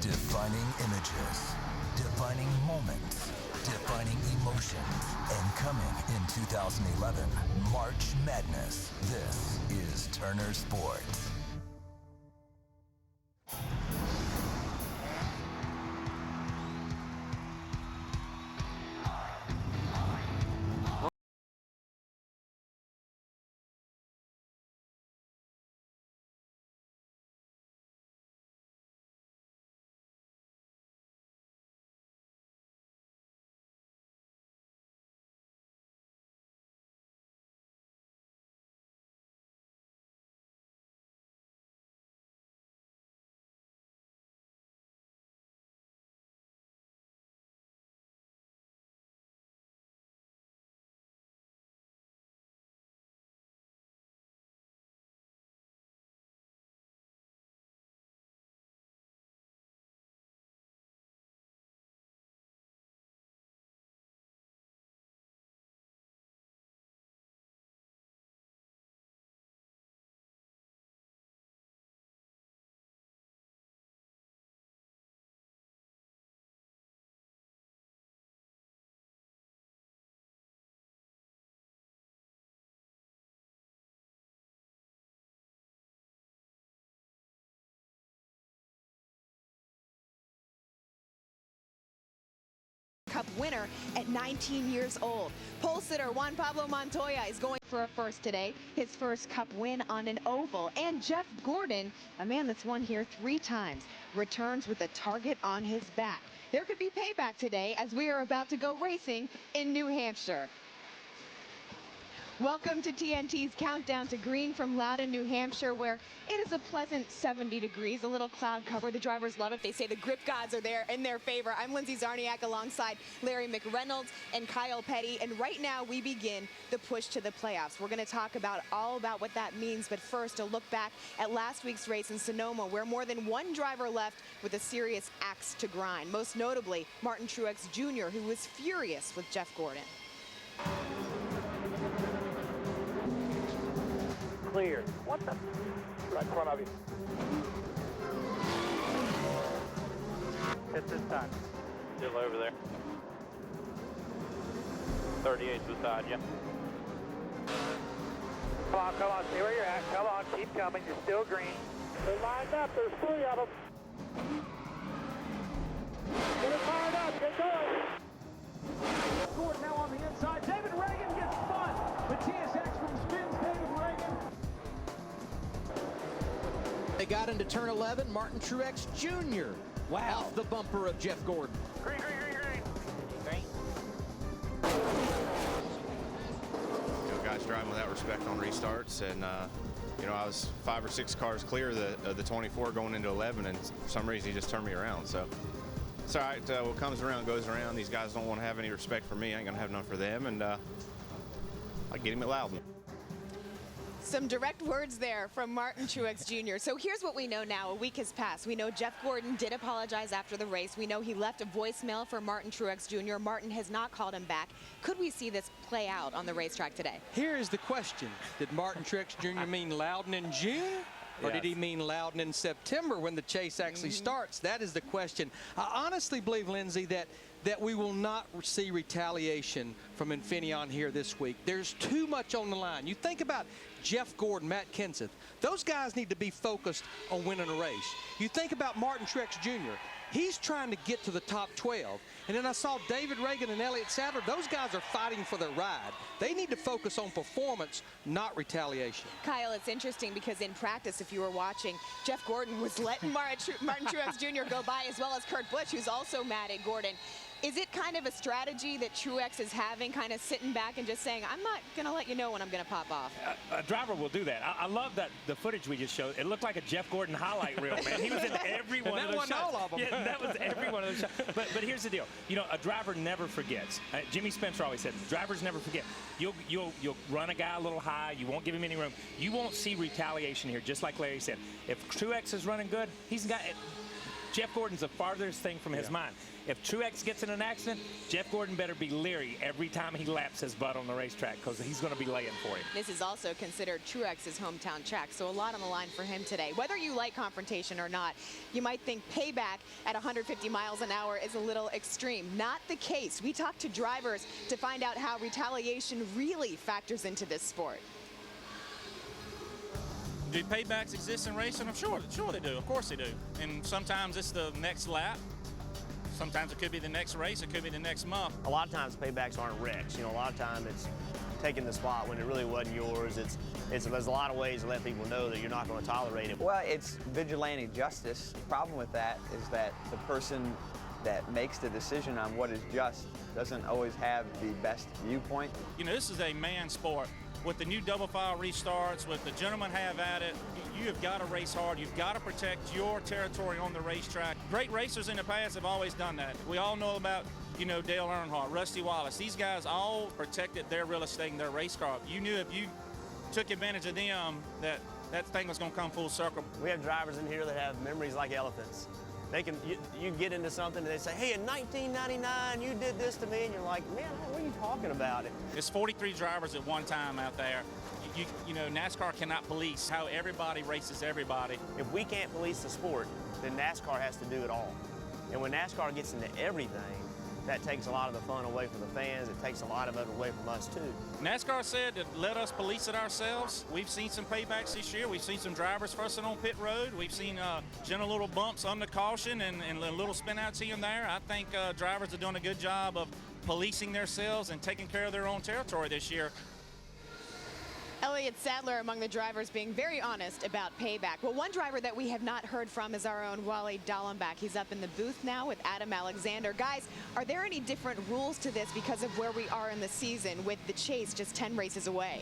Defining images, defining moments, defining emotions, and coming in 2011, March Madness. This is Turner Sports. Cup winner at 19 years old. Pole sitter Juan Pablo Montoya is going for a first today, his first Cup win on an oval. And Jeff Gordon, a man that's won here 3 times, returns with a target on his back. There could be payback today as we are about to go racing in New Hampshire. Welcome to TNT's Countdown to Green from Loudon, New Hampshire, where it is a pleasant 70 degrees, a little cloud cover. The drivers love it. They say the grip gods are there in their favor. I'm Lindsay Zarniak alongside Larry McReynolds and Kyle Petty. And right now we begin the push to the playoffs. We're going to talk about all about what that means. But first, a look back at last week's race in Sonoma, where more than one driver left with a serious axe to grind. Most notably, Martin Truex Jr., who was furious with Jeff Gordon. Clear. What the? Right in front of you. Hit this time. Still over there. 38 beside you. Come on, stay where you're at. Come on, keep coming. You're still green. They're lined up. There's 3 of them. Get it fired up. Get going. Gordon now on the inside. David Reagan gets spun. The TSX from spins David Reagan. They got into turn 11. Martin Truex Jr. Wow. Off the bumper of Jeff Gordon. Green, green, green, green. You know, guys driving with that respect on restarts, and you know, I was 5 or 6 cars clear of the 24 going into 11, and for some reason he just turned me around. So it's all right. What comes around goes around. These guys don't want to have any respect for me. I ain't gonna have none for them, and I get him at Loudon. Some direct words there from Martin Truex Jr. So here's what we know now. A week has passed. We know Jeff Gordon did apologize after the race. We know he left a voicemail for Martin Truex Jr. Martin has not called him back. Could we see this play out on the racetrack today? Here is the question. Did Martin Truex Jr. mean Loudon in June? Or did he mean Loudon in September when the chase actually starts? That is the question. I honestly believe, Lindsay, that we will not see retaliation from Infineon here this week. There's too much on the line. You think about Jeff Gordon, Matt Kenseth. Those guys need to be focused on winning a race. You think about Martin Truex Jr. He's trying to get to the top 12. And then I saw David Reagan and Elliott Sadler. Those guys are fighting for their ride. They need to focus on performance, not retaliation. Kyle, it's interesting because in practice, if you were watching, Jeff Gordon was letting Martin Truex Jr. go by, as well as Kurt Busch, who's also mad at Gordon. Is it kind of a strategy that Truex is having, kind of sitting back and just saying, I'm not going to let you know when I'm going to pop off? A driver will do that. I love that the footage we just showed. It looked like a Jeff Gordon highlight reel, man. He was in every one of those shots. All of them. Yeah, that was every one of those shots. But here's the deal. You know, a driver never forgets. Jimmy Spencer always said, drivers never forget. You'll run a guy a little high. You won't give him any room. You won't see retaliation here, just like Larry said. If Truex is running good, he's got it. Jeff Gordon's the farthest thing from his mind. If Truex gets in an accident, Jeff Gordon better be leery every time he laps his butt on the racetrack, because he's going to be laying for him. This is also considered Truex's hometown track, so a lot on the line for him today. Whether you like confrontation or not, you might think payback at 150 miles an hour is a little extreme. Not the case. We talked to drivers to find out how retaliation really factors into this sport. Do paybacks exist in racing? I'm sure they do. Of course they do. And sometimes it's the next lap. Sometimes it could be the next race. It could be the next month. A lot of times paybacks aren't wrecks. You know, a lot of times it's taking the spot when it really wasn't yours. There's a lot of ways to let people know that you're not going to tolerate it. Well, it's vigilante justice. The problem with that is that the person that makes the decision on what is just doesn't always have the best viewpoint. You know, this is a man sport. With the new double file restarts, with the gentlemen have at it, you have got to race hard. You've got to protect your territory on the racetrack. Great racers in the past have always done that. We all know about, you know, Dale Earnhardt, Rusty Wallace. These guys all protected their real estate and their race car. You knew if you took advantage of them, that thing was going to come full circle. We have drivers in here that have memories like elephants. You get into something and they say, hey, in 1999 you did this to me, and you're like, man, what are you talking about? There's 43 drivers at one time out there. You know, NASCAR cannot police how everybody races everybody. If we can't police the sport, then NASCAR has to do it all. And when NASCAR gets into everything, that takes a lot of the fun away from the fans. It takes a lot of it away from us, too. NASCAR said to let us police it ourselves. We've seen some paybacks this year. We've seen some drivers fussing on pit road. We've seen gentle little bumps under caution and little spin-outs here and there. I think drivers are doing a good job of policing themselves and taking care of their own territory this year. Elliott Sadler among the drivers being very honest about payback. Well, one driver that we have not heard from is our own Wally Dallenbach. He's up in the booth now with Adam Alexander. Guys, are there any different rules to this because of where we are in the season with the chase just 10 races away?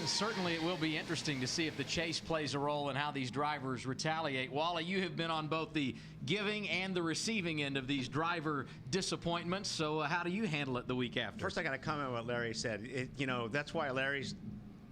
Certainly it will be interesting to see if the chase plays a role in how these drivers retaliate. Wally, you have been on both the giving and the receiving end of these driver disappointments, so how do you handle it the week after? First, I got to comment on what Larry said. You know, that's why Larry's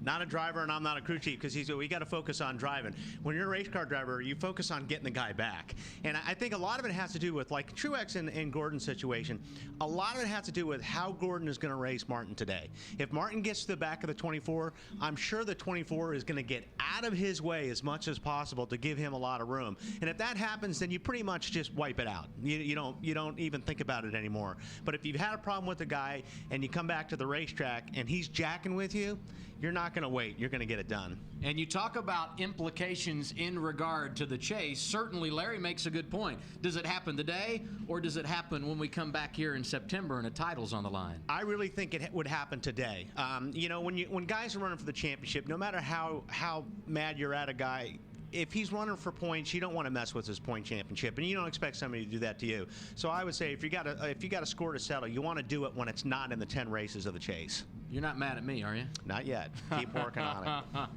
not a driver and I'm not a crew chief, because we got to focus on driving. When you're a race car driver, you focus on getting the guy back. And I think a lot of it has to do with, like Truex and Gordon's situation, a lot of it has to do with how Gordon is going to race Martin today. If Martin gets to the back of the 24, I'm sure the 24 is going to get out of his way as much as possible to give him a lot of room. And if that happens, then you pretty much just wipe it out. You don't even think about it anymore. But if you've had a problem with the guy and you come back to the racetrack and he's jacking with you, you're not going to wait. You're going to get it done. And you talk about implications in regard to the chase. Certainly, Larry makes a good point. Does it happen today, or does it happen when we come back here in September and a title's on the line? I really think it would happen today. You know, when guys are running for the championship, no matter how mad you're at a guy, if he's running for points, you don't want to mess with his point championship, and you don't expect somebody to do that to you. So I would say if you got a score to settle, you want to do it when it's not in the 10 races of the chase. You're not mad at me, are you? Not yet. Keep working on it.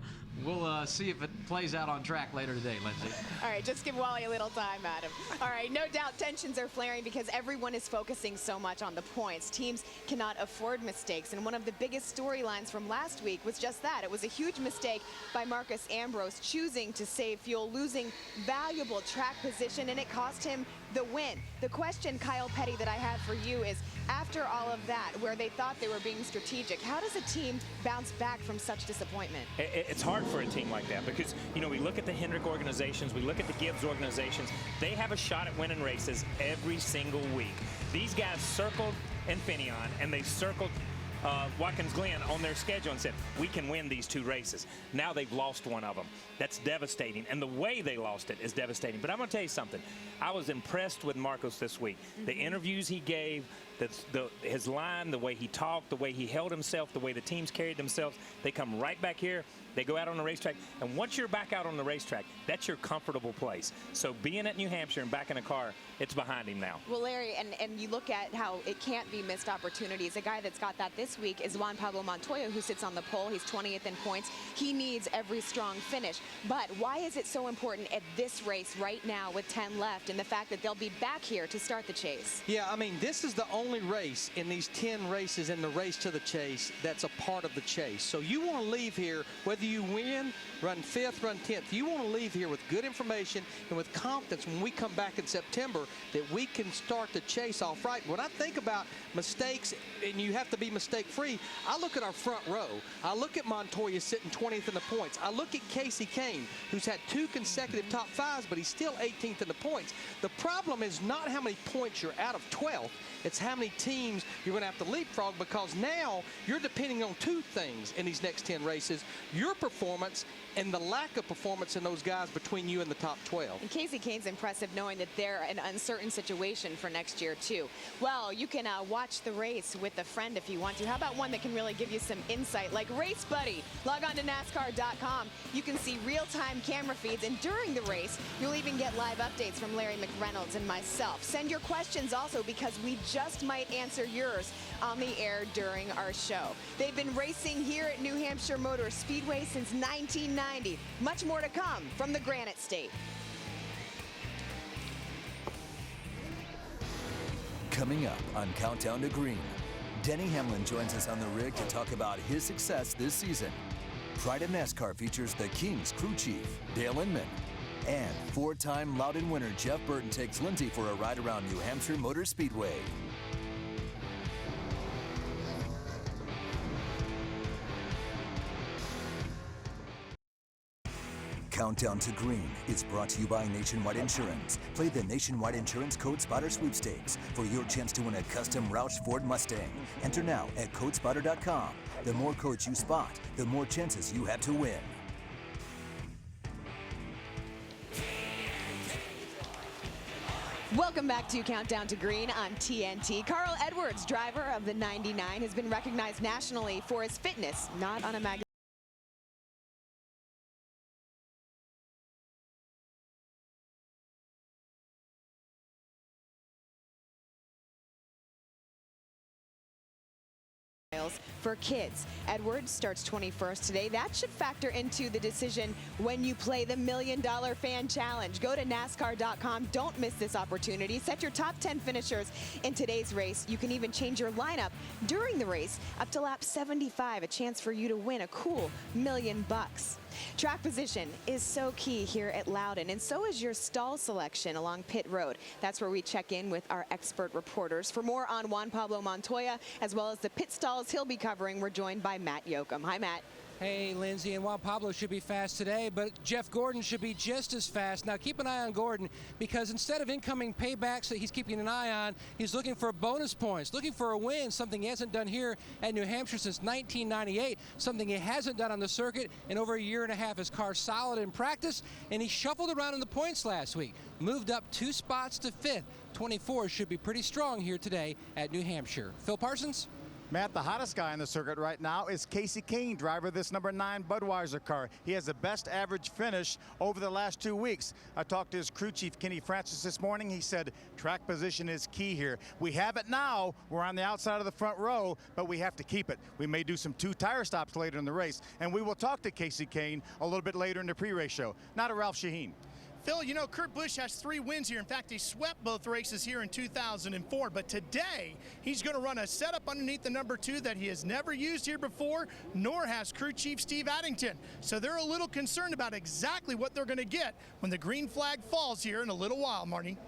We'll see if it plays out on track later today, Lindsay. All right, just give Wally a little time, Adam. All right, no doubt tensions are flaring because everyone is focusing so much on the points. Teams cannot afford mistakes, and one of the biggest storylines from last week was just that. It was a huge mistake by Marcus Ambrose choosing to save fuel, losing valuable track position, and it cost him the win. The question, Kyle Petty, that I have for you is, after all of that, where they thought they were being strategic, how does a team bounce back from such disappointment? It's hard for a team like that because, you know, we look at the Hendrick organizations, we look at the Gibbs organizations, they have a shot at winning races every single week. These guys circled Infineon and they circled Watkins Glen on their schedule and said, we can win these 2 races. Now they've lost one of them. That's devastating. And the way they lost it is devastating. But I'm going to tell you something. I was impressed with Marcos this week. The interviews he gave, his line, the way he talked, the way he held himself, the way the teams carried themselves, they come right back here. They go out on the racetrack, and once you're back out on the racetrack, that's your comfortable place. So being at New Hampshire and back in a car, it's behind him now. Well, Larry, and you look at how it can't be missed opportunities. A guy that's got that this week is Juan Pablo Montoya, who sits on the pole. He's 20th in points. He needs every strong finish. But why is it so important at this race right now with 10 left and the fact that they'll be back here to start the chase? Yeah, I mean, this is the only race in these 10 races in the race to the chase that's a part of the chase. So you want to leave here, whether you win, run 5th, run 10th. You want to leave here with good information and with confidence when we come back in September that we can start the chase off right. When I think about mistakes, and you have to be mistake-free, I look at our front row. I look at Montoya sitting 20th in the points. I look at Casey Kane, who's had 2 consecutive top 5s, but he's still 18th in the points. The problem is not how many points you're out of 12th. It's how many teams you're going to have to leapfrog, because now you're depending on 2 things in these next 10 races: your performance and the lack of performance in those guys between you and the top 12. And Casey Kane's impressive, knowing that they're an uncertain situation for next year, too. Well, you can watch the race with a friend if you want to. How about one that can really give you some insight, like Race Buddy? Log on to NASCAR.com. You can see real-time camera feeds, and during the race, you'll even get live updates from Larry McReynolds and myself. Send your questions also, because we just might answer yours on the air during our show. They've been racing here at New Hampshire Motor Speedway since 1990. Much more to come from the Granite State. Coming up on Countdown to Green, Denny Hamlin joins us on the rig to talk about his success this season. Pride of NASCAR features the King's crew chief, Dale Inman. And 4-time Loudon winner Jeff Burton takes Lindsay for a ride around New Hampshire Motor Speedway. Countdown to Green is brought to you by Nationwide Insurance. Play the Nationwide Insurance Code Spotter Sweepstakes for your chance to win a custom Roush Ford Mustang. Enter now at codespotter.com. The more codes you spot, the more chances you have to win. Welcome back to Countdown to Green on TNT. Carl Edwards, driver of the 99, has been recognized nationally for his fitness, not on a magazine. For kids. Edwards starts 21st today. That should factor into the decision when you play the $1 Million Fan Challenge. Go to NASCAR.com. Don't miss this opportunity. Set your top 10 finishers in today's race. You can even change your lineup during the race up to lap 75. A chance for you to win a cool $1 million. Track position is so key here at Loudon, and so is your stall selection along pit road. That's where we check in with our expert reporters. For more on Juan Pablo Montoya, as well as the pit stalls he'll be covering, we're joined by Matt Yoakum. Hi, Matt. Hey, Lindsay, and Juan Pablo should be fast today, but Jeff Gordon should be just as fast. Now, keep an eye on Gordon, because instead of incoming paybacks that he's keeping an eye on, he's looking for bonus points, looking for a win, something he hasn't done here at New Hampshire since 1998, something he hasn't done on the circuit in over a year and a half. His car's solid in practice, and he shuffled around in the points last week, moved up 2 spots to 5th. 24 should be pretty strong here today at New Hampshire. Phil Parsons? Matt, the hottest guy on the circuit right now is Casey Kane, driver of this number 9 Budweiser car. He has the best average finish over the last 2 weeks. I talked to his crew chief, Kenny Francis, this morning. He said track position is key here. We have it now. We're on the outside of the front row, but we have to keep it. We may do some 2 tire stops later in the race, and we will talk to Casey Kane a little bit later in the pre-race show. Now to Ralph Shaheen. Phil, you know, Kurt Busch has 3 wins here. In fact, he swept both races here in 2004. But today, he's going to run a setup underneath the number 2 that he has never used here before, nor has crew chief Steve Addington. So they're a little concerned about exactly what they're going to get when the green flag falls here in a little while, Marty.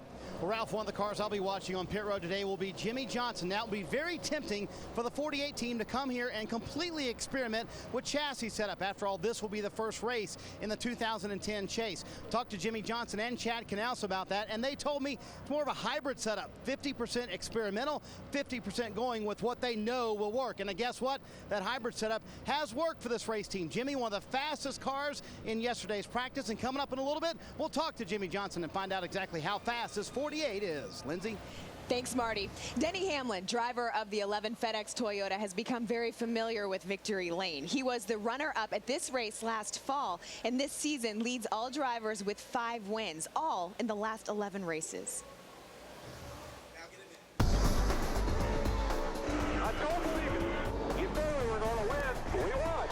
Well, Ralph, one of the cars I'll be watching on pit road today will be Jimmy Johnson. That will be very tempting for the 48 team to come here and completely experiment with chassis setup. After all, this will be the first race in the 2010 chase. Talked to Jimmy Johnson and Chad Knaus about that, and they told me it's more of a hybrid setup. 50% experimental, 50% going with what they know will work. And guess what? That hybrid setup has worked for this race team. Jimmy, one of the fastest cars in yesterday's practice, and coming up in a little bit, we'll talk to Jimmy Johnson and find out exactly how fast this 48 is. Lindsay? Thanks, Marty. Denny Hamlin, driver of the 11 FedEx Toyota, has become very familiar with victory lane. He was the runner-up at this race last fall, and this season leads all drivers with 5 wins, all in the last 11 races. I don't believe it. You thought we were going to win. We won.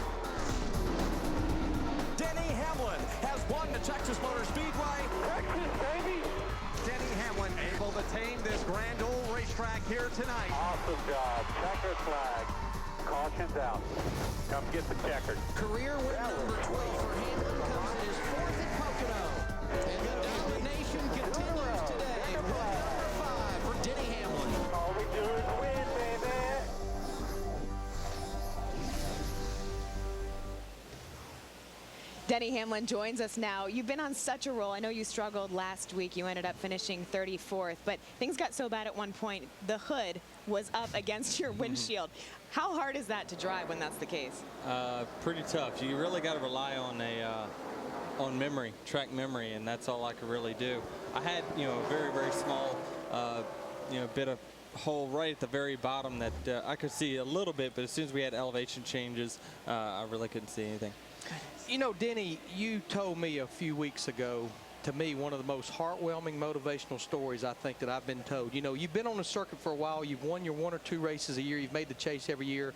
Denny Hamlin has won the Texas Motor Speedway. Texas, baby. Denny Hamlin able to tame this grand old racetrack here tonight. Awesome job. Checker flag. Caution's out. Come get the checkered. Career win number 20 for Hamlin comes in his 4th at Pocono. And the domination continues today. Win number 5 for Denny Hamlin. All we do is win, baby. Denny Hamlin joins us now. You've been on such a roll. I know you struggled last week. You ended up finishing 34th, but things got so bad at one point, the hood was up against your windshield. How hard is that to drive when that's the case? Pretty tough. You really got to rely on on memory, track memory, and that's all I could really do. I had, a very, very small, bit of hole right at the very bottom that I could see a little bit, but as soon as we had elevation changes, I really couldn't see anything. Denny, you told me a few weeks ago, to me, one of the most heartwarming motivational stories I think that I've been told. You've been on the circuit for a while. You've won your 1 or 2 races a year. You've made the chase every year.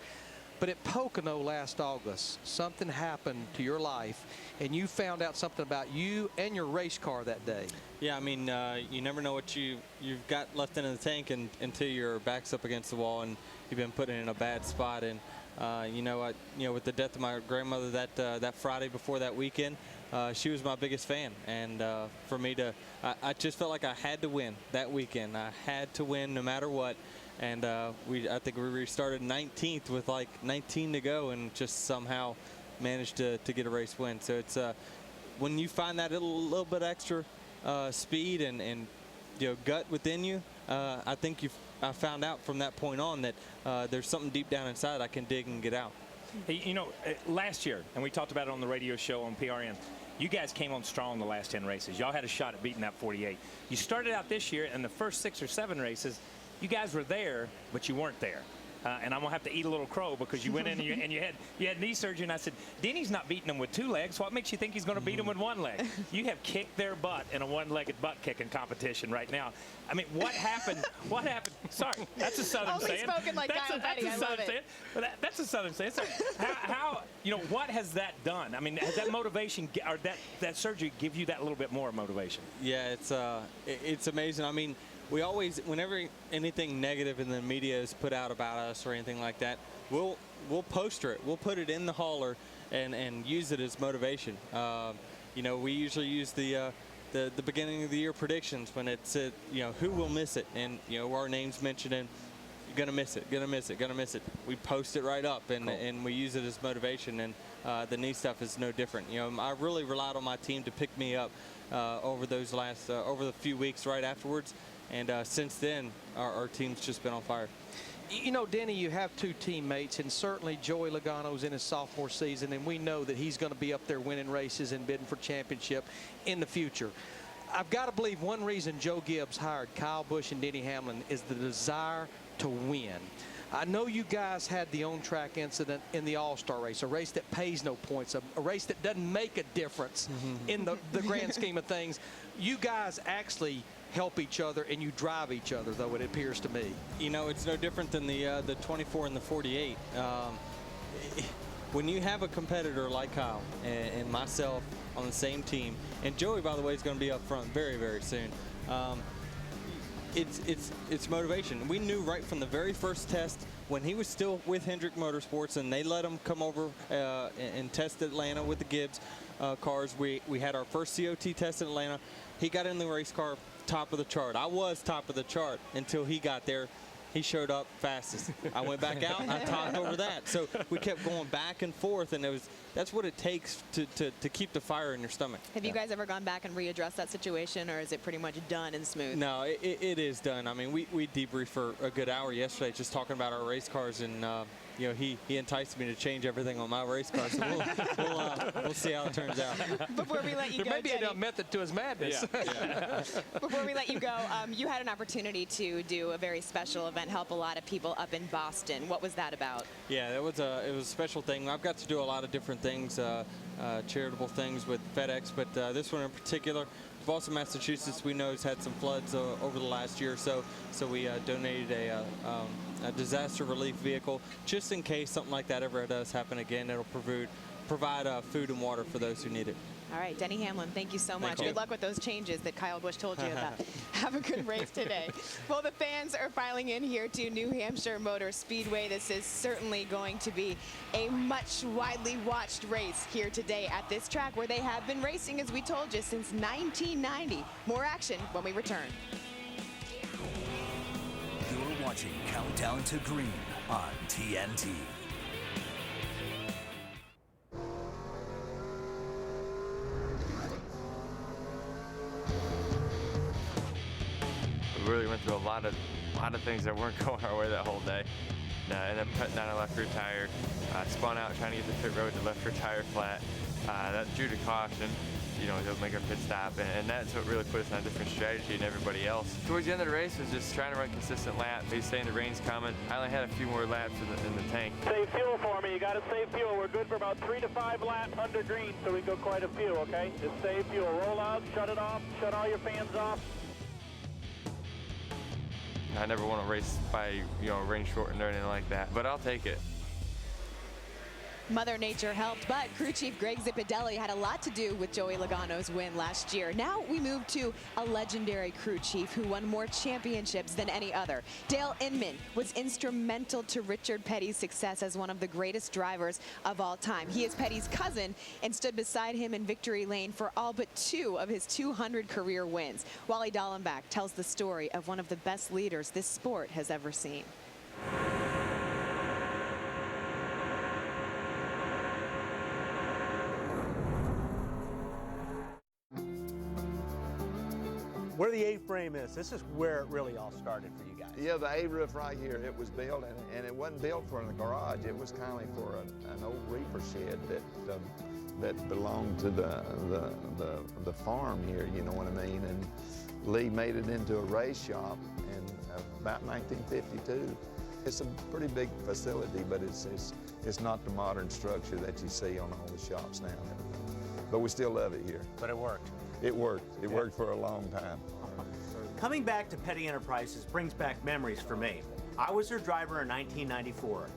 But at Pocono last August, something happened to your life, and you found out something about you and your race car that day. Yeah, I mean, you never know what you've got left in the tank until your back's up against the wall and you've been put in a bad spot. And with the death of my grandmother that Friday before that weekend, she was my biggest fan, and for me I just felt like I had to win that weekend. I had to win no matter what, and I think we restarted 19th with like 19 to go, and just somehow managed to get a race win. So it's when you find that little bit extra speed and gut within you, I think I found out from that point on that there's something deep down inside I can dig and get out. Hey, last year, and we talked about it on the radio show on PRN, you guys came on strong the last 10 races. Y'all had a shot at beating that 48. You started out this year, and the first 6 or 7 races, you guys were there, but you weren't there. And I'm gonna have to eat a little crow because you went in and you had knee surgery, and I said, Denny's not beating them with 2 legs. What makes you think he's gonna beat them with 1 leg? You have kicked their butt in a 1-legged butt kicking competition right now. I mean, what happened? What happened? Sorry, that's a Southern saying. Only spoken like Kyle Petty. I love it. That's a Southern saying. So how what has that done? I mean, has that motivation or that surgery give you that little bit more motivation? Yeah, it's amazing. I mean, we always, whenever anything negative in the media is put out about us or anything like that, we'll poster it. We'll put it in the hauler and use it as motivation. We usually use the beginning of the year predictions when it's who will miss it, and our names mentioned in gonna miss it, gonna miss it, gonna miss it. We post it right up, and and we use it as motivation. And the knee stuff is no different. I really relied on my team to pick me up over those last over the few weeks right afterwards. And since then, our team's just been on fire. Denny, you have 2 teammates, and certainly Joey Logano's in his sophomore season, and we know that he's going to be up there winning races and bidding for championship in the future. I've got to believe one reason Joe Gibbs hired Kyle Busch and Denny Hamlin is the desire to win. I know you guys had the on-track incident in the All-Star race, a race that pays no points, a race that doesn't make a difference in the grand scheme of things. You guys actually help each other, and you drive each other, though, it appears to me. It's no different than the 24 and the 48. When you have a competitor like Kyle and myself on the same team, and Joey, by the way, is going to be up front very, very soon, it's motivation. We knew right from the very first test when he was still with Hendrick Motorsports and they let him come over and test Atlanta with the Gibbs cars. We had our first COT test in Atlanta. He got in the race car top of the chart. I was top of the chart until he got there. He showed up fastest. I went back out and I topped over that. So we kept going back and forth, and that's what it takes to keep the fire in your stomach. Have you guys ever gone back and readdressed that situation, or is it pretty much done and smooth? No, it is done. I mean, we debriefed for a good hour yesterday just talking about our race cars, and he enticed me to change everything on my race car. So we'll see how it turns out. Before we let you go, there may be Denny, a method to his madness. Yeah. Before we let you go, you had an opportunity to do a very special event, help a lot of people up in Boston. What was that about? Yeah, it was a special thing. I've got to do a lot of different things, charitable things with FedEx, but this one in particular, Boston, Massachusetts, we know has had some floods over the last year or so. So we donated a disaster relief vehicle just in case something like that ever does happen again. It'll provide food and water for those who need it. All right, Denny Hamlin, thank you so much. Good luck with those changes that Kyle Busch told you about. Have a good race today. Well, the fans are filing in here to New Hampshire Motor Speedway. This is certainly going to be a much widely watched race here today at this track where they have been racing, as we told you, since 1990. More action when we return. You're watching Countdown to Green on TNT. We really went through a lot of things that weren't going our way that whole day. And then putting down a left rear tire, spun out trying to get the pit road to left rear tire flat. That drew to caution. You know, he'll make our pit stop, and that's what really put us on a different strategy than everybody else. Towards the end of the race was just trying to run consistent laps. He's saying the rain's coming. I only had a few more laps in the tank. Save fuel for me. You got to save fuel. We're good for about 3 to 5 laps under green, so we go quite a few, okay? Just save fuel. Roll out, shut it off, shut all your fans off. I never want to race by, you know, rain shortened or anything like that, but I'll take it. Mother Nature helped, but crew chief Greg Zipadelli had a lot to do with Joey Logano's win last year. Now we move to a legendary crew chief who won more championships than any other. Dale Inman was instrumental to Richard Petty's success as one of the greatest drivers of all time. He is Petty's cousin and stood beside him in victory lane for all but 2 of his 200 career wins. Wally Dallenbach tells the story of one of the best leaders this sport has ever seen. Where the A-frame is, this is where it really all started for you guys. Yeah, the A-roof right here, it was built, and it wasn't built for the garage. It was kind of for an old reefer shed that belonged to the farm here, you know what I mean? And Lee made it into a race shop in about 1952. It's a pretty big facility, but it's not the modern structure that you see on all the shops now. But we still love it here. But it worked. It worked. It worked for a long time. Coming back to Petty Enterprises brings back memories for me. I was their driver in 1994.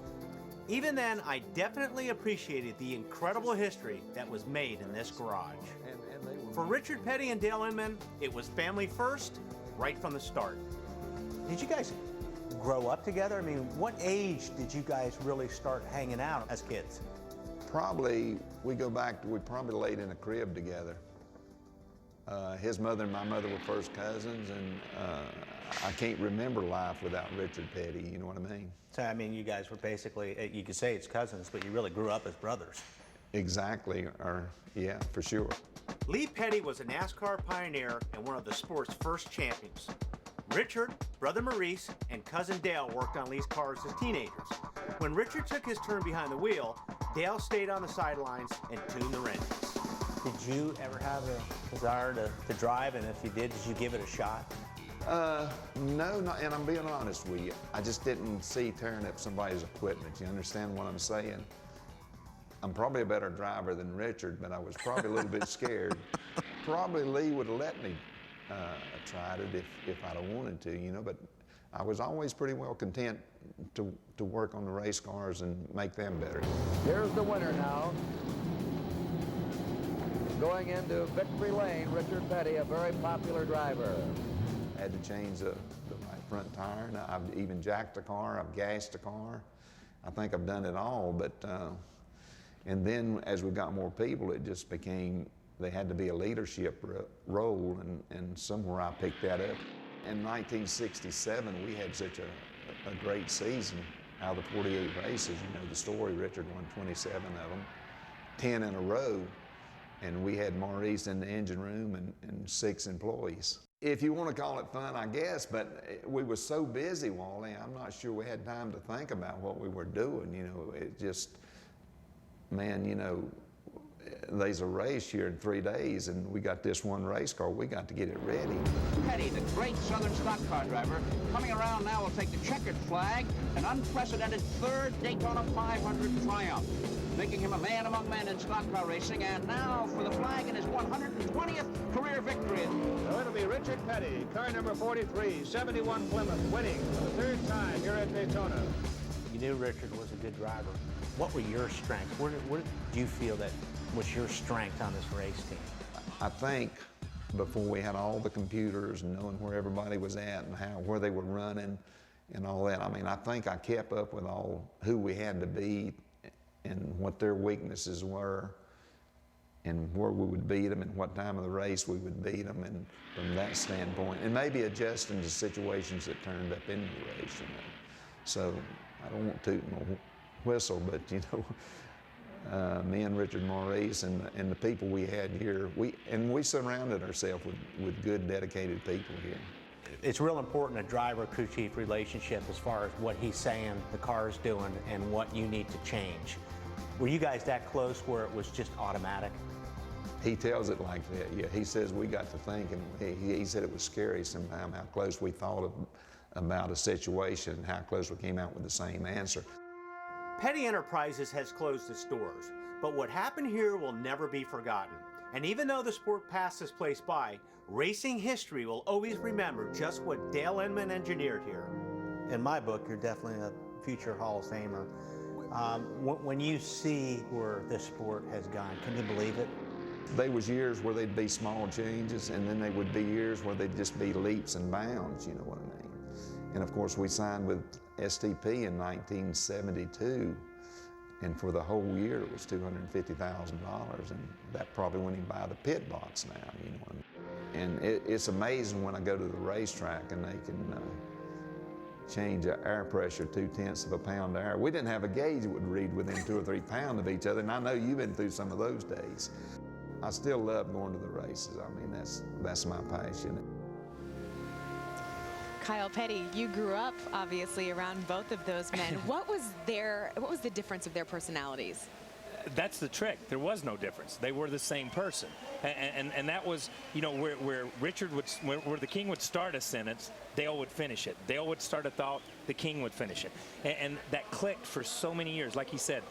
Even then, I definitely appreciated the incredible history that was made in this garage. For Richard Petty and Dale Inman, it was family first, right from the start. Did you guys grow up together? I mean, what age did you guys really start hanging out as kids? Probably, we probably laid in a crib together. His mother and my mother were first cousins, and I can't remember life without Richard Petty, you know what I mean? So, I mean, you guys were basically, you could say it's cousins, but you really grew up as brothers. Exactly, yeah, for sure. Lee Petty was a NASCAR pioneer and one of the sport's first champions. Richard, brother Maurice, and cousin Dale worked on Lee's cars as teenagers. When Richard took his turn behind the wheel, Dale stayed on the sidelines and tuned the wrenches. Did you ever have a desire to drive, and if you did you give it a shot? No, and I'm being honest with you. I just didn't see tearing up somebody's equipment. You understand what I'm saying? I'm probably a better driver than Richard, but I was probably a little bit scared. Probably Lee would have let me try it if I'd have wanted to, you know, but I was always pretty well content to work on the race cars and make them better. Here's the winner now. Going into victory lane, Richard Petty, a very popular driver. I had to change the right front tire, and I've even jacked the car, I've gassed the car. I think I've done it all, but, and then as we got more people, it just became, they had to be a leadership role, and somewhere I picked that up. In 1967, we had such a great season. Out of the 48 races, you know the story, Richard won 27 of them, 10 in a row. And we had Maurice in the engine room and 6 employees. If you want to call it fun, I guess, but we were so busy, Wally, I'm not sure we had time to think about what we were doing. You know, it just, man, you know, there's a race here in 3 days, and we got this one race car. We got to get it ready. Petty, the great Southern stock car driver, coming around now will take the checkered flag, an unprecedented 3rd Daytona 500 triumph, making him a man among men in stock car racing, and now for the flag in his 120th career victory. So it'll be Richard Petty, car number 43, 71 Plymouth, winning for the 3rd time here at Daytona. You knew Richard was a good driver. What were your strengths? Where do you feel that was your strength on this race team? I think before we had all the computers and knowing where everybody was at and where they were running and all that, I mean, I think I kept up with who we had to beat and what their weaknesses were and where we would beat them and what time of the race we would beat them, and from that standpoint, and maybe adjusting to situations that turned up in the race, you know. So I don't want to toot my whistle, but you know, me and Richard Maurice and the people we had here, we surrounded ourselves with good, dedicated people here. It's real important, a driver-crew chief relationship, as far as what he's saying the car's doing and what you need to change. Were you guys that close where it was just automatic? He tells it like that, yeah. He says we got to thinking, he said it was scary sometimes how close we thought about a situation and how close we came out with the same answer. Petty Enterprises has closed its doors, but what happened here will never be forgotten. And even though the sport passed this place by, racing history will always remember just what Dale Inman engineered here. In my book, you're definitely a future Hall of Famer. When you see where this sport has gone, can you believe it? There was years where they'd be small changes, and then there would be years where they'd just be leaps and bounds, you know what I mean? And of course, we signed with STP in 1972, and for the whole year it was $250,000, and that probably wouldn't even buy the pit box now, you know what I mean? And it's amazing when I go to the racetrack and they can change the air pressure 0.2 of a pound of air. We didn't have a gauge that would read within 2 or 3 pounds of each other, and I know you've been through some of those days. I still love going to the races. I mean, that's my passion. Kyle Petty, you grew up obviously around both of those men. What was the difference of their personalities? That's the trick. There was no difference. They were the same person, and that was, you know, where Richard would, where the King would start a sentence, Dale would finish it. Dale would start a thought, the King would finish it, and that clicked for so many years. Like he said,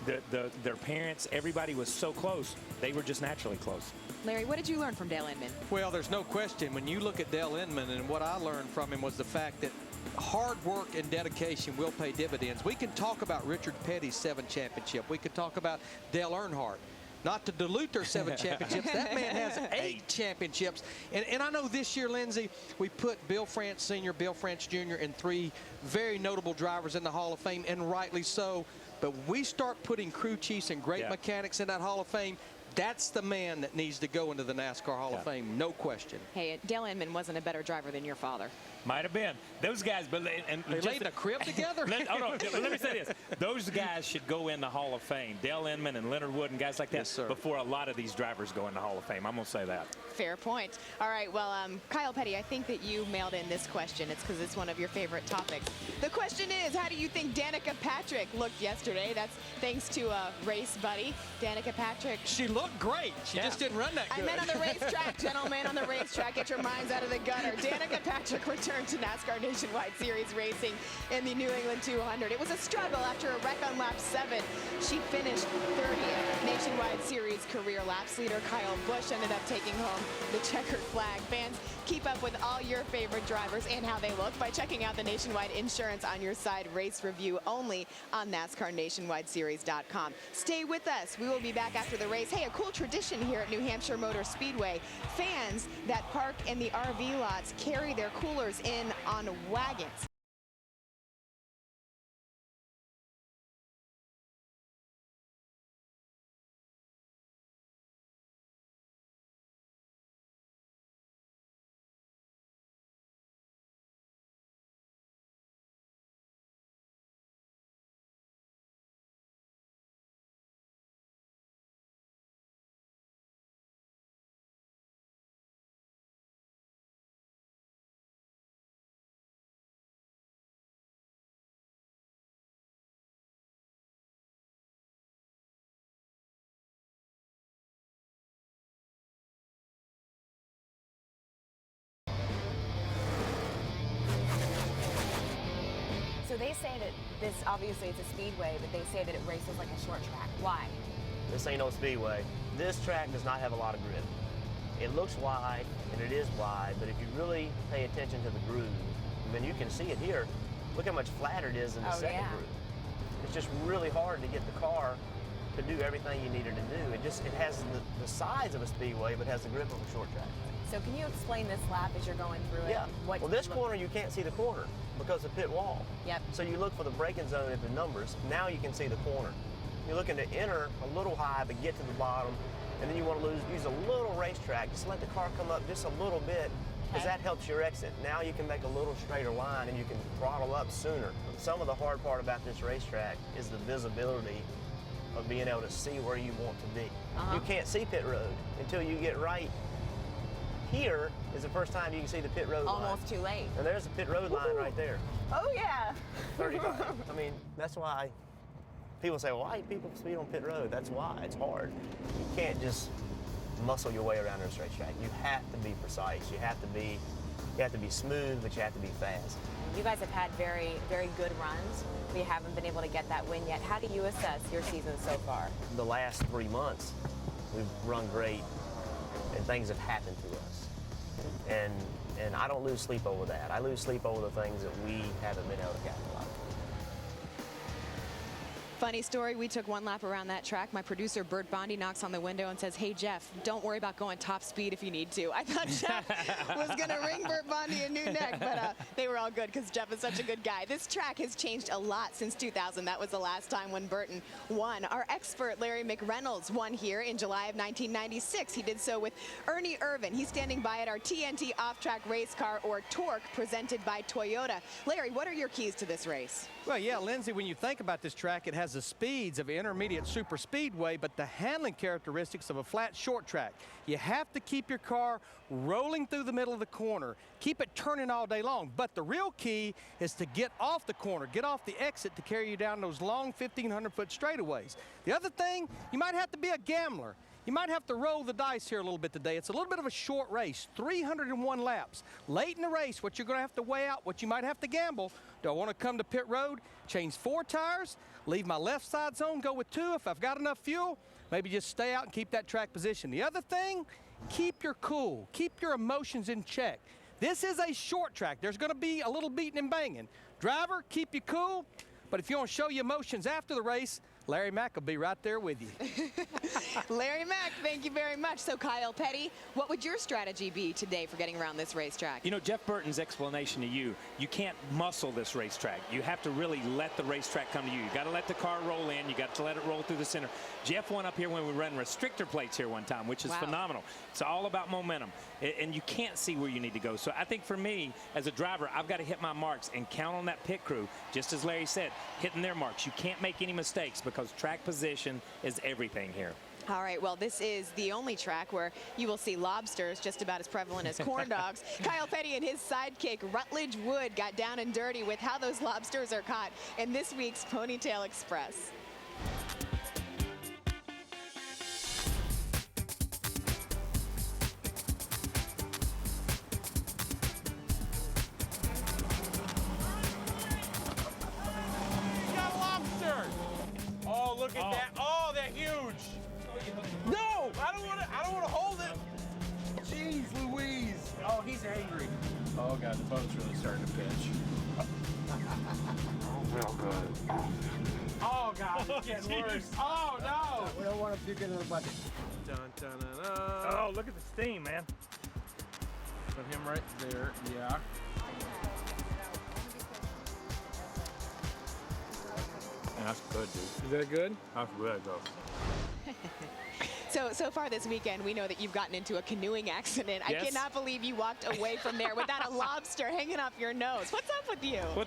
their parents, everybody was so close. They were just naturally close. Larry, what did you learn from Dale Inman? Well, there's no question. When you look at Dale Inman, and what I learned from him was the fact that hard work and dedication will pay dividends. We can talk about Richard Petty's 7th championship. We could talk about Dale Earnhardt. Not to dilute their 7 championships. That man has 8 championships. And I know this year, Lindsey, we put Bill France Sr., Bill France Jr., and 3 very notable drivers in the Hall of Fame, and rightly so. But we start putting crew chiefs and great mechanics in that Hall of Fame, that's the man that needs to go into the NASCAR Hall of Fame, no question. Hey, Dale Inman wasn't a better driver than your father. Might have been. Those guys, but they laid the crib together. Let me say this. Those guys should go in the Hall of Fame. Dale Inman and Leonard Wood and guys like that, before a lot of these drivers go in the Hall of Fame. I'm going to say that. Fair point. All right, well, Kyle Petty, I think that you mailed in this question. It's because it's one of your favorite topics. The question is, how do you think Danica Patrick looked yesterday? That's thanks to a race buddy, Danica Patrick. She looked great. She just didn't run that good. I meant on the racetrack, gentlemen, on the racetrack. Get your minds out of the gutter. Danica Patrick returned to NASCAR Nationwide Series racing in the New England 200. It was a struggle after a wreck on lap 7. She finished 30th. Nationwide Series career laps leader Kyle Busch ended up taking home the checkered flag. Fans, keep up with all your favorite drivers and how they look by checking out the Nationwide Insurance on Your Side race review only on NASCARNationwideSeries.com. Stay with us. We will be back after the race. Hey, a cool tradition here at New Hampshire Motor Speedway. Fans that park in the RV lots carry their coolers in on wagons. So they say that this, obviously it's a speedway, but they say that it races like a short track. Why? This ain't no speedway. This track does not have a lot of grip. It looks wide, and it is wide, but if you really pay attention to the groove, I mean, you can see it here. Look how much flatter it is in the second groove. It's just really hard to get the car could do everything you needed to do. It has the size of a speedway, but has the grip of a short track. So can you explain this lap as you're going through it? Yeah. Well, this corner, you can't see the corner because of pit wall. Yep. So you look for the braking zone at the numbers. Now you can see the corner. You're looking to enter a little high, but get to the bottom. And then you want to use a little racetrack. Just let the car come up just a little bit, because that helps your exit. Now you can make a little straighter line and you can throttle up sooner. Some of the hard part about this racetrack is the visibility of being able to see where you want to be. You can't see pit road until you get right. Here is the first time you can see the pit road line. Almost too late. And there's the pit road line right there. Oh, yeah. 35. I mean, that's why people say, well, why do people speed on pit road? That's why. It's hard. You can't just muscle your way around this racetrack. You have to be precise. You have to be smooth, but you have to be fast. You guys have had very, very good runs. We haven't been able to get that win yet. How do you assess your season so far? The last 3 months, we've run great, and things have happened to us. And I don't lose sleep over that. I lose sleep over the things that we haven't been able to capitalize on. Funny story, we took one lap around that track. My producer, Bert Bondi, knocks on the window and says, hey, Jeff, don't worry about going top speed if you need to. I thought Jeff was going to ring Bert Bondi a new neck, but they were all good because Jeff is such a good guy. This track has changed a lot since 2000. That was the last time when Burton won. Our expert, Larry McReynolds, won here in July of 1996. He did so with Ernie Irvin. He's standing by at our TNT off-track race car, or Torque, presented by Toyota. Larry, what are your keys to this race? Well, yeah, Lindsay, when you think about this track, it has the speeds of an intermediate super speedway, but the handling characteristics of a flat short track. You have to keep your car rolling through the middle of the corner. Keep it turning all day long. But the real key is to get off the corner, get off the exit to carry you down those long 1,500-foot straightaways. The other thing, you might have to be a gambler. You might have to roll the dice here a little bit today. It's a little bit of a short race, 301 laps. Late in the race, what you're going to have to weigh out, what you might have to gamble. Do I want to come to pit road, change 4 tires, leave my left side zone, go with 2 if I've got enough fuel? Maybe just stay out and keep that track position. The other thing, keep your cool. Keep your emotions in check. This is a short track. There's going to be a little beating and banging. Driver, keep you cool. But if you want to show your emotions after the race, Larry Mack will be right there with you. Larry Mack, thank you very much. So, Kyle Petty, what would your strategy be today for getting around this racetrack? You know, Jeff Burton's explanation to you can't muscle this racetrack. You have to really let the racetrack come to you. You got to let the car roll in. You got to let it roll through the center. Jeff went up here when we ran restrictor plates here one time, which is phenomenal. It's all about momentum, and you can't see where you need to go. So I think for me, as a driver, I've got to hit my marks and count on that pit crew, just as Larry said, hitting their marks. You can't make any mistakes because track position is everything here. All right, well, this is the only track where you will see lobsters just about as prevalent as corn dogs. Kyle Petty and his sidekick, Rutledge Wood, got down and dirty with how those lobsters are caught in this week's Ponytail Express. Look at that. Oh, they're huge. No, I don't want to hold it. Jeez Louise. Oh, he's angry. Oh, God, the boat's really starting to pitch. Real good. Oh, God, it's getting worse. Oh, no. We don't want to puke into the bucket. Dun, dun, dun, dun. Oh, look at the steam, man. Put him right there. Yeah. That's good, dude. Is that good? That's good, though. So far this weekend, we know that you've gotten into a canoeing accident. Yes. I cannot believe you walked away from there without a lobster hanging off your nose. What's up with you? Well,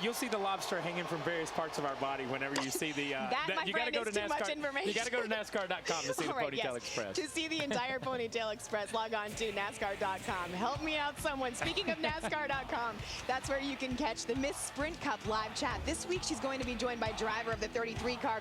you'll see the lobster hanging from various parts of our body whenever you see the. My friend, is too much information. You got to go to NASCAR.com to see the Ponytail yes. Express. To see the entire Ponytail Express, log on to NASCAR.com. Help me out, someone. Speaking of NASCAR.com, that's where you can catch the Miss Sprint Cup live chat. This week, she's going to be joined by driver of the 33 car.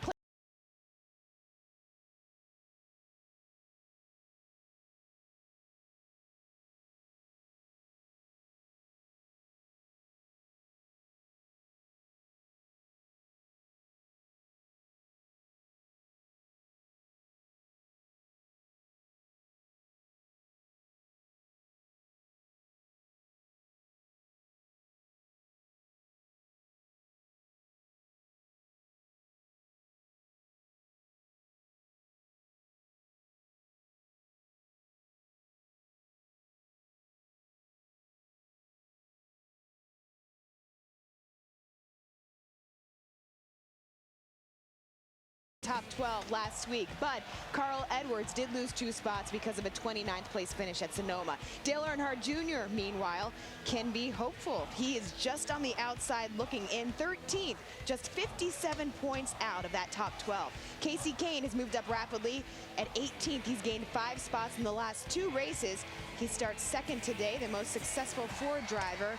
top 12 last week, but Carl Edwards did lose 2 spots because of a 29th place finish at Sonoma. Dale Earnhardt Jr., meanwhile, can be hopeful. He is just on the outside looking in 13th, just 57 points out of that top 12. Casey Kane has moved up rapidly at 18th. He's gained 5 spots in the last 2 races. He starts second today, the most successful Ford driver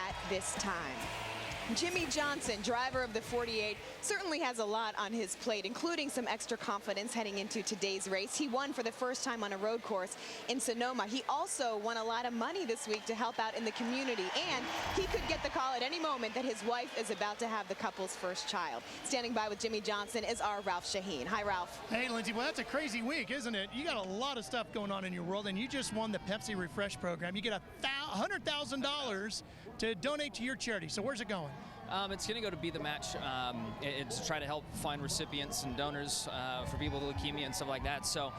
at this time. Jimmy Johnson, driver of the 48, certainly has a lot on his plate, including some extra confidence heading into today's race. He won for the first time on a road course in Sonoma. He also won a lot of money this week to help out in the community, and he could get the call at any moment that his wife is about to have the couple's first child. Standing by with Jimmy Johnson is our Ralph Shaheen. Hi, Ralph. Hey, Lindsay. Well, that's a crazy week, isn't it? You got a lot of stuff going on in your world, and you just won the Pepsi Refresh program. You get $100,000 to donate to your charity. So where's it going? It's going to go to Be the Match. It's to try to help find recipients and donors for people with leukemia and stuff like that. So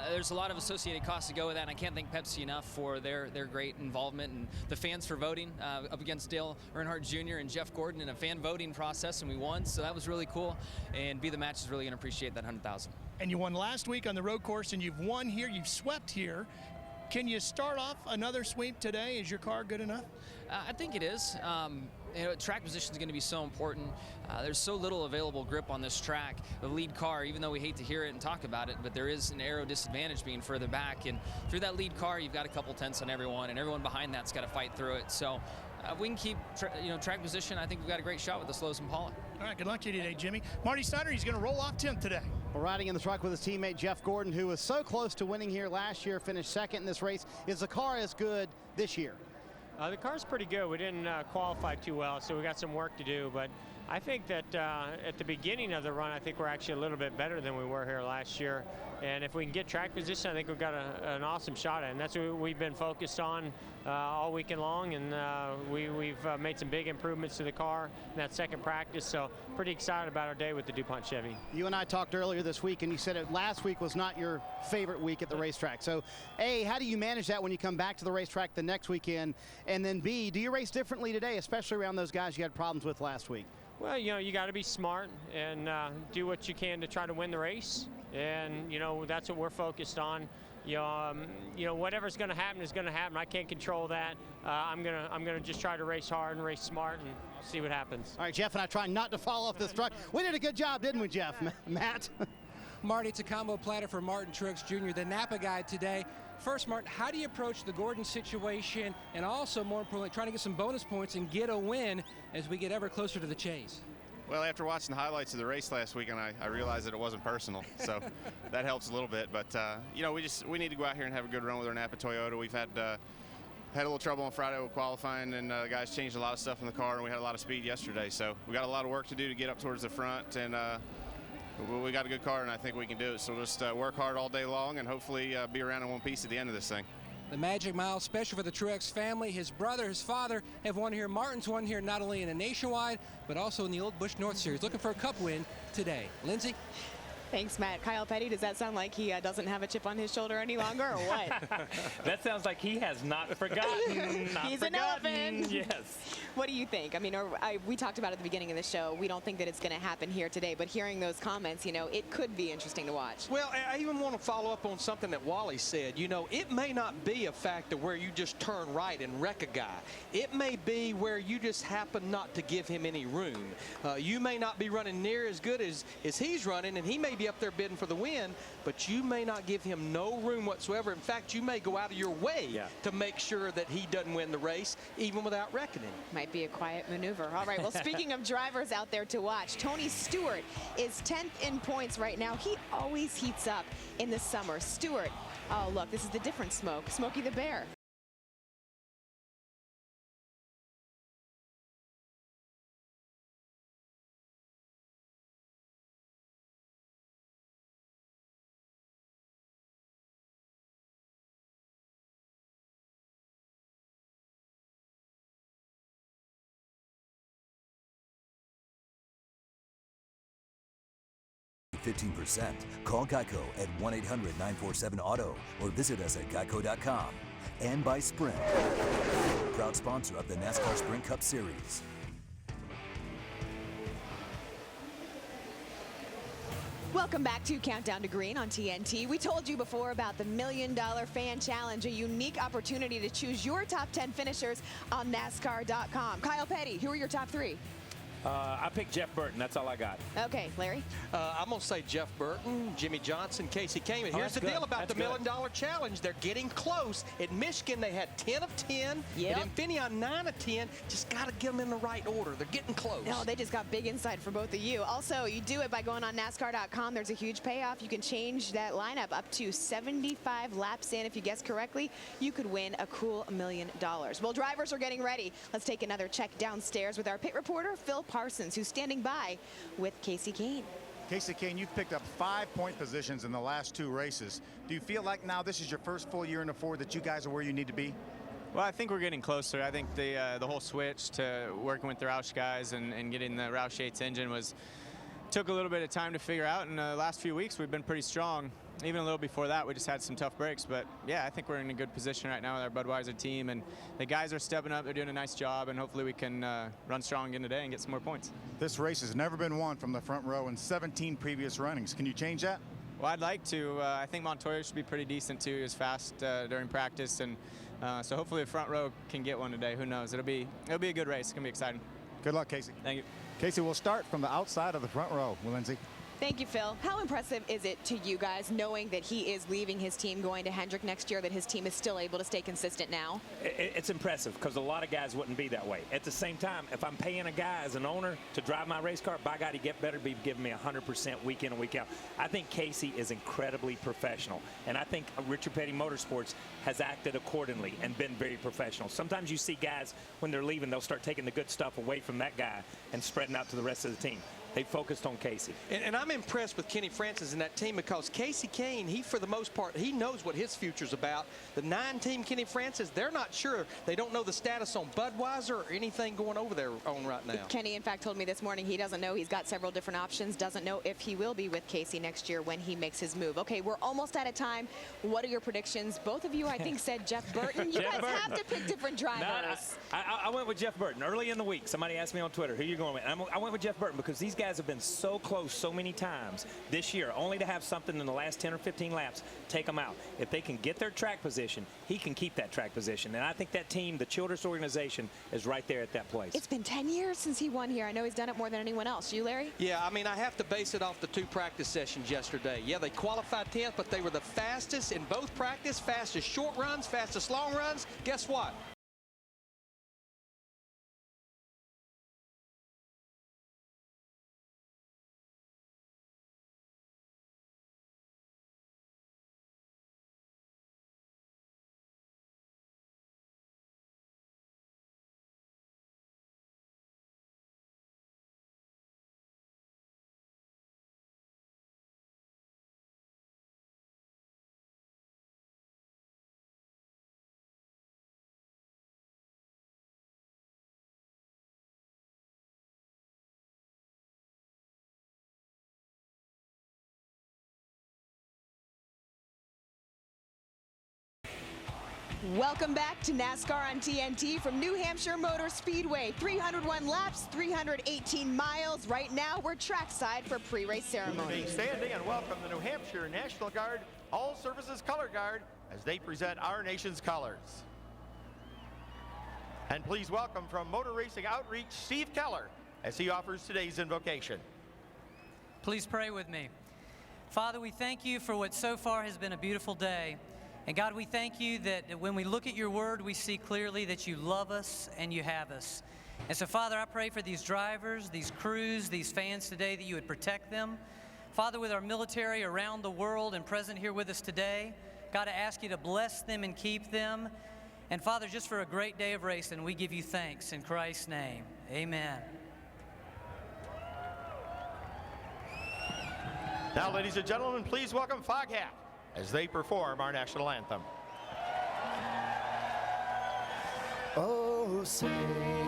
there's a lot of associated costs to go with that, and I can't thank Pepsi enough for their great involvement, and the fans for voting up against Dale Earnhardt Jr. and Jeff Gordon in a fan voting process, and we won. So that was really cool, and Be the Match is really going to appreciate that $100,000. And you won last week on the road course, and you've won here. You've swept here. Can you start off another sweep today? Is your car good enough? I think it is. Track position is going to be so important. There's so little available grip on this track. The lead car, even though we hate to hear it and talk about it, but there is an aero disadvantage being further back. And through that lead car, you've got a couple tenths on everyone, and everyone behind that's got to fight through it. So if we can keep track position, I think we've got a great shot with the Slows Impala. All right, good luck to you today, Jimmy. Marty Snyder, he's going to roll off 10th today. Well, riding in the truck with his teammate Jeff Gordon, who was so close to winning here last year, finished second in this race. Is the car as good this year? The car's pretty good. We didn't qualify too well, so we got some work to do. But I think that at the beginning of the run, I think we're actually a little bit better than we were here last year. And if we can get track position, I think we've got an awesome shot at it. And that's what we've been focused on all weekend long. And we've made some big improvements to the car in that second practice. So pretty excited about our day with the DuPont Chevy. You and I talked earlier this week, and you said it last week was not your favorite week at the racetrack. So, A, how do you manage that when you come back to the racetrack the next weekend? And then, B, do you race differently today, especially around those guys you had problems with last week? Well, you got to be smart and do what you can to try to win the race. And, that's what we're focused on. Whatever's going to happen is going to happen. I can't control that. I'm gonna just try to race hard and race smart and see what happens. All right, Jeff and I trying not to fall off this truck. We did a good job, didn't we, Jeff? Matt? Marty, it's a combo platter for Martin Truex Jr., the Napa guy today. First, Martin, how do you approach the Gordon situation, and also, more importantly, trying to get some bonus points and get a win as we get ever closer to the chase? Well, after watching the highlights of the race last weekend, I realized that it wasn't personal, so that helps a little bit. But we need to go out here and have a good run with our Napa Toyota. We've had a little trouble on Friday with qualifying, and the guys changed a lot of stuff in the car, and we had a lot of speed yesterday. So we got a lot of work to do to get up towards the front, and we got a good car, and I think we can do it. So we'll just work hard all day long and hopefully be around in one piece at the end of this thing. The Magic Mile special for the Truex family. His brother, his father have won here. Martin's won here not only in a nationwide, but also in the Old Busch North Series. Looking for a cup win today. Lindsay? Thanks, Matt. Kyle Petty, does that sound like he doesn't have a chip on his shoulder any longer, or what? That sounds like he has not forgotten. He's an elephant. Yes. What do you think? I mean, we talked about at the beginning of the show, we don't think that it's going to happen here today, but hearing those comments, it could be interesting to watch. Well, I even want to follow up on something that Wally said. It may not be a factor where you just turn right and wreck a guy. It may be where you just happen not to give him any room. You may not be running near as good as he's running, and he may be up there bidding for the win, but you may not give him no room whatsoever. In fact, you may go out of your way to make sure that he doesn't win the race, even without wrecking him. Might be a quiet maneuver. All right, well, speaking of drivers out there to watch, Tony Stewart is 10th in points right now. He always heats up in the summer. Stewart, oh, look, this is the different smoke. Smokey the Bear. %. Call Geico at 1-800-947-AUTO or visit us at geico.com. And by Sprint, proud sponsor of the NASCAR Sprint Cup Series. Welcome back to Countdown to Green on TNT. We told you before about the $1 Million Fan Challenge, a unique opportunity to choose your top 10 finishers on NASCAR.com. Kyle Petty, who are your top 3? I picked Jeff Burton. That's all I got. Okay, Larry? I'm going to say Jeff Burton, Jimmy Johnson, Casey Kane. But here's the deal about the $1 Million Challenge. They're getting close. At Michigan, they had 10 of 10. Yep. At Infineon, 9 of 10. Just got to get them in the right order. They're getting close. No, they just got big insight for both of you. Also, you do it by going on NASCAR.com. There's a huge payoff. You can change that lineup up to 75 laps in. If you guess correctly, you could win a cool $1 million. Well, drivers are getting ready. Let's take another check downstairs with our pit reporter, Phil Parsons, who's standing by with Casey Kane. Casey Kane, you've picked up 5-point positions in the last 2 races. Do you feel like now this is your first full year in the Ford that you guys are where you need to be? Well, I think we're getting closer. I think the whole switch to working with the Roush guys and getting the Roush 8's engine took a little bit of time to figure out. In the last few weeks, we've been pretty strong. Even a little before that, we just had some tough breaks. But yeah, I think we're in a good position right now with our Budweiser team, and the guys are stepping up. They're doing a nice job, and hopefully we can run strong again today and get some more points. This race has never been won from the front row in 17 previous runnings. Can you change that? Well, I'd like to. I think Montoya should be pretty decent too. He was fast during practice, and so hopefully the front row can get one today. Who knows? It'll be a good race. It's gonna be exciting. Good luck, Casey. Thank you. Casey, we'll start from the outside of the front row. Lindsay. Thank you, Phil. How impressive is it to you guys, knowing that he is leaving his team, going to Hendrick next year, that his team is still able to stay consistent now? It's impressive because a lot of guys wouldn't be that way. At the same time, if I'm paying a guy as an owner to drive my race car, by God, he better be giving me 100% week in and week out. I think Casey is incredibly professional, and I think Richard Petty Motorsports has acted accordingly and been very professional. Sometimes you see guys, when they're leaving, they'll start taking the good stuff away from that guy and spreading out to the rest of the team. They focused on Casey. And I'm impressed with Kenny Francis and that team, because Casey Kane, he, for the most part, he knows what his future's about. The 9-team Kenny Francis, they're not sure. They don't know the status on Budweiser or anything going over there on right now. Kenny, in fact, told me this morning he doesn't know. He's got several different options, doesn't know if he will be with Casey next year when he makes his move. Okay, we're almost out of time. What are your predictions? Both of you, I think, said Jeff Burton. You guys have to pick different drivers. No, I went with Jeff Burton early in the week. Somebody asked me on Twitter, who are you going with? I went with Jeff Burton because these guys have been so close so many times this year, only to have something in the last 10 or 15 laps take them out. If they can get their track position, he can keep that track position. And I think that team, the Childress organization, is right there at that place. It's been 10 years since he won here. I know he's done it more than anyone else. You, Larry? Yeah, I mean, I have to base it off the 2 practice sessions yesterday. Yeah, they qualified 10th, but they were the fastest in both practice, fastest short runs, fastest long runs. Guess what? Welcome back to NASCAR on TNT from New Hampshire Motor Speedway. 301 laps, 318 miles. Right now, we're trackside for pre-race ceremony. Be standing and welcome the New Hampshire National Guard All Services Color Guard as they present our nation's colors. And please welcome from Motor Racing Outreach, Steve Keller, as he offers today's invocation. Please pray with me. Father, we thank you for what so far has been a beautiful day. And God, we thank you that when we look at your word, we see clearly that you love us and you have us. And so, Father, I pray for these drivers, these crews, these fans today, that you would protect them. Father, with our military around the world and present here with us today, God, I ask you to bless them and keep them. And Father, just for a great day of racing, we give you thanks in Christ's name. Amen. Now, ladies and gentlemen, please welcome Foghat as they perform our national anthem. Oh, say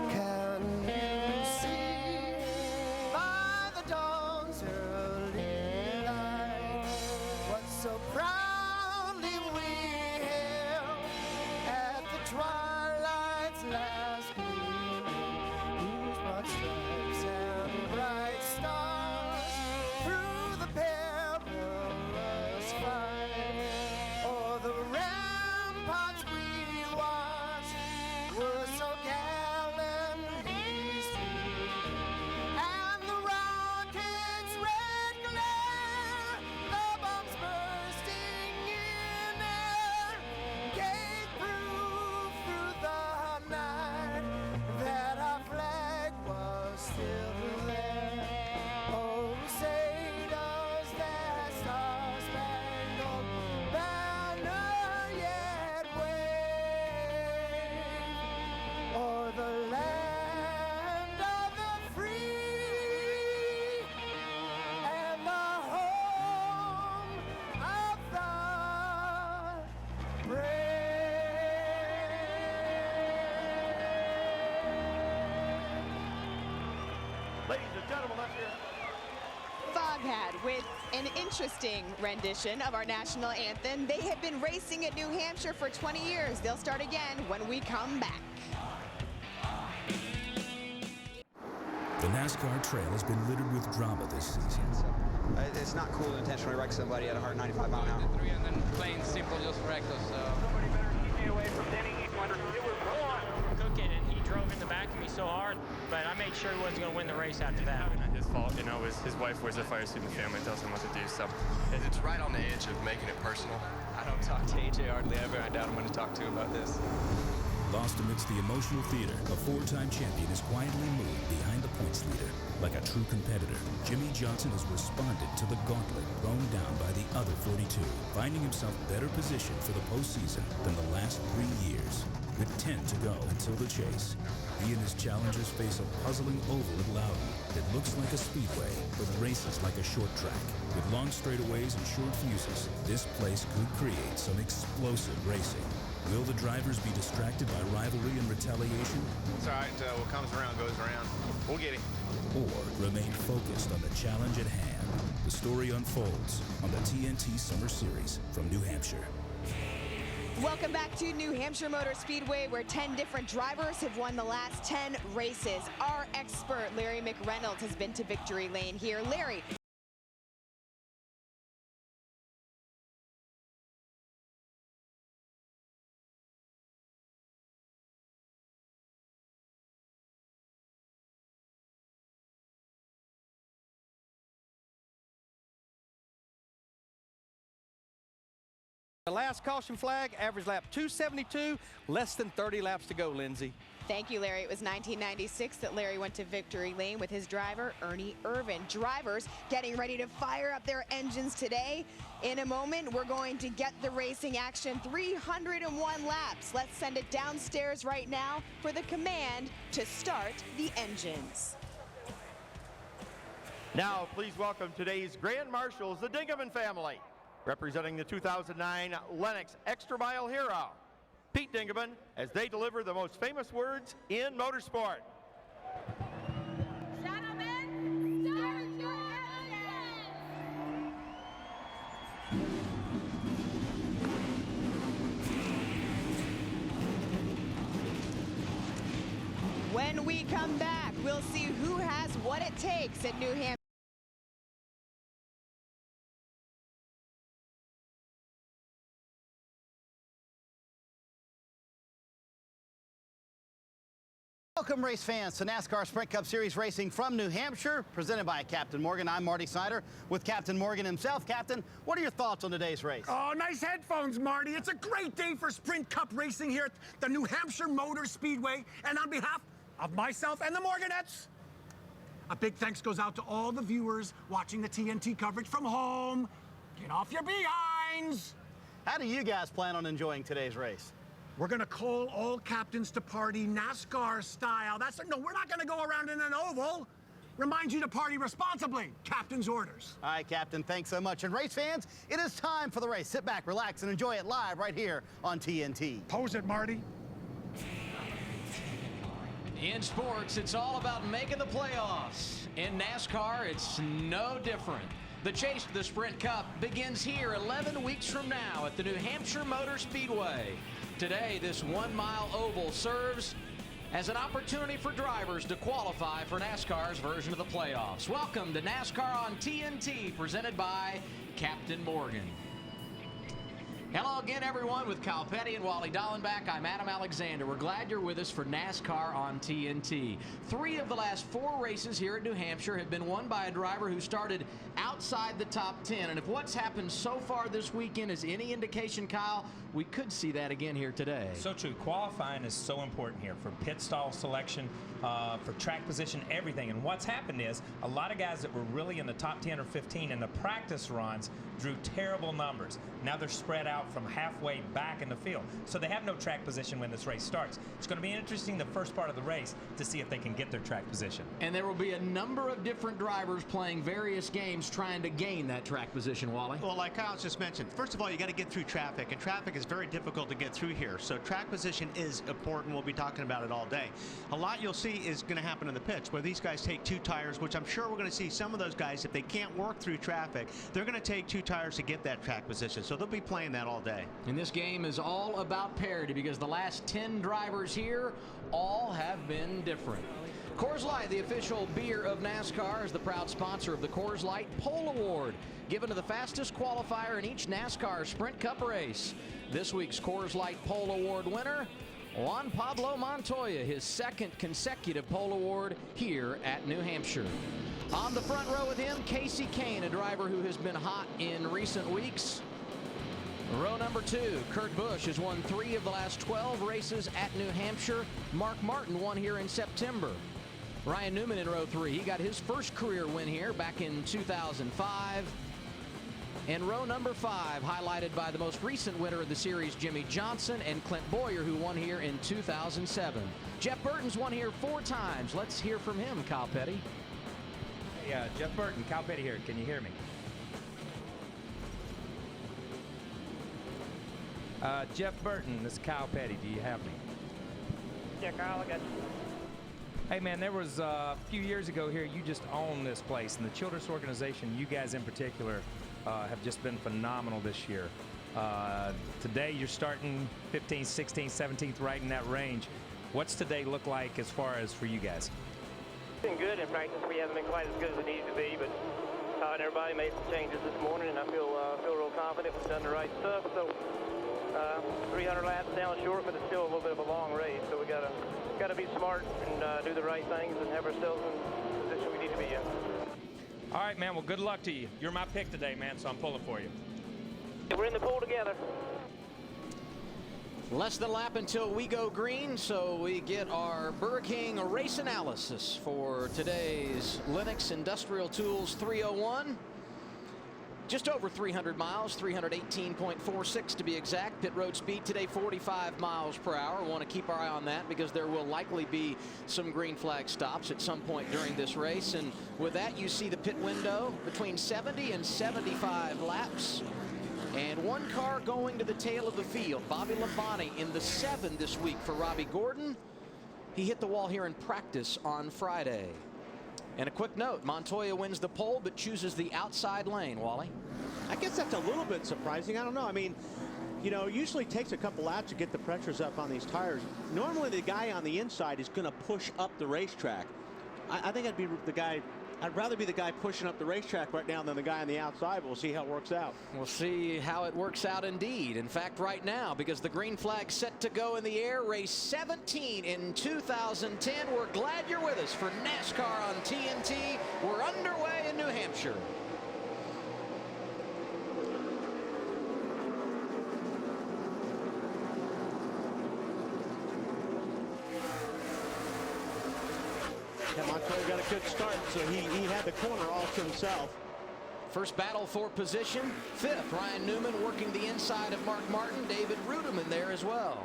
can you see by the dawn's early light what so proudly we hailed at the twilight's last gleam, whose broad stripes and bright stars through the perilous Ladies and gentlemen, let's hear Foghat with an interesting rendition of our national anthem. They have been racing at New Hampshire for 20 years. They'll start again when we come back. The NASCAR trail has been littered with drama this season. It's not cool to intentionally wreck somebody at 195 mile an hour. And then plain simple just wrecked us. Nobody better keep me away from Denny. It was cooking, and he drove in the back of me so hard, but I made sure he wasn't going to win the race after that. Not his fault, you know. His wife wears a fire suit and the family tells him what to do. So it's right on the edge of making it personal. I don't talk to AJ hardly ever. I doubt I'm going to talk to him about this. Lost amidst the emotional theater, a four-time champion is quietly moved behind the points leader. Like a true competitor, Jimmy Johnson has responded to the gauntlet thrown down by the other 42, finding himself better positioned for the postseason than the last 3 years. With 10 to go until the chase, he and his challengers face a puzzling oval at Loudon that looks like a speedway, with races like a short track. With long straightaways and short fuses, this place could create some explosive racing. Will the drivers be distracted by rivalry and retaliation? It's all right. What comes around goes around. We'll get him. Or remain focused on the challenge at hand? The story unfolds on the TNT Summer Series from New Hampshire. Welcome back to New Hampshire Motor Speedway, where 10 different drivers have won the last 10 races. Our expert, Larry McReynolds, has been to victory lane here. Larry. The last caution flag, average lap 272, less than 30 laps to go, Lindsay. Thank you, Larry. It was 1996 that Larry went to victory lane with his driver, Ernie Irvin. Drivers getting ready to fire up their engines today. In a moment, we're going to get the racing action. 301 laps. Let's send it downstairs right now for the command to start the engines. Now, please welcome today's Grand Marshals, the Dingaman family. Representing the 2009 Lenox Extra Mile Hero, Pete Dingaman, as they deliver the most famous words in motorsport. Gentlemen, start your When we come back, we'll see who has what it takes at New Hampshire. Welcome, race fans, to NASCAR Sprint Cup Series racing from New Hampshire, presented by Captain Morgan. I'm Marty Snyder with Captain Morgan himself. Captain, what are your thoughts on today's race? Oh, nice headphones, Marty. It's a great day for Sprint Cup racing here at the New Hampshire Motor Speedway. And on behalf of myself and the Morganettes, a big thanks goes out to all the viewers watching the TNT coverage from home. Get off your behinds. How do you guys plan on enjoying today's race? We're going to call all captains to party NASCAR style. No, we're not going to go around in an oval. Remind you to party responsibly. Captain's orders. All right, Captain, thanks so much. And race fans, it is time for the race. Sit back, relax, and enjoy it live right here on TNT. Pose it, Marty. In sports, it's all about making the playoffs. In NASCAR, it's no different. The chase to the Sprint Cup begins here 11 weeks from now at the New Hampshire Motor Speedway. Today, this 1 mile oval serves as an opportunity for drivers to qualify for NASCAR's version of the playoffs. Welcome to NASCAR on TNT, presented by Captain Morgan. Hello again, everyone. With Kyle Petty and Wally Dallenbach, I'm Adam Alexander. We're glad you're with us for NASCAR on TNT. 3 of the last 4 races here at New Hampshire have been won by a driver who started outside the top 10. And if what's happened so far this weekend is any indication, Kyle, we could see that again here today. So true. Qualifying is so important here for pit stall selection, for track position, everything. And what's happened is a lot of guys that were really in the top 10 or 15 in the practice runs drew terrible numbers. Now they're spread out out from halfway back in the field. So they have no track position when this race starts. It's going to be interesting the first part of the race to see if they can get their track position. And there will be a number of different drivers playing various games trying to gain that track position, Wally. Well, like Kyle just mentioned, first of all, you got to get through traffic, and traffic is very difficult to get through here. So track position is important. We'll be talking about it all day. A lot you'll see is going to happen in the pits where these guys take 2 tires, which I'm sure we're going to see some of those guys, if they can't work through traffic, they're going to take 2 tires to get that track position. So they'll be playing that all day. And this game is all about parity because the last 10 drivers here all have been different. Coors Light, the official beer of NASCAR, is the proud sponsor of the Coors Light Pole Award, given to the fastest qualifier in each NASCAR Sprint Cup race. This week's Coors Light Pole Award winner, Juan Pablo Montoya, his 2nd consecutive pole award here at New Hampshire. On the front row with him, Casey Kane, a driver who has been hot in recent weeks. Row number 2, Kurt Busch has won 3 of the last 12 races at New Hampshire. Mark Martin won here in September. Ryan Newman in row 3, he got his first career win here back in 2005. And row number 5, highlighted by the most recent winner of the series, Jimmy Johnson, and Clint Boyer, who won here in 2007. Jeff Burton's won here 4 times. Let's hear from him, Kyle Petty. Hey, Jeff Burton, Kyle Petty here. Can you hear me? Jeff Burton, this is Kyle Petty. Do you have me? Yeah, Kyle, I got you. Hey, man, there was a few years ago here, you just owned this place, and the Childress organization, you guys in particular, have just been phenomenal this year. Today, you're starting 15th, 16th, 17th, right in that range. What's today look like as far as for you guys? It's been good in practice. We haven't been quite as good as we needed to be, but Todd and everybody made some changes this morning, and I feel real confident we've done the right stuff. So 300 laps down short, but it's still a little bit of a long race. So we gotta be smart and do the right things and have ourselves in the position we need to be in. All right, man. Well, good luck to you. You're my pick today, man, so I'm pulling for you. We're in the pool together. Less than a lap until we go green, so we get our Burger King race analysis for today's Lenox Industrial Tools 301. Just over 300 miles, 318.46 to be exact. Pit road speed today, 45 miles per hour. We want to keep our eye on that because there will likely be some green flag stops at some point during this race. And with that, you see the pit window between 70 and 75 laps. And 1 car going to the tail of the field. Bobby Labonte in the 7 this week for Robbie Gordon. He hit the wall here in practice on Friday. And a quick note, Montoya wins the pole but chooses the outside lane. Wally? I guess that's a little bit surprising. I don't know. I mean, you know, it usually takes a couple laps to get the pressures up on these tires. Normally the guy on the inside is going to push up the racetrack. I think I'd rather be the guy pushing up the racetrack right now than the guy on the outside. We'll see how it works out. We'll see how it works out indeed. In fact, right now, because the green flag's set to go in the air, race 17 in 2010. We're glad you're with us for NASCAR on TNT. We're underway in New Hampshire. Yeah, Montoya got a good start, so he had the corner all to himself. First battle for position. 5th, Ryan Newman working the inside of Mark Martin. David Ruderman there as well.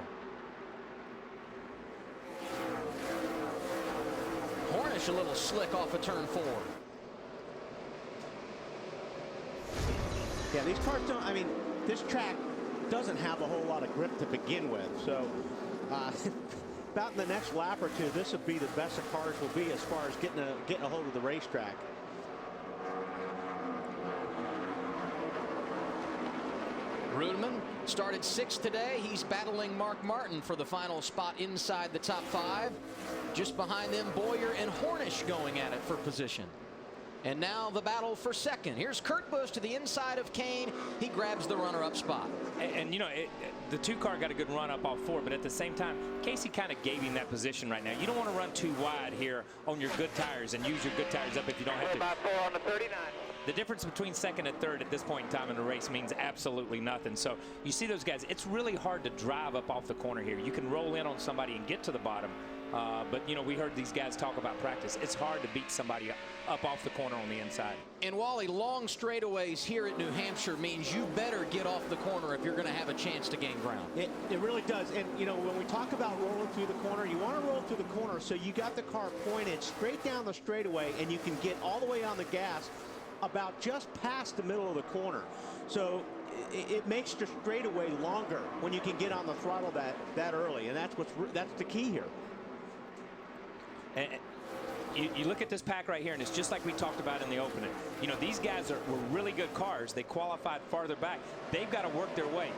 Hornish a little slick off of turn 4. Yeah, these cars don't, I mean, this track doesn't have a whole lot of grip to begin with, so about in the next lap or 2, this would be the best the cars will be as far as getting a hold of the racetrack. Ruderman started 6th today. He's battling Mark Martin for the final spot inside the top 5. Just behind them, Boyer and Hornish going at it for position. And now the battle for 2nd. Here's Kurt Busch to the inside of Kane. He grabs the runner-up spot. And you know, the 2 car got a good run up off 4, but at the same time, Casey kind of gave him that position right now. You don't want to run too wide here on your good tires and use your good tires up if you don't have to. By 4 on the 39. The difference between 2nd and 3rd at this point in time in the race means absolutely nothing. So you see those guys, it's really hard to drive up off the corner here. You can roll in on somebody and get to the bottom, But, you know, we heard these guys talk about practice. It's hard to beat somebody up off the corner on the inside. And Wally, long straightaways here at New Hampshire means you better get off the corner if you're going to have a chance to gain ground. It really does. And, you know, when we talk about rolling through the corner, you want to roll through the corner so you got the car pointed straight down the straightaway and you can get all the way on the gas about just past the middle of the corner. So it makes the straightaway longer when you can get on the throttle that early. And that's the key here. And you look at this pack right here, and it's just like we talked about in the opening. You know, these guys were really good cars. They qualified farther back. They've got to work their way.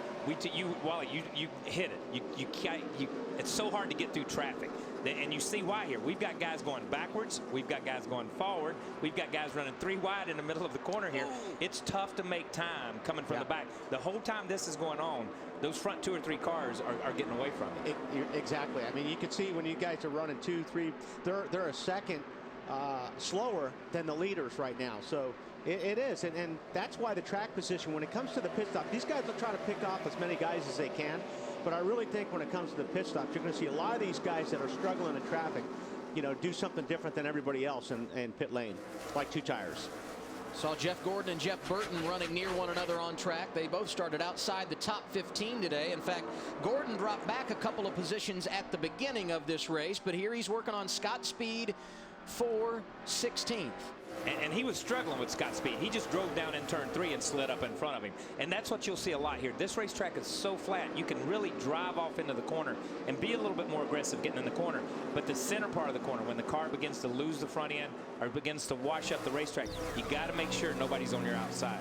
Wally, you hit it. It's so hard to get through traffic. And you see why here. We've got guys going backwards. We've got guys going forward. We've got guys running 3 wide in the middle of the corner here. It's tough to make time coming from the back. The whole time this is going on, those front 2 or 3 cars are getting away from it. Exactly. I mean, you can see when you guys are running 2, 3, they're a second slower than the leaders right now. So it is. And that's why the track position, when it comes to the pit stop, these guys will try to pick off as many guys as they can. But I really think when it comes to the pit stops, you're going to see a lot of these guys that are struggling in traffic, you know, do something different than everybody else in pit lane, like 2 tires. Saw Jeff Gordon and Jeff Burton running near one another on track. They both started outside the top 15 today. In fact, Gordon dropped back a couple of positions at the beginning of this race, but here he's working on Scott Speed for 16th. And he was struggling with Scott Speed. He just drove down in turn 3 and slid up in front of him. And that's what you'll see a lot here. This racetrack is so flat, you can really drive off into the corner and be a little bit more aggressive getting in the corner. But the center part of the corner, when the car begins to lose the front end or begins to wash up the racetrack, you got to make sure nobody's on your outside.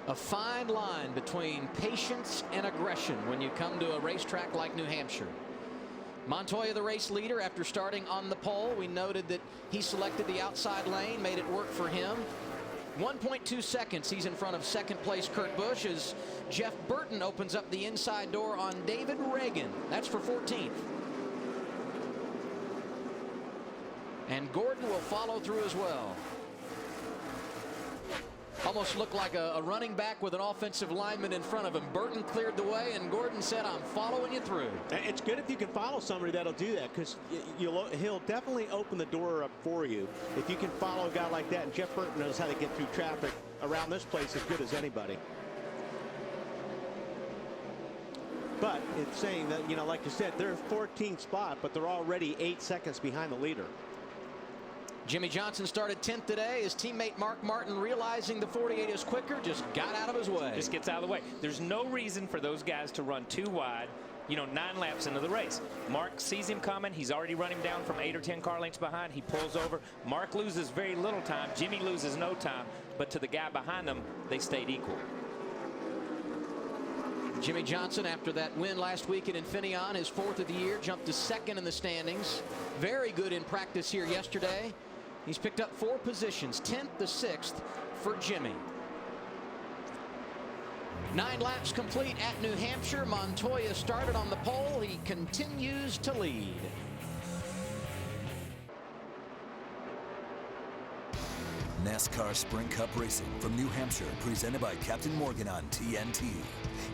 A fine line between patience and aggression when you come to a racetrack like New Hampshire. Montoya, the race leader, after starting on the pole. We noted that he selected the outside lane, made it work for him. 1.2 seconds he's in front of second place Kurt Busch as Jeff Burton opens up the inside door on David Reagan. That's for 14th. And Gordon will follow through as well. Almost looked like a running back with an offensive lineman in front of him. Burton cleared the way, and Gordon said, I'm following you through. It's good if you can follow somebody that'll do that, because he'll definitely open the door up for you if you can follow a guy like that. And Jeff Burton knows how to get through traffic around this place as good as anybody. But it's saying that, you know, like you said, they're 14th spot, but they're already 8 seconds behind the leader. Jimmy Johnson started 10th today. His teammate Mark Martin, realizing the 48 is quicker, just got out of his way. Just gets out of the way. There's no reason for those guys to run 2 wide, you know, 9 laps into the race. Mark sees him coming. He's already running down from 8 or 10 car lengths behind. He pulls over. Mark loses very little time. Jimmy loses no time. But to the guy behind them, they stayed equal. Jimmy Johnson, after that win last week at Infineon, his 4th of the year, jumped to 2nd in the standings. Very good in practice here yesterday. He's picked up 4 positions, 10th to 6th for Jimmy. 9 laps complete at New Hampshire. Montoya started on the pole. He continues to lead. NASCAR Sprint Cup Racing from New Hampshire, presented by Captain Morgan on TNT,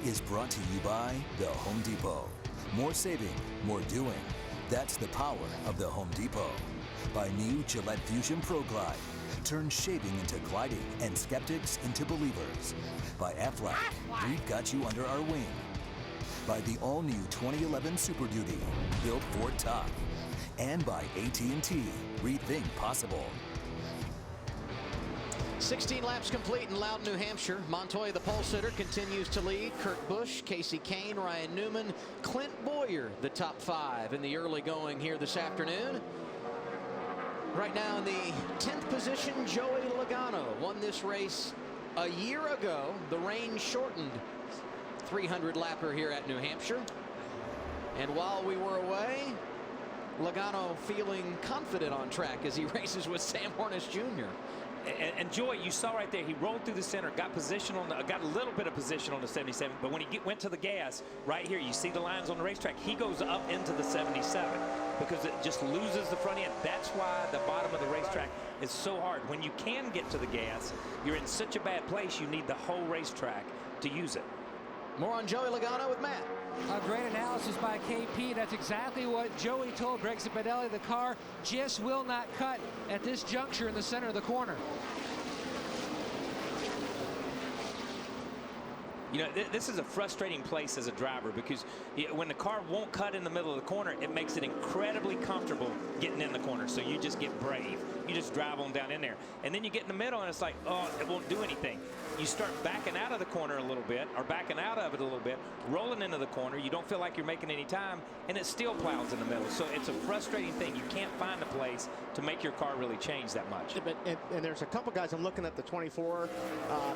is brought to you by the Home Depot. More saving, more doing. That's the power of the Home Depot. By new Gillette Fusion Pro Glide. Turn shaving into gliding and skeptics into believers. By Aflac, we've got you under our wing. By the all-new 2011 Super Duty, built for tough. And by AT&T, rethink possible. 16 laps complete in Loudon, New Hampshire. Montoya, the pole sitter, continues to lead. Kurt Busch, Casey Kane, Ryan Newman, Clint Boyer, the top 5 in the early going here this afternoon. Right now in the 10th position, Joey Logano won this race a year ago. The rain shortened 300 lapper here at New Hampshire. And while we were away, Logano feeling confident on track as he races with Sam Hornish Jr. And Joey, you saw right there, he rolled through the center, got position on got a little bit of position on the 77, but when he went to the gas, right here, you see the lines on the racetrack, he goes up into the 77 because it just loses the front end. That's why the bottom of the racetrack is so hard. When you can get to the gas, you're in such a bad place, you need the whole racetrack to use it. More on Joey Logano with Matt. A great analysis by KP. That's exactly what Joey told Greg Zipadelli. The car just will not cut at this juncture in the center of the corner. You know, this is a frustrating place as a driver because when the car won't cut in the middle of the corner, it makes it incredibly comfortable getting in the corner. So you just get brave. You just drive on down in there. And then you get in the middle and it's like, oh, it won't do anything. You start backing out of the corner a little bit or backing out of it a little bit, rolling into the corner. You don't feel like you're making any time, and it still plows in the middle. So it's a frustrating thing. You can't find a place to make your car really change that much. And there's a couple guys, I'm looking at the 24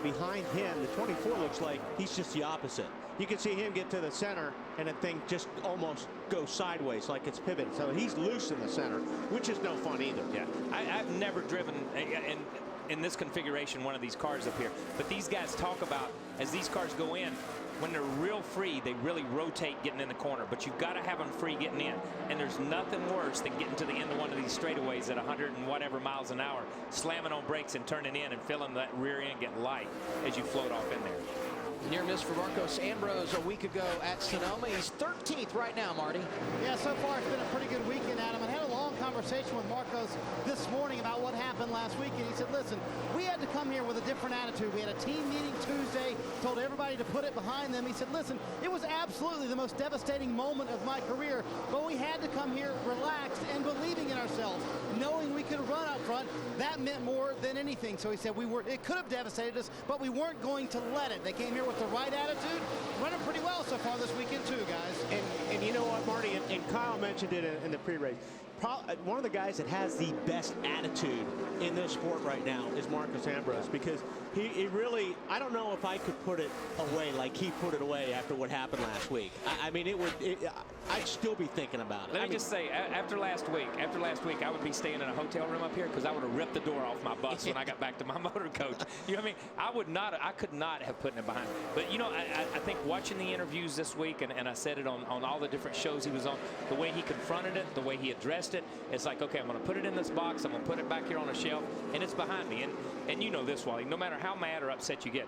behind him. The 24 looks like he's just the opposite. You can see him get to the center and the thing just almost goes sideways like it's pivoted. So he's loose in the center, which is no fun either. Yeah, I've never driven in this configuration one of these cars up here, but these guys talk about as these cars go in, when they're real free, they really rotate getting in the corner, but you've got to have them free getting in. And there's nothing worse than getting to the end of one of these straightaways at 100 and whatever miles an hour, slamming on brakes and turning in and feeling that rear end get light as you float off in there. Near miss for Marcos Ambrose a week ago at Sonoma. He's 13th right now, Marty. Yeah, so far it's been a pretty good weekend, Adam. I had a long conversation with Marcos this morning about what happened last week, and he said, listen, we had to come here with a different attitude. We had a team meeting Tuesday, told everybody to put it behind them. He said, listen, it was absolutely the most devastating moment of my career, but we had to come here relaxed and believing in ourselves, knowing we could run up front. That meant more than anything. So he said it could have devastated us, but we weren't going to let it. They came here with the right attitude, running pretty well so far this weekend too, guys. And you know what, Marty, and Kyle mentioned it in the pre-race. One of the guys that has the best attitude in this sport right now is Marcos Ambrose, because he really, I don't know if I could put it away like he put it away after what happened last week. I mean, I'd still be thinking about it. Let me just say, after last week, I would be staying in a hotel room up here because I would have ripped the door off my bus when I got back to my motor coach. You know what I mean? I could not have put it behind. But, you know, I think watching the interviews this week, and I said it on all the different shows he was on, the way he confronted it, the way he addressed it, it's like, okay, I'm going to put it in this box, I'm going to put it back here on a shelf, and it's behind me. And you know this, Wally, no matter how mad or upset you get,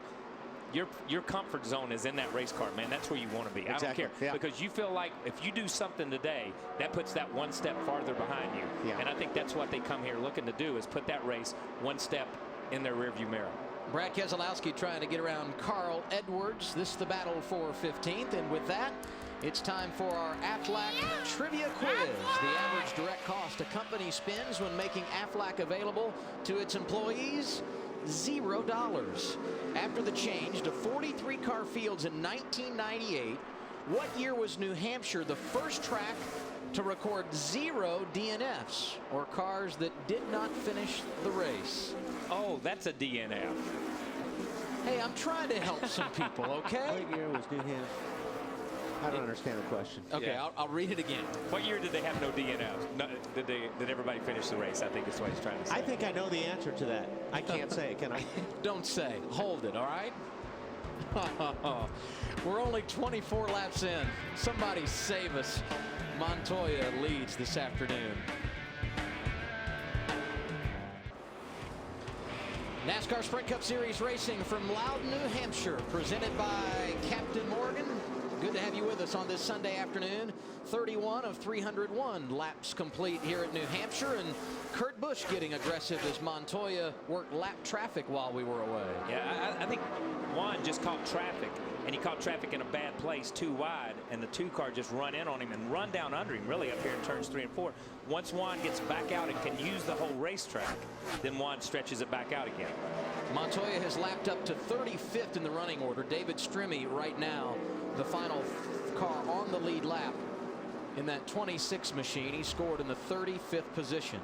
your comfort zone is in that race car, man. That's where you want to be. Exactly. I don't care. Yeah. Because you feel like if you do something today, that puts that one step farther behind you. Yeah. And I think that's what they come here looking to do, is put that race one step in their rearview mirror. Brad Keselowski trying to get around Carl Edwards. This is the battle for 15th. And with that, it's time for our Aflac Trivia Quiz. The average direct cost a company spends when making Aflac available to its employees, $0. After the change to 43-car fields in 1998, what year was New Hampshire the first track to record 0 DNFs, or cars that did not finish the race? Oh, that's a DNF. Hey, I'm trying to help some people, okay? What year was New Hampshire? I don't understand the question. Okay, yeah. I'll read it again. What year did they have no DNFs? No, did everybody finish the race? I think is what he's trying to say. I think I know the answer to that. I can't say it, can I? Don't say. Hold it, all right? We're only 24 laps in. Somebody save us. Montoya leads this afternoon. NASCAR Sprint Cup Series racing from Loudon, New Hampshire, presented by Captain Morgan. Good to have you with us on this Sunday afternoon. 31 of 301 laps complete here at New Hampshire, and Kurt Busch getting aggressive as Montoya worked lap traffic while we were away. Yeah, I think Juan just caught traffic, and he caught traffic in a bad place, too wide, and the 2 car just run in on him and run down under him, really, up here in turns 3 and 4. Once Juan gets back out and can use the whole racetrack, then Juan stretches it back out again. Montoya has lapped up to 35th in the running order. David Strimmy right now, the final car on the lead lap in that 26 machine. He scored in the 35th position.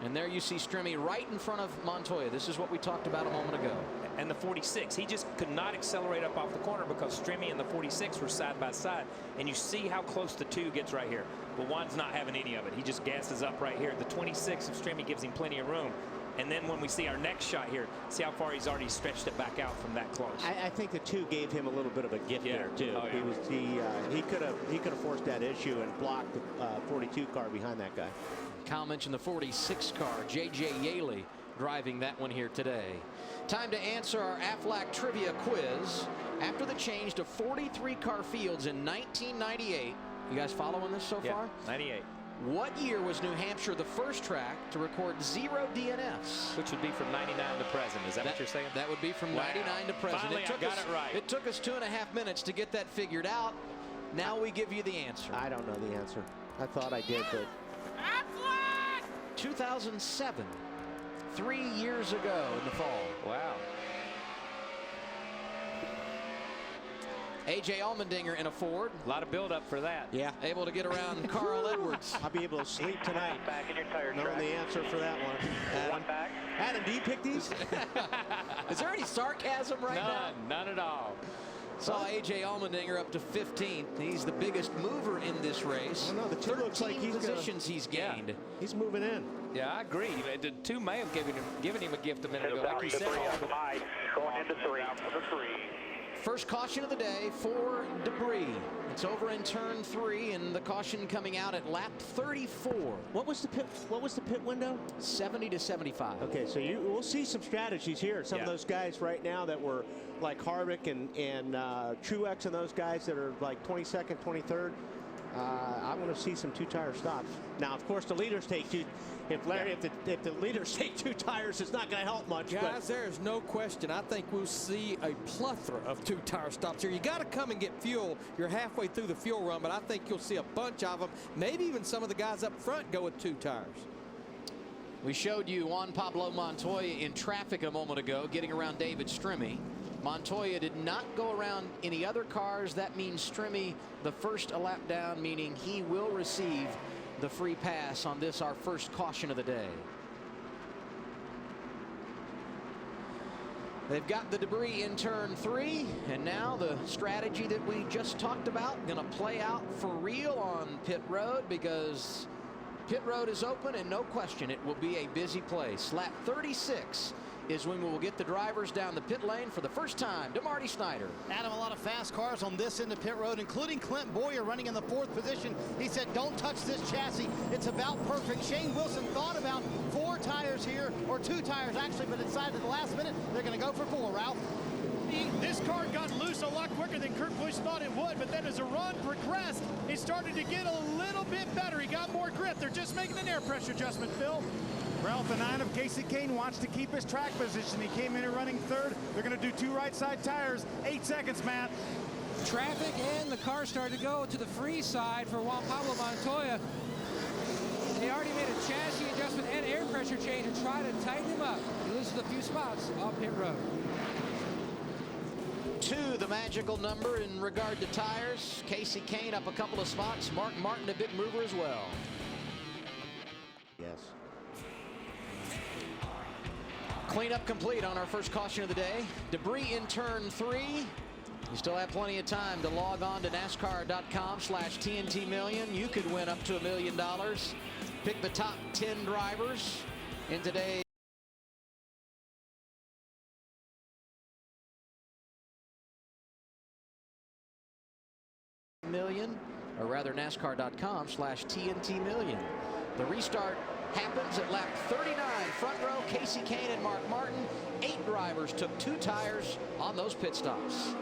And there you see Strimmy right in front of Montoya. This is what we talked about a moment ago. And the 46, he just could not accelerate up off the corner because Strimmy and the 46 were side by side. And you see how close the 2 gets right here. But Juan's not having any of it. He just gasses up right here. The 26 of Strimmy gives him plenty of room. And then when we see our next shot here, see how far he's already stretched it back out from that close. I think the 2 gave him a little bit of a gift there too. Oh, yeah. He could have forced that issue and blocked the 42 car behind that guy. Kyle mentioned the 46 car. J.J. Yaley driving that one here today. Time to answer our Aflac trivia quiz. After the change to 43 car fields in 1998, you guys following this so far? 98. What year was New Hampshire the first track to record 0 DNFs? Which would be from 99 to present. Is that what you're saying? That would be from 99 to present. Finally, I got it right. It took us 2.5 minutes to get that figured out. Now we give you the answer. I don't know the answer. I thought I did, but 2007, 3 years ago in the fall. Wow. A.J. Allmendinger in a Ford. A lot of build-up for that. Yeah. Able to get around Carl Edwards. I'll be able to sleep tonight knowing the answer for that one. Adam, do you pick these? Is there any sarcasm right now? None at all. Saw A.J. Allmendinger up to 15th. He's the biggest mover in this race. Well, no, the 2 looks like positions he's gained. Yeah. He's moving in. Yeah, I agree. The 2 may have given him a gift a minute ago. Like you said. Going into 3. First caution of the day for debris. It's over in turn 3, and the caution coming out at lap 34. What was the pit window? 70 to 75. Okay, so we'll see some strategies here. Some of those guys right now that were like Harvick and Truex and those guys that are like 22nd, 23rd. I want to see some 2-tire stops. Now, of course, the leaders take 2. If the leaders take 2 tires, it's not going to help much. Guys, there is no question. I think we'll see a plethora of 2-tire stops here. You got to come and get fuel. You're halfway through the fuel run, but I think you'll see a bunch of them. Maybe even some of the guys up front go with 2 tires. We showed you Juan Pablo Montoya in traffic a moment ago, getting around David Strimmy. Montoya did not go around any other cars. That means Strimmy the first a lap down, meaning he will receive the free pass on this, our first caution of the day. They've got the debris in turn 3, and now the strategy that we just talked about going to play out for real on pit road, because pit road is open, and no question it will be a busy place. Lap 36 is when we will get the drivers down the pit lane for the first time to Marty Snyder. Adam, a lot of fast cars on this end of pit road, including Clint Boyer running in the 4th position. He said, don't touch this chassis. It's about perfect. Shane Wilson thought about 4 tires here, or 2 tires actually, but decided at the last minute they're going to go for 4, Ralph. This car got loose a lot quicker than Kurt Busch thought it would, but then as the run progressed, it started to get a little bit better. He got more grip. They're just making an air pressure adjustment, Phil. Ralph, the 9 of Casey Kane wants to keep his track position. He came in here running 3rd. They're going to do 2 right side tires. 8 seconds, Matt. Traffic, and the car started to go to the free side for Juan Pablo Montoya. They already made a chassis adjustment and air pressure change to try to tighten him up. He loses a few spots off pit road. 2, the magical number in regard to tires. Casey Kane up a couple of spots. Mark Martin a big mover as well. Yes. Cleanup complete on our first caution of the day. Debris in turn 3. You still have plenty of time to log on to NASCAR.com/TNT Million. You could win up to $1 million. Pick the top 10 drivers in today's million, or rather NASCAR.com/TNT Million. The restart happens at lap 39. Front row, Casey Kane and Mark Martin. 8 drivers took 2 tires on those pit stops.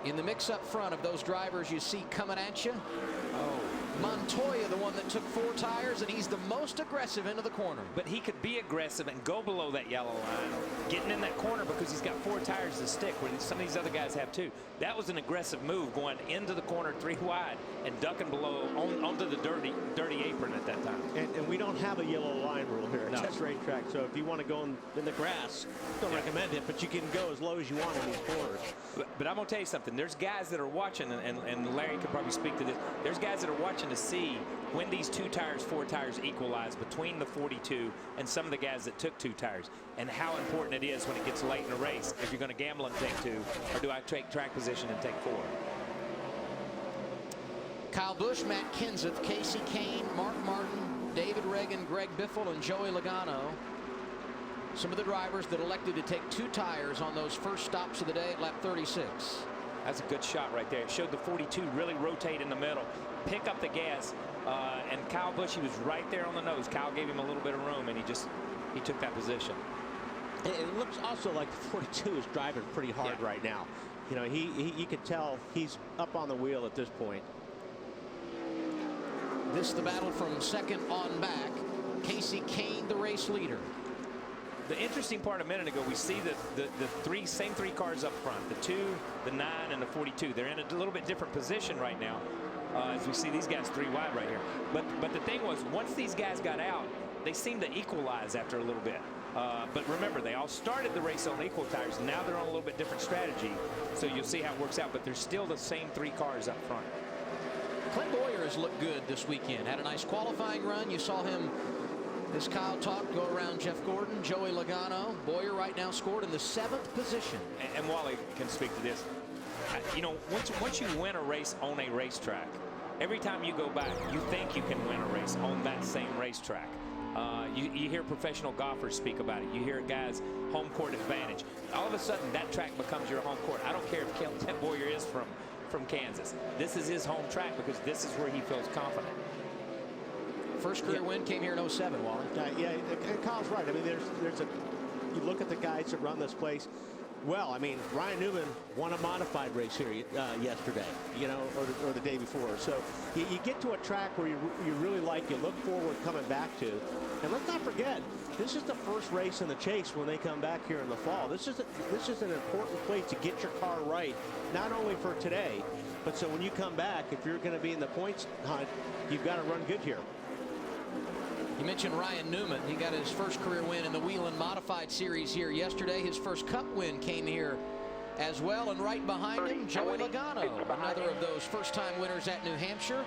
In the mix up front of those drivers you see coming at you, Montoya, the one that took 4 tires, and he's the most aggressive into the corner. But he could be aggressive and go below that yellow line, getting in that corner because he's got 4 tires to stick, where some of these other guys have 2. That was an aggressive move, going into the corner 3 wide and ducking below onto the dirty apron at that time. And we don't have a yellow line rule here at Test Racetrack, so if you want to go in the grass, don't recommend it, but you can go as low as you want in these corners. But I'm going to tell you something. There's guys that are watching, and Larry could probably speak to this. There's guys that are watching to see when these 2 tires, 4 tires equalize between the 42 and some of the guys that took 2 tires, and how important it is when it gets late in the race if you're going to gamble and take 2, or do I take track position and take 4. Kyle Busch, Matt Kenseth, Casey Kane, Mark Martin, David Reagan, Greg Biffle, and Joey Logano some of the drivers that elected to take 2 tires on those first stops of the day at lap 36. That's a good shot right there. It showed the 42 really rotate in the middle, pick up the gas, and Kyle Busch, he was right there on the nose. Kyle gave him a little bit of room, and he took that position. It looks also like the 42 is driving pretty hard right now. You know, you could tell he's up on the wheel at this point. This the battle from second on back. Kasey Kahne, the race leader. The interesting part a minute ago, we see the same three cars up front, the 2, the 9, and the 42. They're in a little bit different position right now, as we see these guys 3 wide right here. But the thing was, once these guys got out, they seemed to equalize after a little bit. But remember, they all started the race on equal tires. Now they're on a little bit different strategy, so you'll see how it works out. But they're still the same 3 cars up front. Clint Bowyer has looked good this weekend. Had a nice qualifying run. You saw him, as Kyle talked, go around Jeff Gordon, Joey Logano. Bowyer right now scored in the 7th position. And Wally can speak to this. You know, once you win a race on a racetrack, every time you go back, you think you can win a race on that same racetrack. You hear professional golfers speak about it. You hear guys home court advantage. All of a sudden, that track becomes your home court. I don't care if Clint Bowyer is from Kansas. This is his home track because this is where he feels confident. First career win came here in 07, Wally. Yeah, and Kyle's right. I mean, you look at the guys that run this place. Well, I mean, Ryan Newman won a modified race here yesterday, you know, or the day before. So you get to a track where you really like, you look forward coming back to. And let's not forget, this is the first race in the Chase when they come back here in the fall. This is an important place to get your car right, not only for today, but so when you come back, if you're going to be in the points hunt, you've got to run good here. You mentioned Ryan Newman. He got his first career win in the Whelen Modified Series here yesterday. His first Cup win came here as well. And right behind him, Joey Logano, another of those first-time winners at New Hampshire.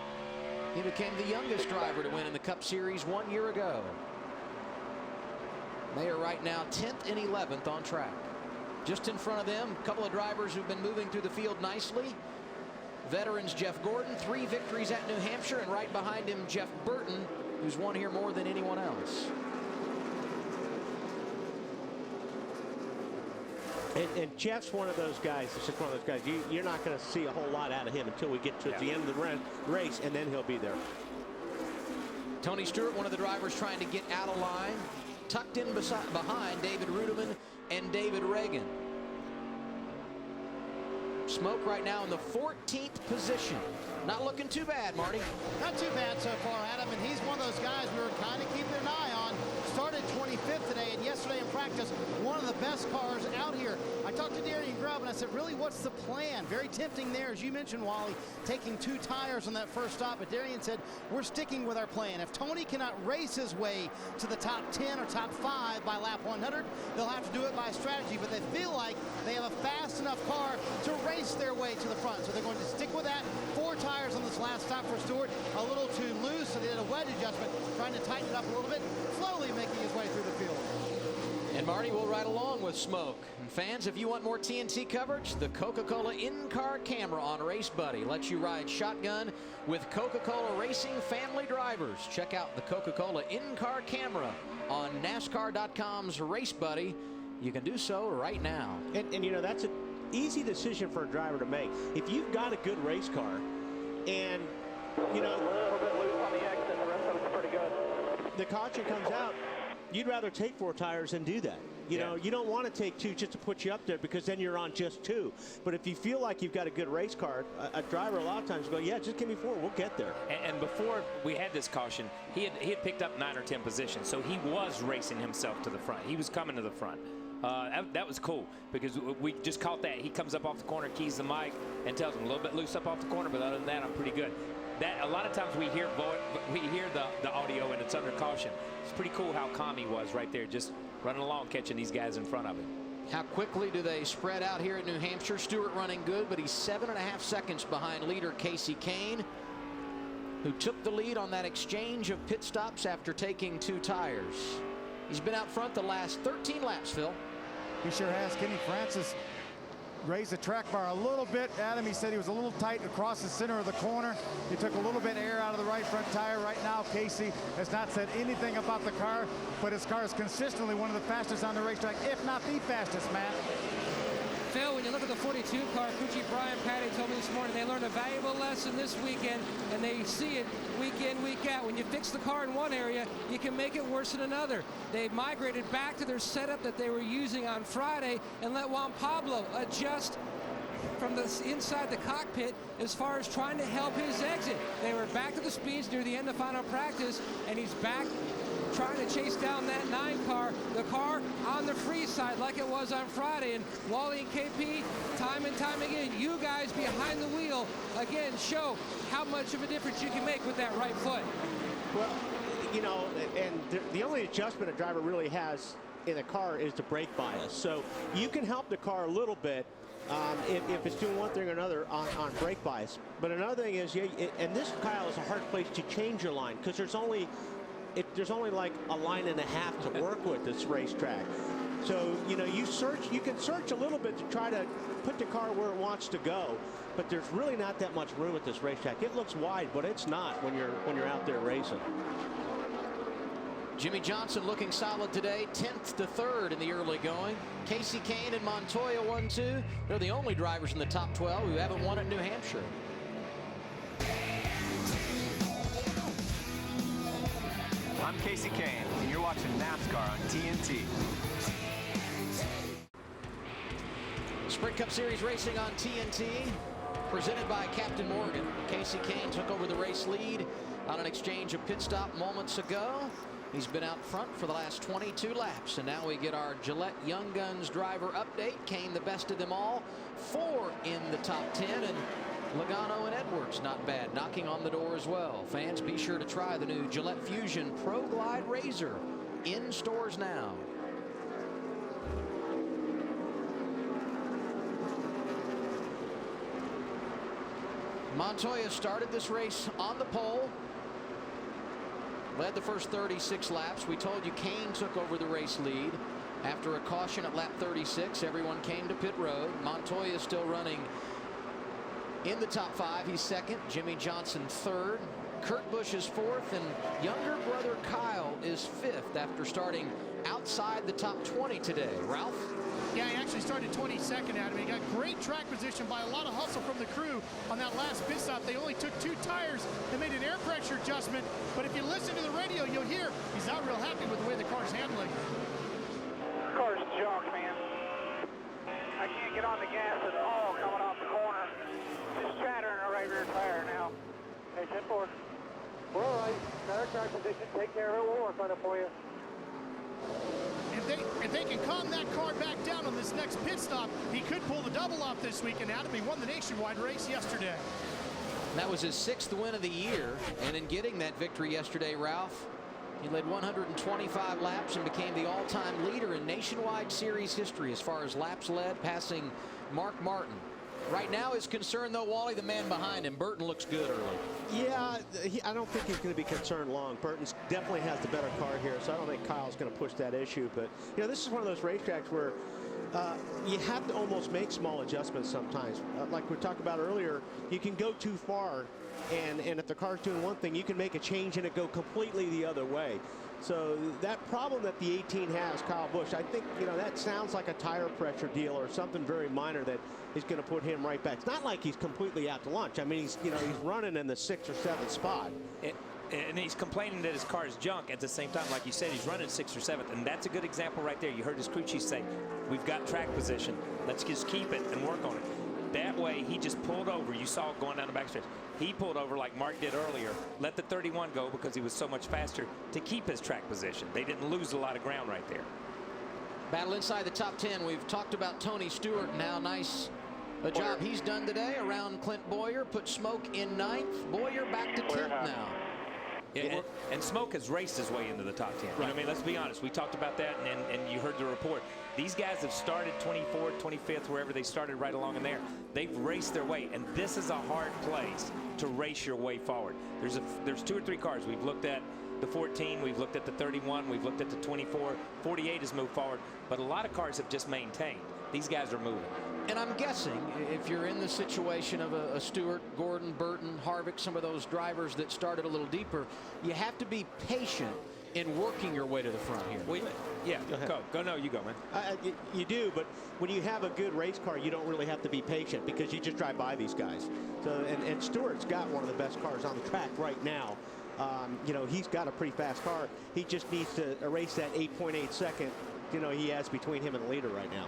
He became the youngest driver to win in the Cup Series 1 year ago. They are right now 10th and 11th on track. Just in front of them, a couple of drivers who've been moving through the field nicely. Veterans Jeff Gordon, 3 victories at New Hampshire, and right behind him, Jeff Burton, who's won here more than anyone else. And Jeff's one of those guys. It's just one of those guys. You're not going to see a whole lot out of him until we get to the end of the race, and then he'll be there. Tony Stewart, one of the drivers trying to get out of line, tucked in behind David Rudeman and David Reagan. Smoke right now in the 14th position. Not looking too bad, Marty. Not too bad so far, Adam, and he's one of those guys we were kind of keeping an eye on. Started 25th today, and yesterday in practice, one of the best cars out here. I talked to Darian Grubb, and I said, really, what's the plan? Very tempting there, as you mentioned, Wally, taking 2 tires on that first stop, but Darian said, we're sticking with our plan. If Tony cannot race his way to the top 10 or top 5 by lap 100, they'll have to do it by strategy, but they feel like they have a fast enough car to race their way to the front, so they're going to stick with that. 4 tires on this last stop for Stewart, a little too loose, so they did a wedge adjustment, trying to tighten it up a little bit, slowly making his way through the field. And Marty will ride along with Smoke. And fans, if you want more TNT coverage, the Coca-Cola in-car camera on Race Buddy lets you ride shotgun with Coca-Cola Racing family drivers. Check out the Coca-Cola in-car camera on NASCAR.com's Race Buddy. You can do so right now. And you know, that's an easy decision for a driver to make. If you've got a good race car, and you know, a little bit loose on the exit, the rest of it's pretty good. The caution comes out, you'd rather take 4 tires and do that. You know, you don't want to take 2 just to put you up there, because then you're on just 2. But if you feel like you've got a good race car, a driver a lot of times will go, yeah, just give me 4, we'll get there. And before we had this caution, he had picked up 9 or 10 positions, so he was racing himself to the front. He was coming to the front. That was cool, because we just caught that. He comes up off the corner, keys the mic, and tells him a little bit loose up off the corner, but other than that, I'm pretty good. That, a lot of times we hear the audio and it's under caution. It's pretty cool how calm he was right there, just running along, catching these guys in front of him. How quickly do they spread out here at New Hampshire? Stewart running good, but he's 7.5 seconds behind leader Kasey Kahne, who took the lead on that exchange of pit stops after taking 2 tires. He's been out front the last 13 laps, Phil. He sure has. Kenny Francis raised the track bar a little bit. Adam, he said he was a little tight across the center of the corner. He took a little bit of air out of the right front tire. Right now, Casey has not said anything about the car, but his car is consistently one of the fastest on the racetrack, if not the fastest, Matt. Phil, when you look at the 42 car, Kuchi, Brian, Patty told me this morning they learned a valuable lesson this weekend, and they see it week in, week out. When you fix the car in one area, you can make it worse in another. They migrated back to their setup that they were using on Friday and let Juan Pablo adjust from the inside the cockpit as far as trying to help his exit. They were back to the speeds near the end of final practice, and he's back trying to chase down that 9 car, the car on the free side like it was on Friday. And Wally and KP, time and time again, you guys behind the wheel, again, show how much of a difference you can make with that right foot. Well, you know, and the only adjustment a driver really has in a car is the brake bias. So you can help the car a little bit if it's doing one thing or another on brake bias. But another thing is, and this, Kyle, is a hard place to change your line because there's only like a line and a half to work with this racetrack. So, you know, you can search a little bit to try to put the car where it wants to go, but there's really not that much room at this racetrack. It looks wide, but it's not when you're out there racing. Jimmy Johnson looking solid today, 10th to 3rd in the early going. Casey Kane and Montoya 1-2. They're the only drivers in the top 12 who haven't won at New Hampshire. I'm Casey Kane, and you're watching NASCAR on TNT. Sprint Cup Series racing on TNT, presented by Captain Morgan. Casey Kane took over the race lead on an exchange of pit stop moments ago. He's been out front for the last 22 laps, and now we get our Gillette Young Guns driver update. Kane the best of them all, 4 in the top 10, and Logano and Edwards not bad, knocking on the door as well. Fans, be sure to try the new Gillette Fusion Pro Glide Razor in stores now. Montoya started this race on the pole, led the first 36 laps. We told you Kane took over the race lead. After a caution at lap 36, everyone came to pit road. Montoya is still running in the top 5. He's 2nd. Jimmy Johnson 3rd. Kurt Busch is 4th, and younger brother Kyle is 5th after starting outside the top 20 today. Ralph? Yeah, he actually started 22nd, Adam. He got great track position by a lot of hustle from the crew on that last pit stop. They only took 2 tires and made an air pressure adjustment. But if you listen to the radio, you'll hear he's not real happy with the way the car's handling. Car's junk, man. I can't get on the gas at all coming off the corner. Just shattering the right rear tire now. Hey, 10-4. We're all right. Got our track position. Take care of it. We'll work on it for you. If they can calm that car back down on this next pit stop, he could pull the double off this weekend. Adam, he won the nationwide race yesterday. That was his 6th win of the year, and in getting that victory yesterday, Ralph, he led 125 laps and became the all-time leader in nationwide series history as far as laps led, passing Mark Martin. Right now his concern, though, Wally, the man behind him. Burton looks good early. Yeah, I don't think he's going to be concerned long. Burton definitely has the better car here, so I don't think Kyle's going to push that issue. But, you know, this is one of those racetracks where you have to almost make small adjustments sometimes. Like we talked about earlier, you can go too far, and if the car's doing one thing, you can make a change and it go completely the other way. So that problem that the 18 has, Kyle Busch, I think, you know, that sounds like a tire pressure deal or something very minor that is going to put him right back. It's not like he's completely out to lunch. I mean, he's running in the 6th or 7th spot. And he's complaining that his car is junk. At the same time, like you said, he's running 6th or 7th, and that's a good example right there. You heard his crew chief say, we've got track position. Let's just keep it and work on it. That way, he just pulled over. You saw it going down the backstretch. He pulled over like Mark did earlier, let the 31 go because he was so much faster to keep his track position. They didn't lose a lot of ground right there. Battle inside the top 10. We've talked about Tony Stewart now. Nice a job he's done today around Clint Boyer. Put Smoke in 9th. Boyer back to 10th now. Yeah, and Smoke has raced his way into the top 10. You know what I mean? Let's be honest. We talked about that, and you heard the report. These guys have started 24th, 25th, wherever they started right along in there. They've raced their way, and this is a hard place to race your way forward. There's 2 or 3 cars we've looked at the 14, we've looked at the 31, we've looked at the 24, 48 has moved forward, but a lot of cars have just maintained. These guys are moving. And I'm guessing if you're in the situation of a Stewart, Gordon, Burton, Harvick, some of those drivers that started a little deeper, you have to be patient in working your way to the front here. Yeah, go. No, you go, man. You do, but when you have a good race car, you don't really have to be patient because you just drive by these guys. So, and Stewart's got one of the best cars on the track right now. You know, he's got a pretty fast car. He just needs to erase that 8.8 second, you know, he has between him and the leader right now.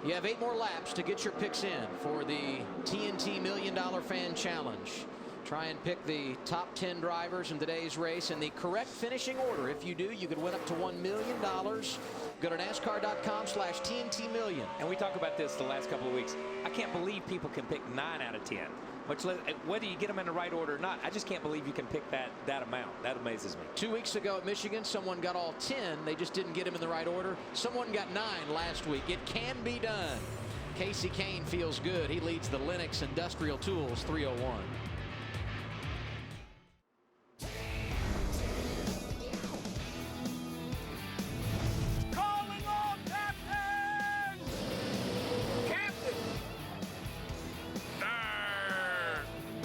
You have 8 more laps to get your picks in for the TNT $1 Million Fan Challenge. Try and pick the top 10 drivers in today's race in the correct finishing order. If you do, you could win up to $1 million. Go to NASCAR.com/TNT1,000,000. And we talk about this the last couple of weeks. I can't believe people can pick 9 out of 10. Much less, whether you get them in the right order or not, I just can't believe you can pick that amount. That amazes me. 2 weeks ago at Michigan, someone got all 10. They just didn't get them in the right order. Someone got 9 last week. It can be done. Casey Kane feels good. He leads the Lenox Industrial Tools 301.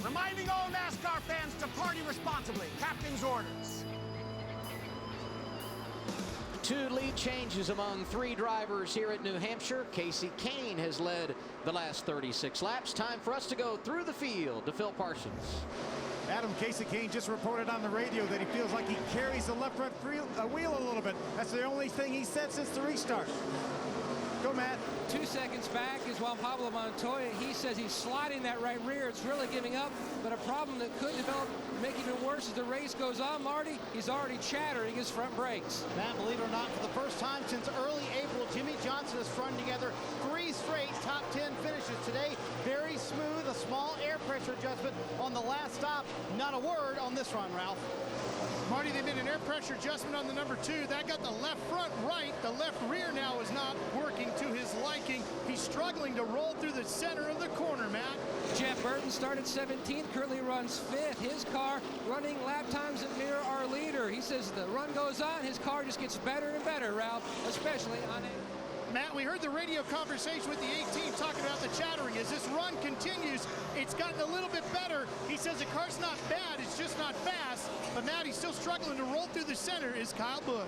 Reminding all NASCAR fans to party responsibly. Captain's orders. 2 lead changes among 3 drivers here at New Hampshire. Casey Kane has led the last 36 laps. Time for us to go through the field to Phil Parsons. Adam, Casey Kane just reported on the radio that he feels like he carries the left front wheel a little bit. That's the only thing he said since the restart. Go, Matt. 2 seconds back is Juan Pablo Montoya. He says he's sliding that right rear. It's really giving up, but a problem that could develop, making it worse as the race goes on, Marty. He's already chattering his front brakes. Matt, believe it or not, for the first time since early April, Jimmie Johnson has strung together 3 straight top 10 finishes today. Very smooth, a small air pressure adjustment on the last stop. Not a word on this run, Ralph. Marty, they made an air pressure adjustment on the number 2. That got the left front right. The left rear now is not working to his liking. He's struggling to roll through the center of the corner, Matt. Jeff Burton started 17th, currently runs 5th. His car running lap times that mirror our leader. He says the run goes on, his car just gets better and better, Ralph, especially on it. Matt, we heard the radio conversation with the 18 talking about the chattering. As this run continues, it's gotten a little bit better. He says the car's not bad, it's just not fast. But Matt, he's still struggling to roll through the center is Kyle Busch.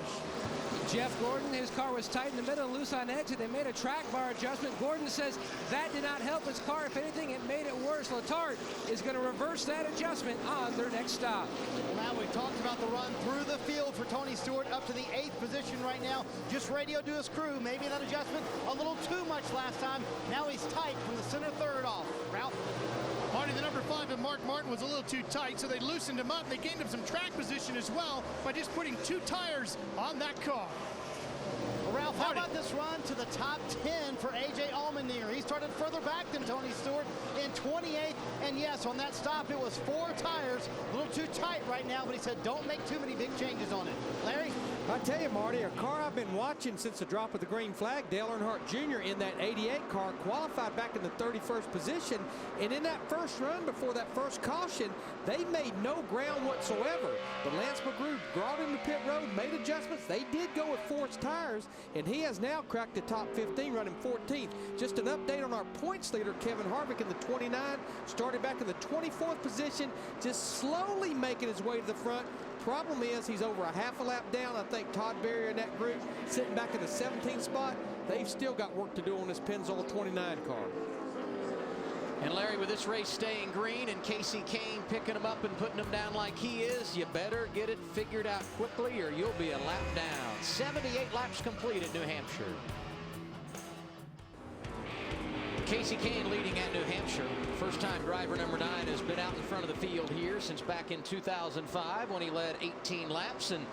Jeff Gordon, his car was tight in the middle, loose on exit. They made a track bar adjustment. Gordon says that did not help his car. If anything, it made it worse. Letarte is going to reverse that adjustment on their next stop. Well, now we've talked about the run through the field for Tony Stewart up to the 8th position right now. Just radioed to his crew. Maybe that adjustment a little too much last time. Now he's tight from the center 3rd off. Ralph? Marty, the number 5 of Mark Martin was a little too tight, so they loosened him up. They gained him some track position as well by just putting 2 tires on that car. Well, Ralph, how about this run to the top 10 for A.J. Allmendinger? He started further back than Tony Stewart in 28th. And yes, on that stop, it was 4 tires. A little too tight right now, but he said don't make too many big changes on it. Larry? I tell you, Marty, a car I've been watching since the drop of the green flag, Dale Earnhardt Jr. in that 88 car, qualified back in the 31st position. And in that first run before that first caution, they made no ground whatsoever. But Lance McGrew brought him to pit road, made adjustments. They did go with forced tires, and he has now cracked the top 15, running 14th. Just an update on our points leader, Kevin Harvick, in the 29, started back in the 24th position, just slowly making his way to the front. Problem is, he's over a half a lap down. I think Todd Berry and that group sitting back in the 17th spot. They've still got work to do on this Pennzoil 29 car. And Larry, with this race staying green and Casey Kane picking him up and putting him down like he is, you better get it figured out quickly or you'll be a lap down. 78 laps complete at New Hampshire. Casey Kane leading at New Hampshire. First-time driver number 9 has been out in front of the field here since back in 2005 when he led 18 laps. And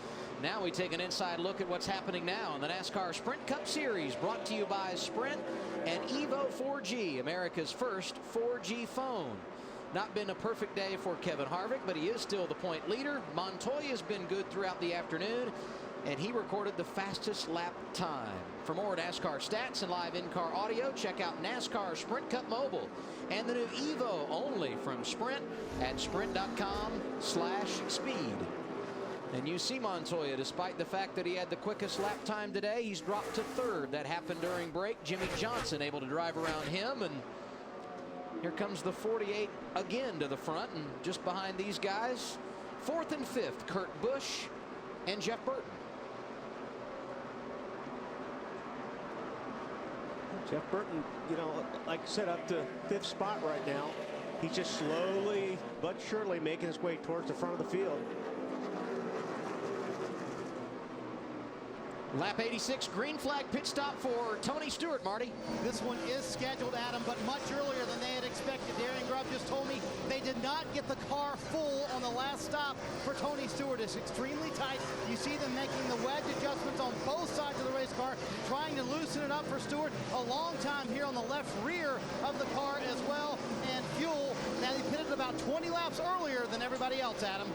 now we take an inside look at what's happening now in the NASCAR Sprint Cup Series, brought to you by Sprint and Evo 4G, America's first 4G phone. Not been a perfect day for Kevin Harvick, but he is still the point leader. Montoya has been good throughout the afternoon, and he recorded the fastest lap time. For more NASCAR stats and live in-car audio, check out NASCAR Sprint Cup Mobile and the new Evo only from Sprint at sprint.com/speed. And you see Montoya, despite the fact that he had the quickest lap time today, he's dropped to third. That happened during break. Jimmy Johnson able to drive around him, and here comes the 48 again to the front, and just behind these guys, fourth and fifth, Kurt Busch and Jeff Burton. Jeff Burton, you know, like I said, up to fifth spot right now. He's just slowly but surely making his way towards the front of the field. Lap 86, green flag pit stop for Tony Stewart, Marty. This one is scheduled, Adam, but much earlier than they had expected. Darian Grubb just told me they did not get the car full on the last stop for Tony Stewart. It's extremely tight. You see them making the wedge adjustments on both sides of the race car, trying to loosen it up for Stewart. A long time here on the left rear of the car as well. And fuel, now he pitted about 20 laps earlier than everybody else, Adam.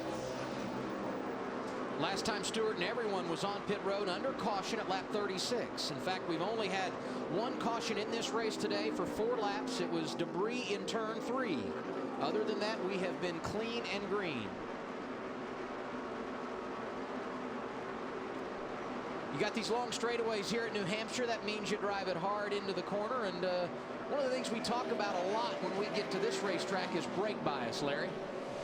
Last time Stewart and everyone was on pit road under caution at lap 36. In fact, we've only had one caution in this race today for 4 laps. It was debris in turn 3. Other than that, we have been clean and green. You got these long straightaways here at New Hampshire. That means you drive it hard into the corner. And one of the things we talk about a lot when we get to this racetrack is brake bias, Larry.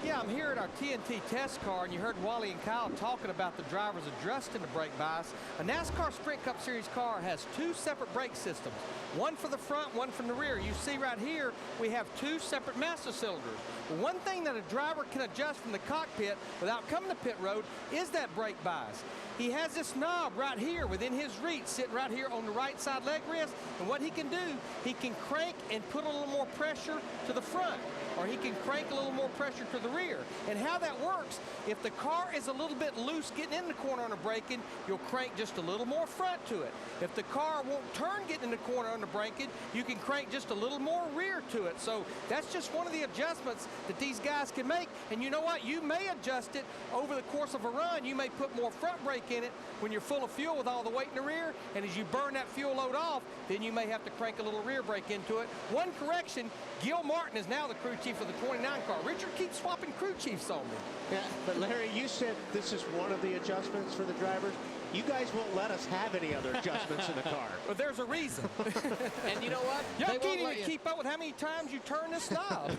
Yeah, I'm here at our TNT test car, and you heard Wally and Kyle talking about the drivers adjusting the brake bias. A NASCAR Sprint Cup Series car has 2 separate brake systems, one for the front, one from the rear. You see right here, we have 2 separate master cylinders. But one thing that a driver can adjust from the cockpit without coming to pit road is that brake bias. He has this knob right here within his reach, sitting right here on the right side leg rest. And what he can do, he can crank and put a little more pressure to the front, or he can crank a little more pressure to the rear. And how that works, if the car is a little bit loose getting in the corner on the braking, you'll crank just a little more front to it. If the car won't turn getting in the corner on the braking, you can crank just a little more rear to it. So that's just one of the adjustments that these guys can make. And you know what? You may adjust it over the course of a run. You may put more front brake in it when you're full of fuel with all the weight in the rear. And as you burn that fuel load off, then you may have to crank a little rear brake into it. One correction, Gil Martin is now the crew chief of the 29 car. Richard keeps swapping crew chiefs on me. Yeah, but Larry, you said this is one of the adjustments for the drivers. You guys won't let us have any other adjustments in the car. Well, there's a reason. And you know what? Y'all can't even keep up with how many times you turn this knob.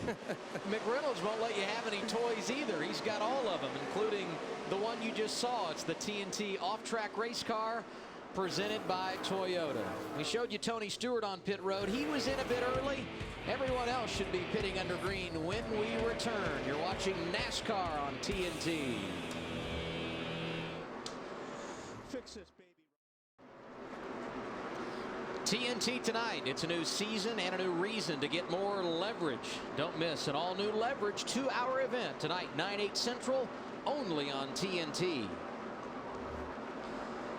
McReynolds won't let you have any toys either. He's got all of them, including the one you just saw. It's the TNT off-track race car presented by Toyota. We showed you Tony Stewart on pit road. He was in a bit early. Everyone else should be pitting under green when we return. You're watching NASCAR on TNT. Fix this, baby. TNT tonight. It's a new season and a new reason to get more leverage. Don't miss an all-new Leverage 2-hour event tonight, 9/8 Central, only on TNT.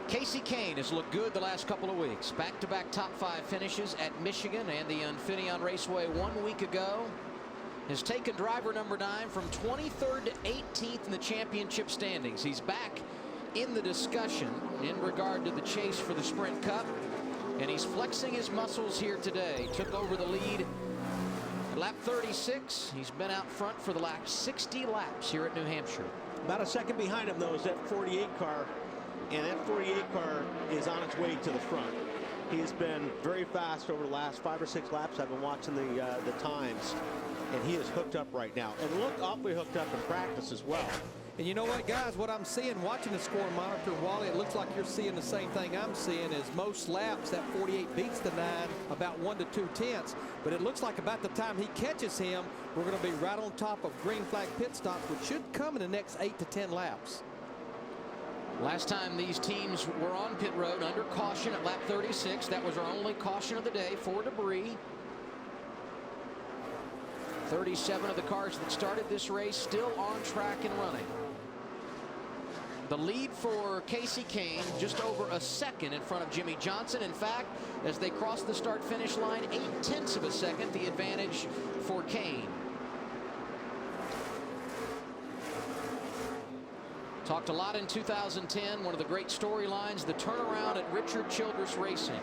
Casey Kane has looked good the last couple of weeks. Back-to-back top 5 finishes at Michigan and the Infineon Raceway 1 week ago. Has taken driver number 9 from 23rd to 18th in the championship standings. He's back in the discussion in regard to the chase for the Sprint Cup, and he's flexing his muscles here today. Took over the lead at lap 36. He's been out front for the last 60 laps here at New Hampshire. About a second behind him, though, is that 48 car, and that 48 car is on its way to the front. He has been very fast over the last 5 or 6 laps. I've been watching the times, and he is hooked up right now, and looked awfully hooked up in practice as well. And you know what, guys, what I'm seeing watching the scoring monitor, Wally, it looks like you're seeing the same thing I'm seeing. Is most laps that 48 beats the 9 about 1 to 2 tenths, but it looks like about the time he catches him, we're going to be right on top of green flag pit stops, which should come in the next 8 to 10 laps. Last time these teams were on pit road under caution at lap 36. That was our only caution of the day for debris. 37 of the cars that started this race still on track and running. The lead for Casey Kane just over a second in front of Jimmy Johnson. In fact, as they cross the start-finish line, 0.8 of a second the advantage for Kane. Talked a lot in 2010. One of the great storylines, the turnaround at Richard Childress Racing.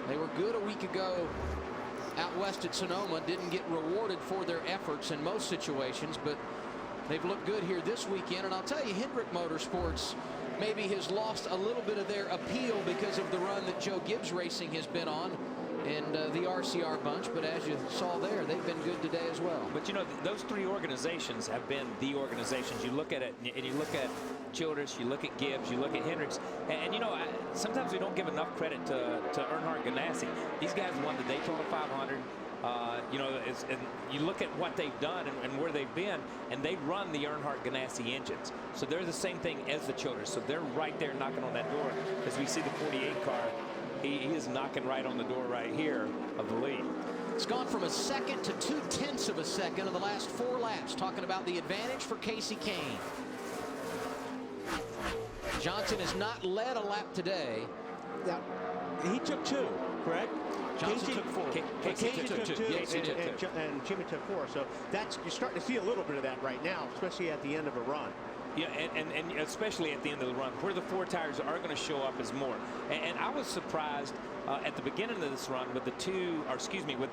They were good a week ago out west at Sonoma, didn't get rewarded for their efforts in most situations, but They've looked good here this weekend, and I'll tell you, Hendrick Motorsports maybe has lost a little bit of their appeal because of the run that Joe Gibbs Racing has been on and the RCR bunch, but as you saw there, they've been good today as well. But you know, those three organizations have been the organizations. You look at it, and you look at Childress, you look at Gibbs, you look at Hendricks, and you know, sometimes we don't give enough credit to Earnhardt Ganassi. These guys won the Daytona 500. You know, and you look at what they've done and where they've been, and they run the Earnhardt Ganassi engines. So they're the same thing as the Childress. So they're right there knocking on that door. As we see the 48 car, he is knocking right on the door right here of the lead. It's gone from a second to 0.2 of a second in the last 4 laps. Talking about the advantage for Kasey Kahne. Johnson has not led a lap today. Yeah, he took 2, correct? Johnson took 4. Kasey took 2. And Jimmy took 4. So that's, you're starting to see a little bit of that right now, especially at the end of a run. Yeah, and especially at the end of the run, where the 4 tires are going to show up is more. And I was surprised at the beginning of this run with the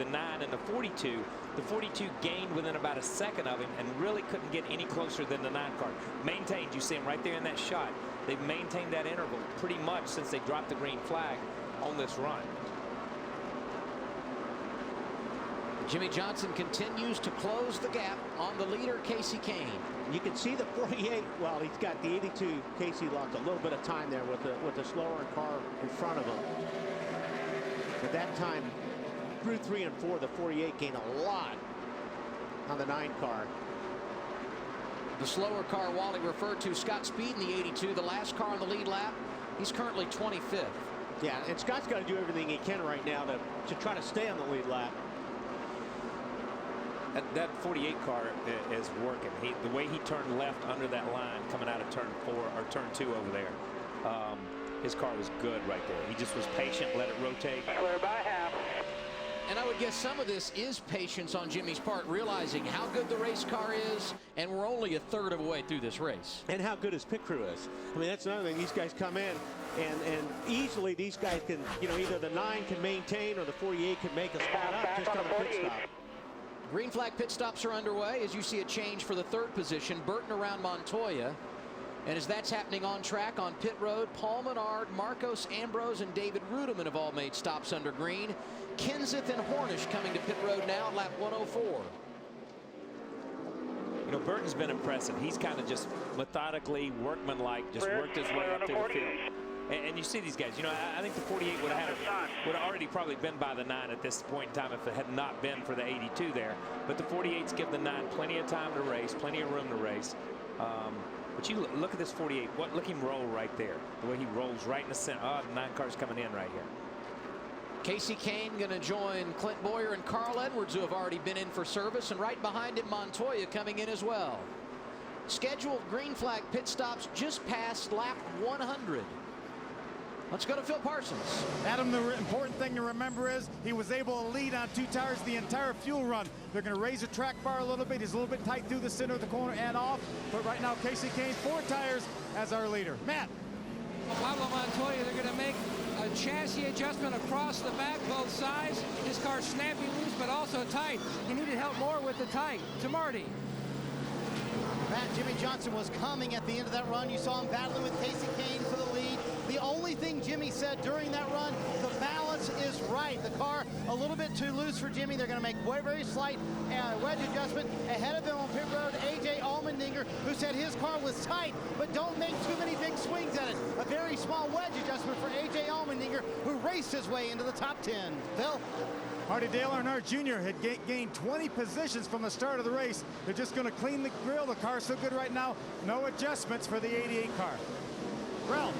9 and the 42. The 42 gained within about a second of him and really couldn't get any closer than the 9 car. Maintained, you see him right there in that shot. They've maintained that interval pretty much since they dropped the green flag on this run. Jimmy Johnson continues to close the gap on the leader, Kasey Kahne. You can see the 48. Well, he's got the 82. Kasey lost a little bit of time there with the slower car in front of him. At that time, through 3 and 4, the 48 gained a lot on the 9 car. The slower car Wally referred to, Scott Speed in the 82, the last car on the lead lap. He's currently 25th. Yeah, and Scott's got to do everything he can right now to try to stay on the lead lap. That 48 car is working. The way he turned left under that line coming out of turn 4 or turn 2 over there, his car was good right there. He just was patient, let it rotate. Clear by half. And I would guess some of this is patience on Jimmy's part, realizing how good the race car is, and we're only a third of a way through this race. And how good his pit crew is. I mean, that's another thing. These guys come in, and easily these guys can, you know, either the 9 can maintain or the 48 can make a spot up just on the pit stop. Green flag pit stops are underway as you see a change for the 3rd position. Burton around Montoya. And as that's happening on track on pit road, Paul Menard, Marcos Ambrose, and David Rudiman have all made stops under green. Kenseth and Hornish coming to pit road now at lap 104. You know, Burton's been impressive. He's kind of just methodically, workmanlike, just worked his way up through the field. And you see these guys, you know, I think the 48 would have already probably been by the 9 at this point in time if it had not been for the 82 there. But the 48s give the 9 plenty of time to race, plenty of room to race. But you look at this 48. Look him roll right there. The way he rolls right in the center. Oh, the 9 car's coming in right here. Kasey Kahne going to join Clint Boyer and Carl Edwards, who have already been in for service, and right behind him Montoya coming in as well. Scheduled green flag pit stops just past lap 100. Let's go to Phil Parsons. Adam, the important thing to remember is he was able to lead on 2 tires the entire fuel run. They're going to raise the track bar a little bit. He's a little bit tight through the center of the corner and off. But right now, Kasey Kahne, 4 tires as our leader. Matt. Pablo Montoya, they're going to make a chassis adjustment across the back, both sides. This car's snappy loose, but also tight. He needed help more with the tight. To Marty. Matt, Jimmy Johnson was coming at the end of that run. You saw him battling with Kasey Kahne for the lead. The only thing Jimmy said during that run, the balance is right. The car a little bit too loose for Jimmy. They're going to make very slight wedge adjustment. Ahead of him on pit road, A.J. Allmendinger, who said his car was tight, but don't make too many big swings at it. A very small wedge adjustment for A.J. Allmendinger, who raced his way into the top 10. Phil? Marty Dale Earnhardt Jr. had gained 20 positions from the start of the race. They're just going to clean the grill. The car's so good right now. No adjustments for the 88 car. Ralph,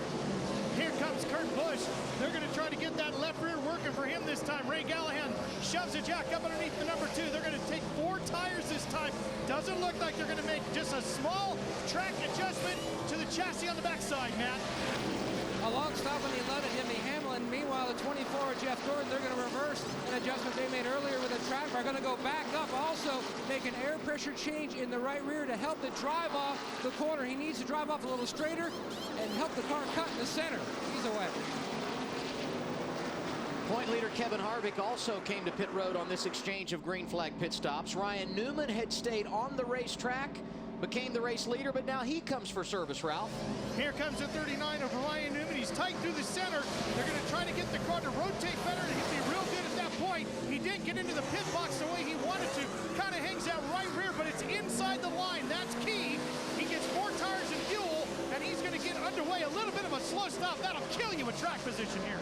here comes Kurt Busch. They're going to try to get that left rear working for him this time. Ray Gallahan shoves a jack up underneath the number 2. They're going to take 4 tires this time. Doesn't look like they're going to make just a small track adjustment to the chassis on the backside, Matt. A long stop on the 11, Jimmy Hamlin. Meanwhile, the 24, Jeff Gordon, they're going to reverse an adjustment they made earlier with the track bar. Going to go back up, also make an air pressure change in the right rear to help the drive off the corner. He needs to drive off a little straighter and help the car cut in the center. He's away. Point leader Kevin Harvick also came to pit road on this exchange of green flag pit stops. Ryan Newman had stayed on the racetrack, became the race leader, but now he comes for service, Ralph. Here comes the 39 of Ryan Newman. He's tight through the center. They're going to try to get the car to rotate better, and he'd be real good at that point. He didn't get into the pit box the way he wanted to. Kind of hangs out right rear, but it's inside the line. That's key. He gets 4 tires and fuel, and he's going to get underway. A little bit of a slow stop. That'll kill you with track position here.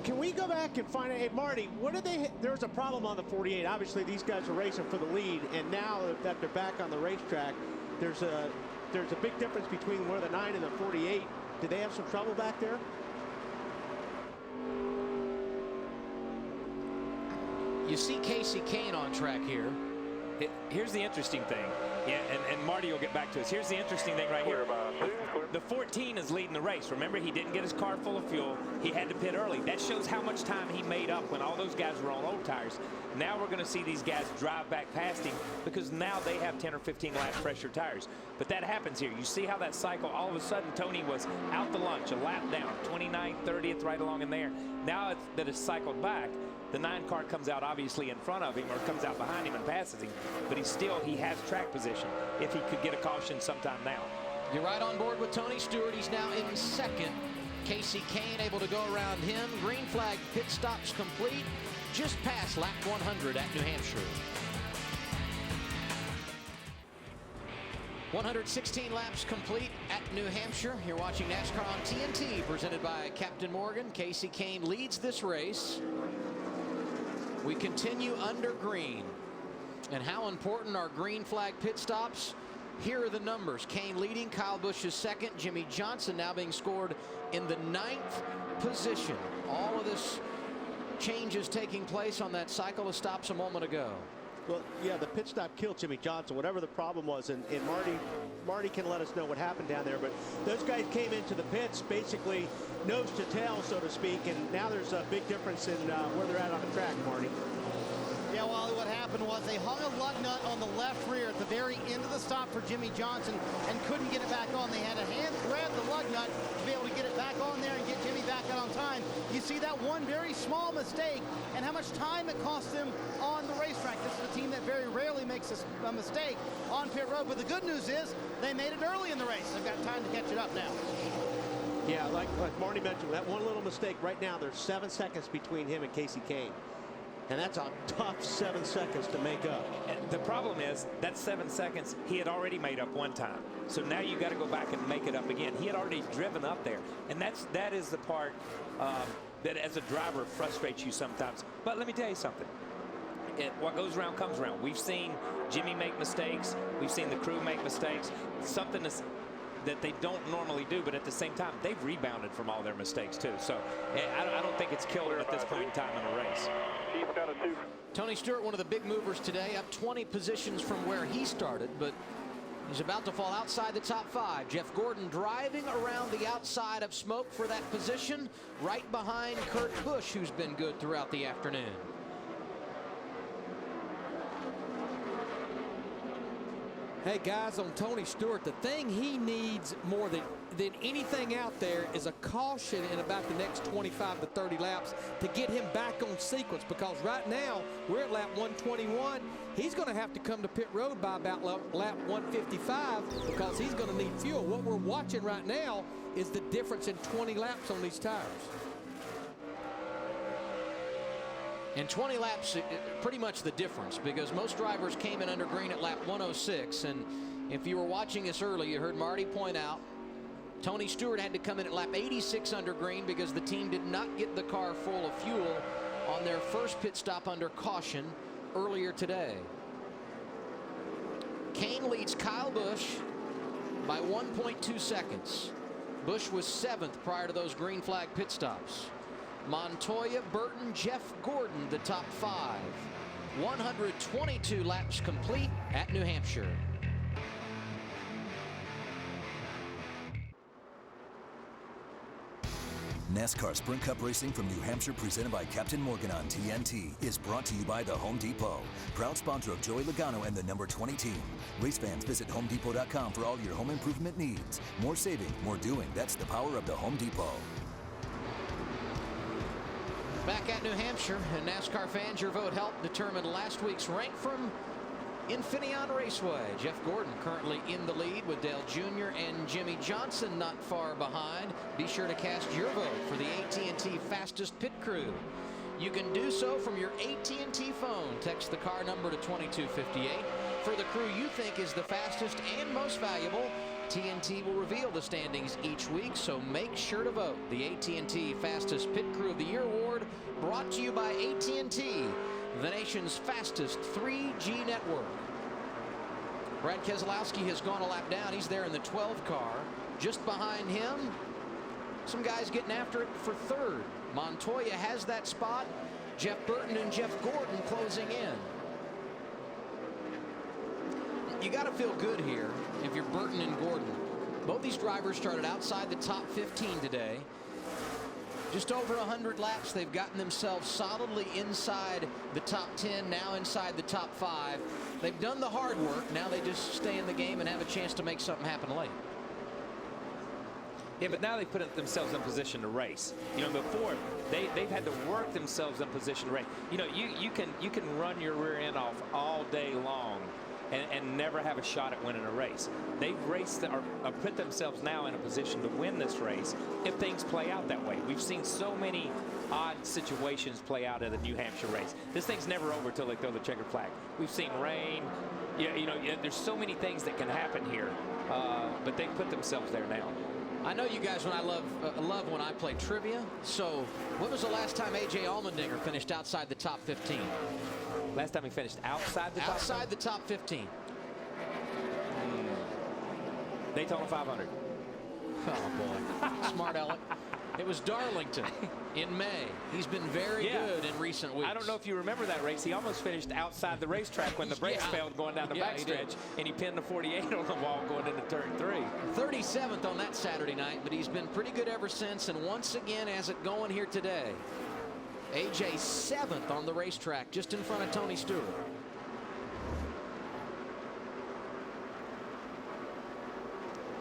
Can we go back and find out, hey, Marty, what did they, there was a problem on the 48. Obviously, these guys are racing for the lead, and now that they're back on the racetrack, there's a big difference between where the 9 and the 48. Did they have some trouble back there? You see Casey Kane on track here. Here's the interesting thing. Yeah, and Marty will get back to us. Here's the interesting thing right here. The 14 is leading the race. Remember, he didn't get his car full of fuel. He had to pit early. That shows how much time he made up when all those guys were on old tires. Now we're going to see these guys drive back past him because now they have 10 or 15 laps fresher tires. But that happens here. You see how that cycle, all of a sudden, Tony was out the lunch, a lap down, 29th, 30th, right along in there. Now that it's cycled back, the 9 car comes out obviously in front of him or comes out behind him and passes him, but he has track position if he could get a caution sometime now. You're right on board with Tony Stewart. He's now in second. Casey Kane able to go around him. Green flag pit stops complete just past lap 100 at New Hampshire. 116 laps complete at New Hampshire. You're watching NASCAR on TNT, presented by Captain Morgan. Casey Kane leads this race. We continue under green. And how important are green flag pit stops? Here are the numbers. Kane leading, Kyle Busch is second, Jimmy Johnson now being scored in the 9th position. All of this changes taking place on that cycle of stops a moment ago. Well, yeah, the pit stop killed Jimmy Johnson, whatever the problem was, and Marty can let us know what happened down there, but those guys came into the pits basically nose to tail, so to speak, and now there's a big difference in where they're at on the track, Marty. Yeah, Wally, what happened was they hung a lug nut on the left rear at the very end of the stop for Jimmy Johnson and couldn't get it back on. They had to hand grab the lug nut to be able to get it back on there and get Jimmy back out on time. You see that one very small mistake and how much time it cost them on the racetrack. This is a team that very rarely makes a mistake on pit road, but the good news is they made it early in the race. They've got time to catch it up now. Yeah, like Marty mentioned, that one little mistake right now, there's 7 seconds between him and Casey Kane. And that's a tough 7 seconds to make up. And the problem is that 7 seconds he had already made up one time. So now you got to go back and make it up again. He had already driven up there. And that is the part that as a driver frustrates you sometimes. But let me tell you something. What goes around comes around. We've seen Jimmy make mistakes. We've seen the crew make mistakes. Something that they don't normally do, but at the same time, they've rebounded from all their mistakes too. So I don't think it's killed them at this point in time in the race. Tony Stewart, one of the big movers today, up 20 positions from where he started, but he's about to fall outside the top 5. Jeff Gordon driving around the outside of smoke for that position, right behind Kurt Busch, who's been good throughout the afternoon. Hey, guys, on Tony Stewart, the thing he needs more than anything out there is a caution in about the next 25 to 30 laps to get him back on sequence, because right now we're at lap 121. He's going to have to come to pit road by about lap 155 because he's going to need fuel. What we're watching right now is the difference in 20 laps on these tires. And 20 laps, pretty much the difference, because most drivers came in under green at lap 106. And if you were watching us early, you heard Marty point out Tony Stewart had to come in at lap 86 under green because the team did not get the car full of fuel on their first pit stop under caution earlier today. Kane leads Kyle Busch by 1.2 seconds. Busch was 7th prior to those green flag pit stops. Montoya, Burton, Jeff Gordon, the top 5. 122 laps complete at New Hampshire. NASCAR Sprint Cup Racing from New Hampshire, presented by Captain Morgan on TNT, is brought to you by the Home Depot, proud sponsor of Joey Logano and the number 20 team. Race fans, visit HomeDepot.com for all your home improvement needs. More saving, more doing. That's the power of the Home Depot. Back at New Hampshire, and NASCAR fans, your vote helped determine last week's rank from Infineon Raceway. Jeff Gordon currently in the lead with Dale Jr. and Jimmy Johnson not far behind. Be sure to cast your vote for the AT&T fastest pit crew. You can do so from your AT&T phone. Text the car number to 2258 for the crew you think is the fastest and most valuable. TNT will reveal the standings each week, so make sure to vote. The AT&T Fastest Pit Crew of the Year award brought to you by AT&T, the nation's fastest 3G network. Brad Keselowski has gone a lap down. He's there in the 12 car. Just behind him, some guys getting after it for third. Montoya has that spot. Jeff Burton and Jeff Gordon closing in. You got to feel good here if you're Burton and Gordon. Both these drivers started outside the top 15 today. Just over 100 laps, they've gotten themselves solidly inside the top 10, now inside the top 5. They've done the hard work. Now they just stay in the game and have a chance to make something happen late. Yeah, but now they put themselves in position to race. You know, before they've had to work themselves in position to race. You know, you can run your rear end off all day long and never have a shot at winning a race. They've raced or put themselves now in a position to win this race if things play out that way. We've seen so many odd situations play out at a New Hampshire race. This thing's never over until they throw the checkered flag. We've seen rain. You know, there's so many things that can happen here, but they've put themselves there now. I know you guys, when I love when I play trivia. So when was the last time A.J. Allmendinger finished outside the top 15? Last time he finished outside the top 15? Outside the top 15. Daytona 500. Oh, boy. Smart Alec. It was Darlington in May. He's been very good in recent weeks. I don't know if you remember that race. He almost finished outside the racetrack when the brakes failed going down the backstretch, and he pinned the 48 on the wall going into turn 3. 37th on that Saturday night, but he's been pretty good ever since, and once again has it going here today. AJ 7th on the racetrack, just in front of Tony Stewart.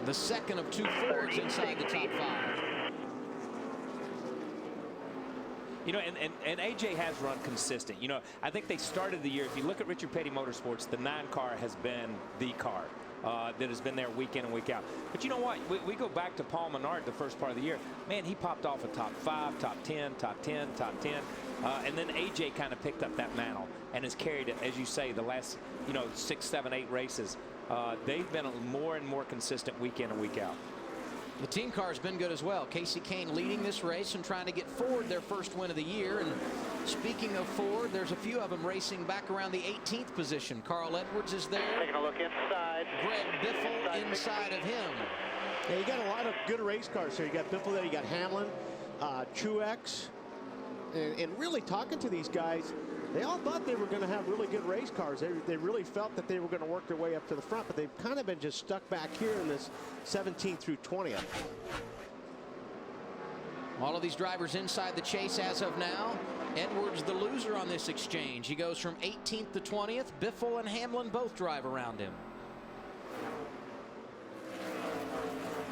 The second of 2 Fords inside the top 5. You know, and AJ has run consistent. You know, I think they started the year, if you look at Richard Petty Motorsports, the 9 car has been the car that has been there week in and week out. But you know what? We go back to Paul Menard the first part of the year. Man, he popped off a top 5, top 10, top 10, top 10. And then AJ kind of picked up that mantle and has carried it, as you say, the last, 6, 7, 8 races. They've been more and more consistent week in and week out. The team car has been good as well. Casey Kane leading this race and trying to get Ford their first win of the year. And speaking of Ford, there's a few of them racing back around the 18th position. Carl Edwards is there. Taking a look inside. Greg Biffle inside of him. Yeah, you got a lot of good race cars here. You got Biffle there, you got Hamlin, Truex, and really talking to these guys, they all thought they were going to have really good race cars. They really felt that they were going to work their way up to the front, but they've kind of been just stuck back here in this 17th through 20th. All of these drivers inside the chase as of now. Edwards the loser on this exchange. He goes from 18th to 20th. Biffle and Hamlin both drive around him.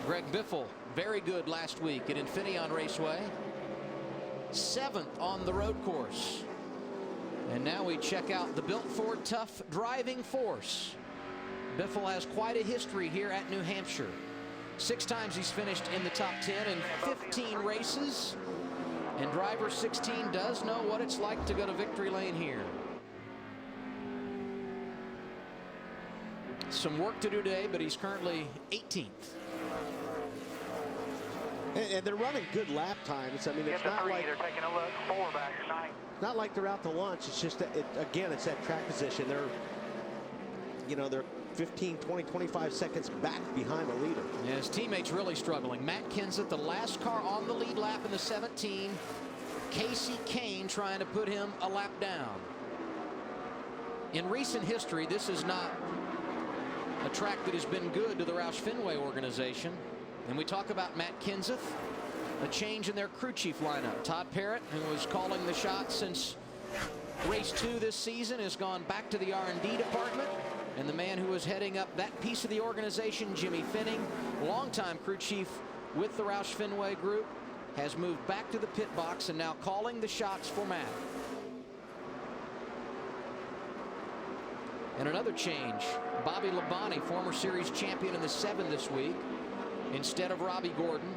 Greg Biffle, very good last week at Infineon Raceway. 7th on the road course. And now we check out the Built Ford Tough driving force. Biffle has quite a history here at New Hampshire. 6 times he's finished in the top 10 in 15 races. And driver 16 does know what it's like to go to victory lane here. Some work to do today, but he's currently 18th. And they're running good lap times. I mean, it's not like they're taking a look. 4 back at 9. Not like they're out to lunch. It's just that again, it's that track position. They're 15, 20, 25 seconds back behind the leader. Yeah, his teammates really struggling. Matt Kenseth, the last car on the lead lap in the 17. Casey Kane trying to put him a lap down. In recent history, this is not a track that has been good to the Roush Fenway organization. And we talk about Matt Kenseth, a change in their crew chief lineup. Todd Parrott, who was calling the shots since race 2 this season, has gone back to the R&D department. And the man who was heading up that piece of the organization, Jimmy Finning, longtime crew chief with the Roush Fenway group, has moved back to the pit box and now calling the shots for Matt. And another change. Bobby Labonte, former series champion in the 7 this week, instead of Robbie Gordon.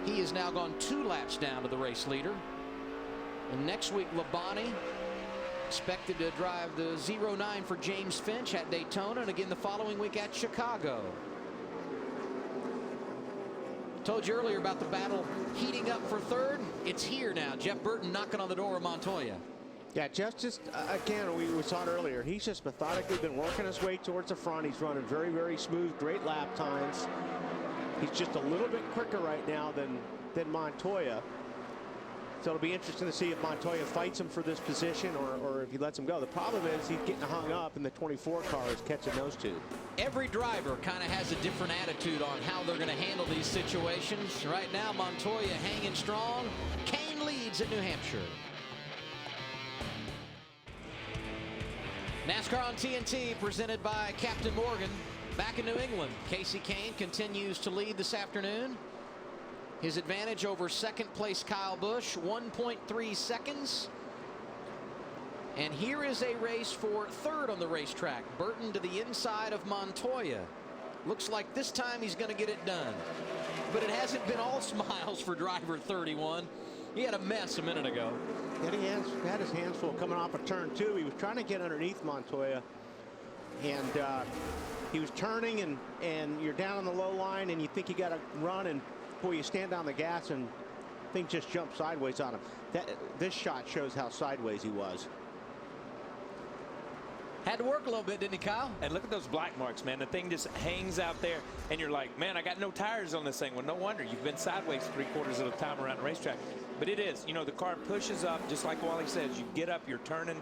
He has now gone 2 laps down to the race leader. And next week, Labonte expected to drive the 09 for James Finch at Daytona, and again the following week at Chicago. Told you earlier about the battle heating up for third. It's here now. Jeff Burton knocking on the door of Montoya. Yeah, Jeff just, again, we saw it earlier. He's just methodically been working his way towards the front. He's running very, very smooth, great lap times. He's just a little bit quicker right now than Montoya. So it'll be interesting to see if Montoya fights him for this position or if he lets him go. The problem is he's getting hung up, and the 24 car is catching those two. Every driver kind of has a different attitude on how they're going to handle these situations. Right now, Montoya hanging strong. Kane leads at New Hampshire. NASCAR on TNT presented by Captain Morgan. Back in New England, Kasey Kahne continues to lead this afternoon. His advantage over second place Kyle Busch, 1.3 seconds. And here is a race for third on the racetrack. Burton to the inside of Montoya. Looks like this time he's going to get it done. But it hasn't been all smiles for driver 31. He had a mess a minute ago. And he had his hands full coming off of turn 2. He was trying to get underneath Montoya. And he was turning, and you're down on the low line, and you think you got to run, and boy, you stand on the gas and thing just jumped sideways on him. This shot shows how sideways he was. Had to work a little bit, didn't he, Kyle? And look at those black marks, man. The thing just hangs out there, and you're like, man, I got no tires on this thing. Well, no wonder. You've been sideways 3/4 of the time around the racetrack. But it is, you know, the car pushes up, just like Wally says. You get up, you're turning.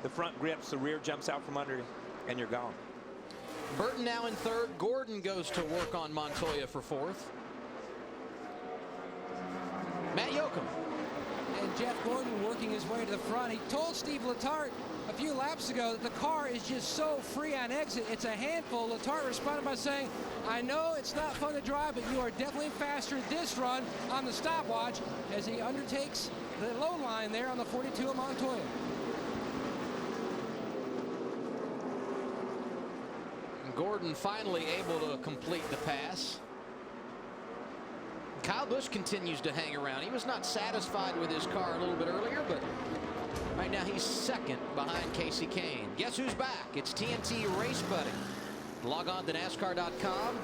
The front grips, the rear jumps out from under you, and you're gone. Burton now in third. Gordon goes to work on Montoya for fourth. Matt Yoakum. And Jeff Gordon working his way to the front. He told Steve Letarte a few laps ago that the car is just so free on exit. It's a handful. Letarte responded by saying, I know it's not fun to drive, but you are definitely faster this run on the stopwatch, as he undertakes the low line there on the 42 of Montoya. Gordon finally able to complete the pass. Kyle Busch continues to hang around. He was not satisfied with his car a little bit earlier, but right now he's second behind Kasey Kahne. Guess who's back? It's TNT Race Buddy. Log on to NASCAR.com,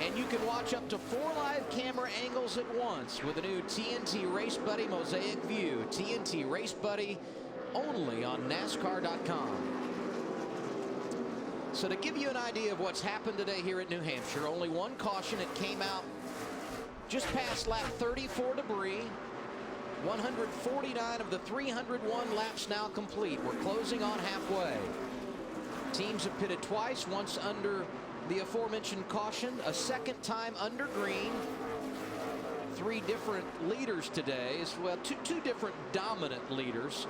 and you can watch up to 4 live camera angles at once with the new TNT Race Buddy Mosaic View. TNT Race Buddy only on NASCAR.com. So to give you an idea of what's happened today here at New Hampshire, only one caution. It came out just past lap 34 debris. 149 of the 301 laps now complete. We're closing on halfway. Teams have pitted twice, once under the aforementioned caution, a second time under green. 3 different leaders today, as well, two different dominant leaders.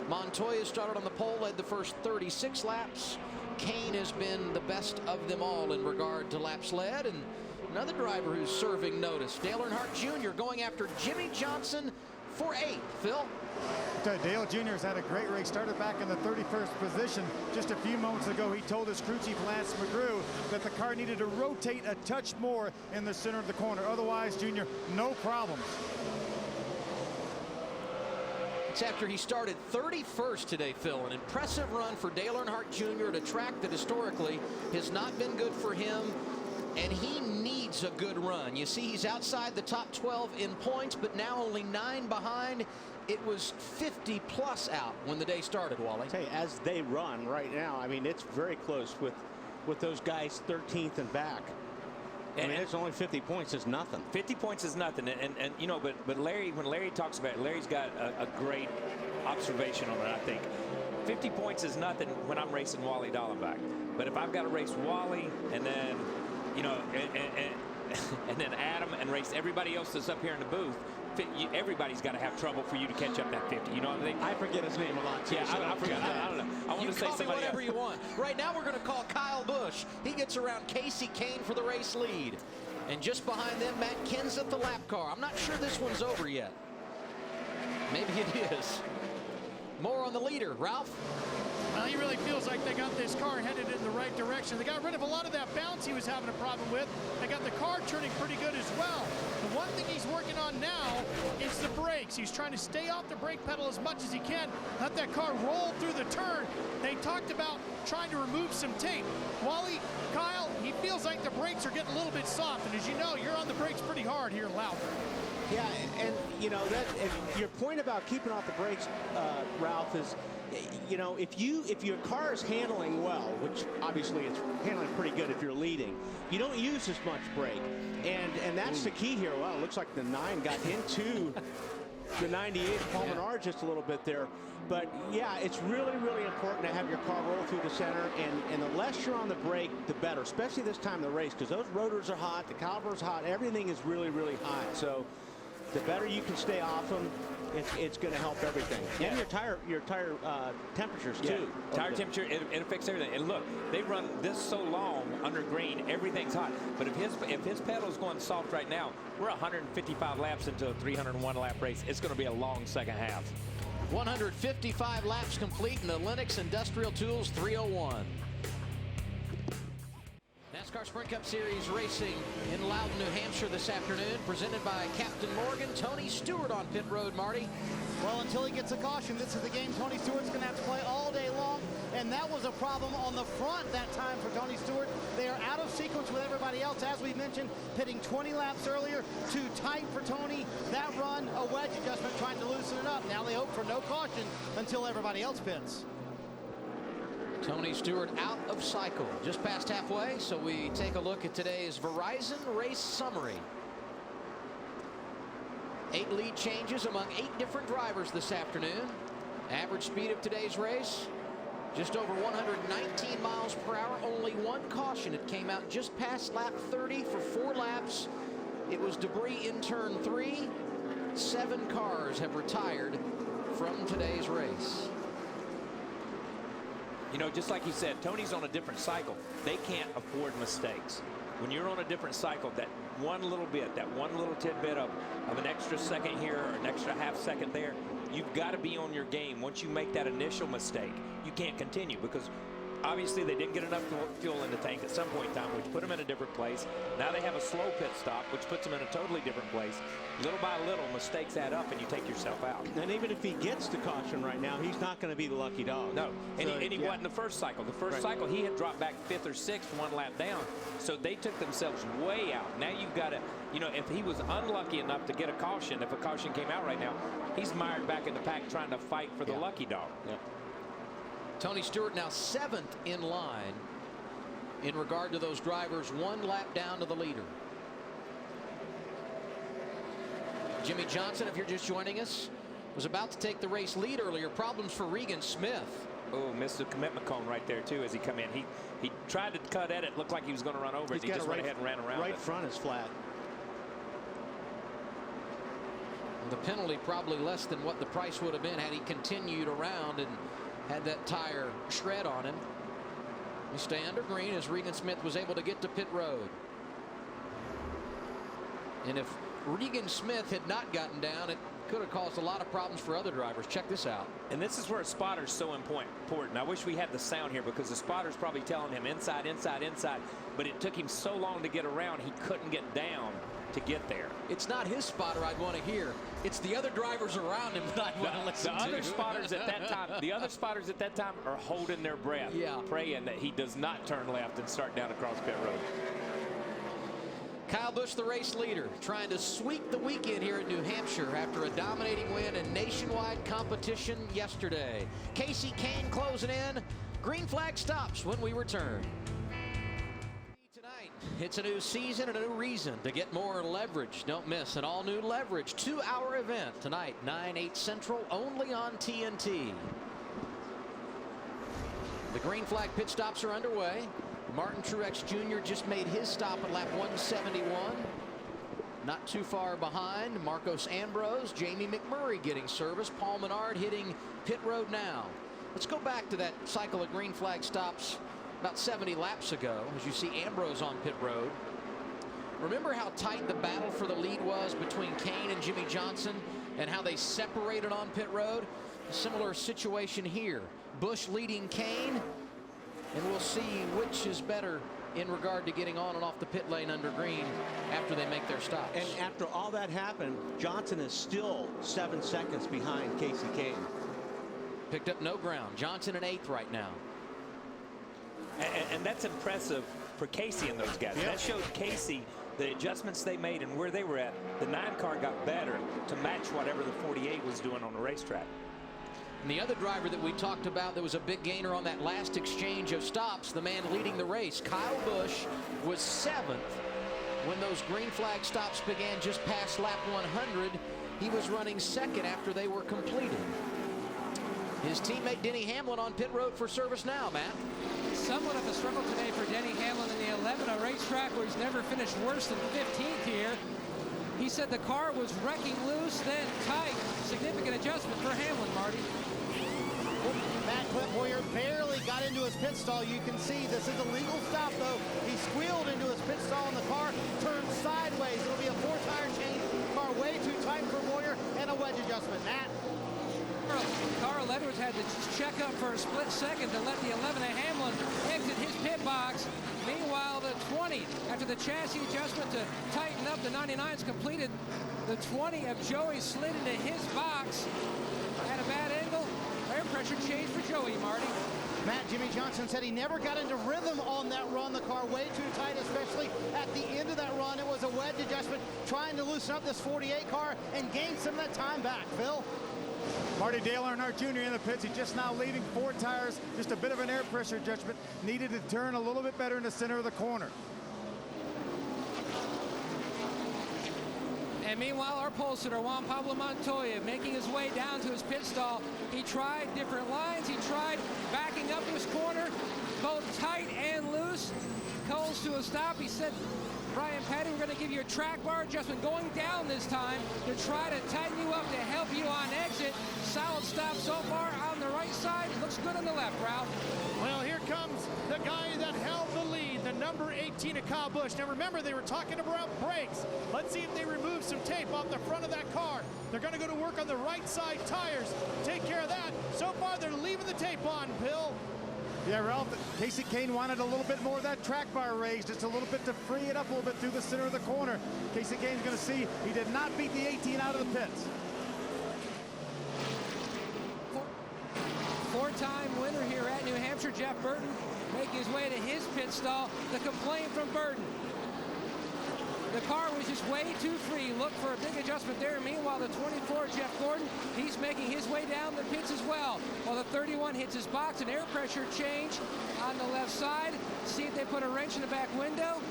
Montoya started on the pole, led the first 36 laps. Kahne has been the best of them all in regard to laps led. And another driver who's serving notice, Dale Earnhardt Jr. going after Jimmy Johnson for 8th. Phil? Dale Jr. has had a great race. Started back in the 31st position. Just a few moments ago, he told his crew chief, Lance McGrew, that the car needed to rotate a touch more in the center of the corner. Otherwise, Jr., no problems. It's after he started 31st today, Phil. An impressive run for Dale Earnhardt Jr. at a track that historically has not been good for him, and he needs a good run. You see, he's outside the top 12 in points, but now only 9 behind. It was 50 plus out when the day started, Wally. Hey, as they run right now, I mean, it's very close with those guys 13th and back. I mean, it's only 50 points is nothing. 50 points is nothing, and you know, but Larry, when Larry talks about it, Larry's got a great observation on it. I think 50 points is nothing when I'm racing Wally Dallenbach, but if I've got to race Wally and then, you know, and then Adam and race everybody else that's up here in the booth, everybody's got to have trouble for you to catch up that 50. You know what I mean? I forget his name a lot too. Yeah, so I forgot. I don't know. I want to say somebody whatever else. you want. Right now we're going to call Kyle Busch. He gets around Kasey Kahne for the race lead. And just behind them, Matt Kenseth, the lap car. I'm not sure this one's over yet. Maybe it is. More on the leader, Ralph. Well, he really feels like they got this car headed in the right direction. They got rid of a lot of that bounce he was having a problem with. They got the car turning pretty good as well. The one thing he's working on now is the brakes. He's trying to stay off the brake pedal as much as he can, let that car roll through the turn. They talked about trying to remove some tape. Wally, Kyle, he feels like the brakes are getting a little bit soft, and as you know, you're on the brakes pretty hard here in Loudon. Yeah, and you know, your point about keeping off the brakes, Ralph, is, you know, if your car is handling well, which obviously it's handling pretty good if you're leading, you don't use as much brake, and that's the key here. Well, it looks like the 9 got into the 98 Paul Menard just a little bit there. But yeah, it's really, really important to have your car roll through the center, and the less you're on the brake, the better, especially this time of the race, because those rotors are hot, the caliper's hot, everything is really, really hot. So the better you can stay off them, it's going to help everything. And your tire temperatures too. Tire temperature, it affects everything. And look, they run this so long under green, everything's hot. But if his pedal's going soft right now, we're 155 laps into a 301 lap race. It's going to be a long second half. 155 laps complete in the Lenox Industrial Tools 301. NASCAR Sprint Cup Series racing in Loudon, New Hampshire this afternoon, presented by Captain Morgan. Tony Stewart on pit road, Marty. Well, until he gets a caution, this is the game Tony Stewart's going to have to play all day long, and that was a problem on the front that time for Tony Stewart. They are out of sequence with everybody else, as we mentioned, pitting 20 laps earlier. Too tight for Tony. That run, a wedge adjustment, trying to loosen it up. Now they hope for no caution until everybody else pits. Tony Stewart out of cycle, just past halfway, so we take a look at today's Verizon race summary. 8 lead changes among 8 different drivers this afternoon. Average speed of today's race, just over 119 miles per hour. Only 1 caution. It came out just past lap 30 for 4 laps. It was debris in turn 3. 7 cars have retired from today's race. You know, just like you said, Tony's on a different cycle. They can't afford mistakes. When you're on a different cycle, that one little bit, that one little tidbit of an extra second here or an extra half second there, you've got to be on your game. Once you make that initial mistake, you can't continue, because obviously they didn't get enough fuel in the tank at some point in time, which put them in a different place. Now they have a slow pit stop, which puts them in a totally different place. Little by little, mistakes add up, and you take yourself out. And even if he gets the caution right now, he's not going to be the lucky dog. No, and so, he wasn't the first cycle. The first cycle, he had dropped back 5th or 6th, 1 lap down. So they took themselves way out. Now you've got to, you know, if he was unlucky enough to get a caution, if a caution came out right now, he's mired back in the pack trying to fight for the lucky dog. Tony Stewart now 7th in line in regard to those drivers, 1 lap down to the leader. Jimmy Johnson, if you're just joining us, was about to take the race lead earlier. Problems for Regan Smith. Oh, missed the commitment cone right there too as he come in. He tried to cut at it, looked like he was going to run over it. He just went ahead and ran around it. Right front is flat. The penalty probably less than what the price would have been had he continued around and had that tire shred on him. We stay under green as Regan Smith was able to get to pit road. And if Regan Smith had not gotten down, it could have caused a lot of problems for other drivers. Check this out. And this is where a spotter is so important. I wish we had the sound here, because the spotter's probably telling him inside, inside, inside. But it took him so long to get around, he couldn't get down to get there. It's not his spotter I'd want to hear. It's the other drivers around him that I'd want to listen to. The other spotters at that time are holding their breath, praying that he does not turn left and start down across pit road. Kyle Busch, the race leader, trying to sweep the weekend here at New Hampshire after a dominating win in nationwide competition yesterday. Casey Kane closing in. Green flag stops when we return. Tonight, it's a new season and a new reason to get more leverage. Don't miss an all-new Leverage 2-hour event tonight, 9/8 Central, only on TNT. The green flag pit stops are underway. Martin Truex Jr. just made his stop at lap 171. Not too far behind, Marcos Ambrose, Jamie McMurray getting service. Paul Menard hitting pit road now. Let's go back to that cycle of green flag stops about 70 laps ago, as you see Ambrose on pit road. Remember how tight the battle for the lead was between Kane and Jimmy Johnson, and how they separated on pit road? similar situation here. Busch leading Kane, and we'll see which is better in regard to getting on and off the pit lane under green after they make their stops. And after all that happened, Johnson is still 7 seconds behind Kasey Kahne. Picked up no ground. Johnson in 8th right now. And that's impressive for Kasey and those guys. That showed Kasey the adjustments they made and where they were at. The 9 car got better to match whatever the 48 was doing on the racetrack. And the other driver that we talked about that was a big gainer on that last exchange of stops, the man leading the race, Kyle Busch, was 7th when those green flag stops began just past lap 100. He was running 2nd after they were completed. His teammate Denny Hamlin on pit road for service now, Matt. Somewhat of a struggle today for Denny Hamlin in the 11, a racetrack where he's never finished worse than 15th here. He said the car was wrecking loose, then tight. Significant adjustment for Hamlin, Marty. Matt Clipboyer barely got into his pit stall. You can see this is a legal stop, though. He squealed into his pit stall and the car turned sideways. It'll be a 4-tire change. Car way too tight for Boyer and a wedge adjustment. Matt. Carl Edwards had to check up for a split second to let the 11 of Hamlin exit his pit box. Meanwhile, the 20, after the chassis adjustment to tighten up, the 99's completed. The 20 of Joey slid into his box at a bad angle. Air pressure change for Joey, Marty. Matt, Jimmy Johnson said he never got into rhythm on that run. The car way too tight, especially at the end of that run. It was a wedge adjustment, trying to loosen up this 48 car and gain some of that time back. Phil? Marty Dale Earnhardt Jr. in the pits. He's just now leaving 4 tires. Just a bit of an air pressure adjustment. Needed to turn a little bit better in the center of the corner. And meanwhile, our pole sitter, Juan Pablo Montoya, making his way down to his pit stall. He tried different lines. He tried backing up to his corner, both tight and loose. Coles to a stop. He said, Brian Petty, we're going to give you a track bar adjustment going down this time to try to tighten you up to help you on exit. Solid stop so far on the right side. Looks good on the left route. Well, here comes the guy that held the lead, the number 18 of Kyle Busch. Now remember, they were talking about brakes. Let's see if they remove some tape off the front of that car. They're going to go to work on the right side tires. Take care of that. So far, they're leaving the tape on, Bill. Yeah, Ralph, Kasey Kahne wanted a little bit more of that track bar raised, just a little bit to free it up a little bit through the center of the corner. Kasey Kahne's going to see he did not beat the 18 out of the pits. Four-time winner here at New Hampshire, Jeff Burton, making his way to his pit stall. The complaint from Burton. The car was just way too free. Look for a big adjustment there. Meanwhile, the 24, Jeff Gordon, he's making his way down the pits as well. While the 31 hits his box, an air pressure change on the left side. See if they put a wrench in the back window.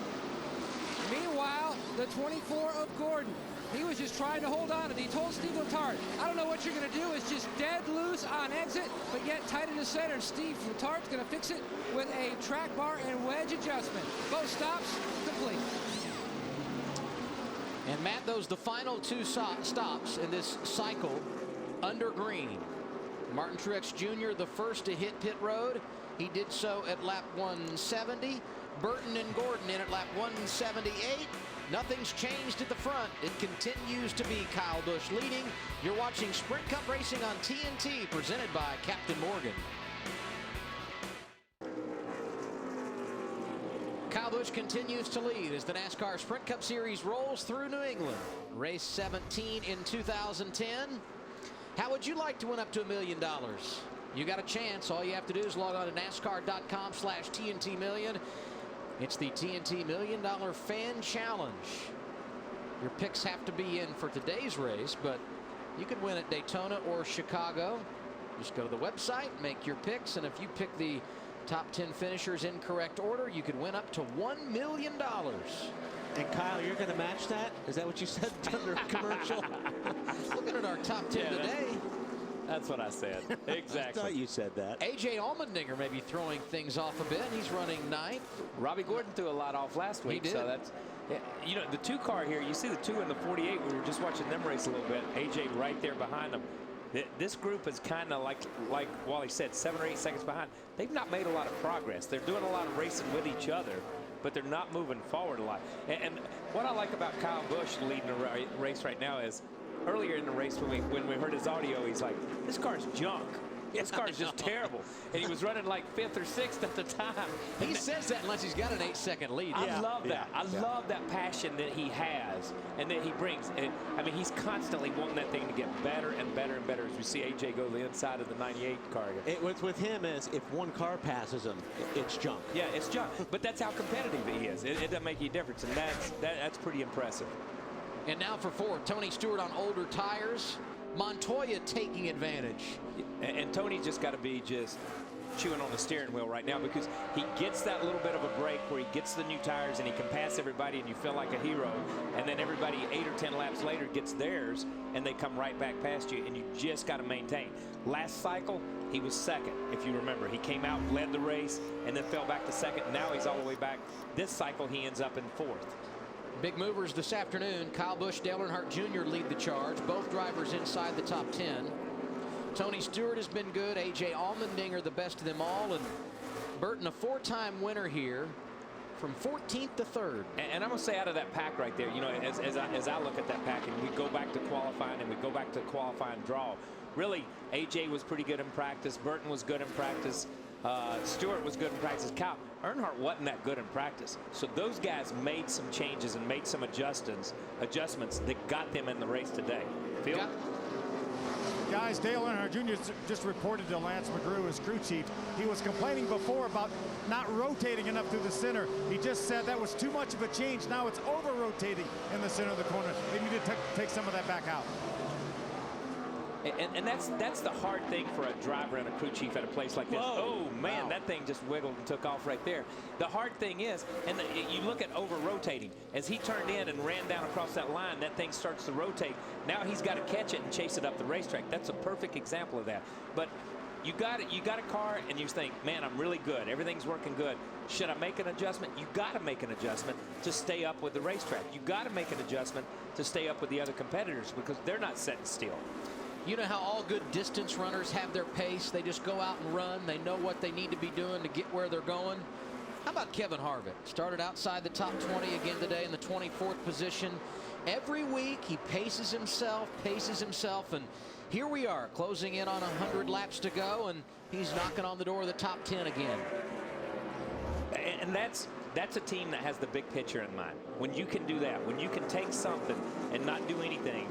Meanwhile, the 24 of Gordon, he was just trying to hold on, and he told Steve Letarte, I don't know what you're going to do. It's just dead loose on exit, but yet tight in the center. And Steve Letarte's going to fix it with a track bar and wedge adjustment. Both stops complete. And Matt, those the final 2 stops in this cycle under green. Martin Truex Jr., the first to hit pit road. He did so at lap 170. Burton and Gordon in at lap 178. Nothing's changed at the front. It continues to be Kyle Busch leading. You're watching Sprint Cup Racing on TNT, presented by Captain Morgan. Kyle Busch continues to lead as the NASCAR Sprint Cup Series rolls through New England. Race 17 in 2010. How would you like to win up to $1 million? You got a chance. All you have to do is log on to NASCAR.com/TNT Million. It's the TNT $1 Million Fan Challenge. Your picks have to be in for today's race, but you could win at Daytona or Chicago. Just go to the website, make your picks, and if you pick the top 10 finishers in correct order, you could win up to $1 million. And Kyle, you're going to match that? Is that what you said under commercial? Looking at our top 10 today. That's what I said. Exactly. I thought you said that. A.J. Allmendinger may be throwing things off a bit. He's running 9th. Robbie Gordon threw a lot off last week. He did. So that's, you know, the 2 car here, you see the 2 and the 48. We were just watching them race a little bit. A.J. right there behind them. This group is kind of like Wally said, 7 or 8 seconds behind. They've not made a lot of progress. They're doing a lot of racing with each other, but they're not moving forward a lot. And what I like about Kyle Busch leading the race right now is earlier in the race when we heard his audio, he's like, this car's junk. This car's just terrible. And he was running like 5th or 6th at the time. He says that unless he's got an 8-second lead. I love that. I love that passion that he has and that he brings. And, I mean, he's constantly wanting that thing to get better and better and better as we see AJ go the inside of the 98 car. With him is if one car passes him, it's junk. Yeah, it's junk. But that's how competitive he is. It doesn't make any difference. And that's pretty impressive. And now for 4th, Tony Stewart on older tires. Montoya taking advantage. And Tony's just got to be just chewing on the steering wheel right now because he gets that little bit of a break where he gets the new tires and he can pass everybody and you feel like a hero. And then everybody 8 or 10 laps later gets theirs and they come right back past you and you just got to maintain. Last cycle, he was 2nd, if you remember. He came out, led the race, and then fell back to 2nd. Now he's all the way back. This cycle, he ends up in 4th. Big movers this afternoon. Kyle Busch, Dale Earnhardt Jr. lead the charge. Both drivers inside the top 10. Tony Stewart has been good. A.J. Allmendinger the best of them all. And Burton, a 4-time winner here from 14th to 3rd. And I'm going to say out of that pack right there, you know, as I look at that pack and we go back to qualifying and we go back to qualifying draw, really, A.J. was pretty good in practice. Burton was good in practice. Stewart was good in practice. Kyle Earnhardt wasn't that good in practice. So those guys made some changes and made some adjustments that got them in the race today. Phil? Guys, Dale Earnhardt Jr. just reported to Lance McGrew, his crew chief. He was complaining before about not rotating enough through the center. He just said that was too much of a change. Now it's over-rotating in the center of the corner. They need to take some of that back out. And that's the hard thing for a driver and a crew chief at a place like this. Whoa. Oh, man, that thing just wiggled and took off right there. The hard thing is, and you look at over-rotating. As he turned in and ran down across that line, that thing starts to rotate. Now he's got to catch it and chase it up the racetrack. That's a perfect example of that. But you got a car and you think, man, I'm really good. Everything's working good. Should I make an adjustment? You got to make an adjustment to stay up with the racetrack. You got to make an adjustment to stay up with the other competitors because they're not setting still. You know how all good distance runners have their pace. They just go out and run. They know what they need to be doing to get where they're going. How about Kevin Harvick? Started outside the top 20 again today in the 24th position. Every week he paces himself, and here we are closing in on 100 laps to go, and he's knocking on the door of the top 10 again. And that's a team that has the big picture in mind. When you can do that, when you can take something and not do anything,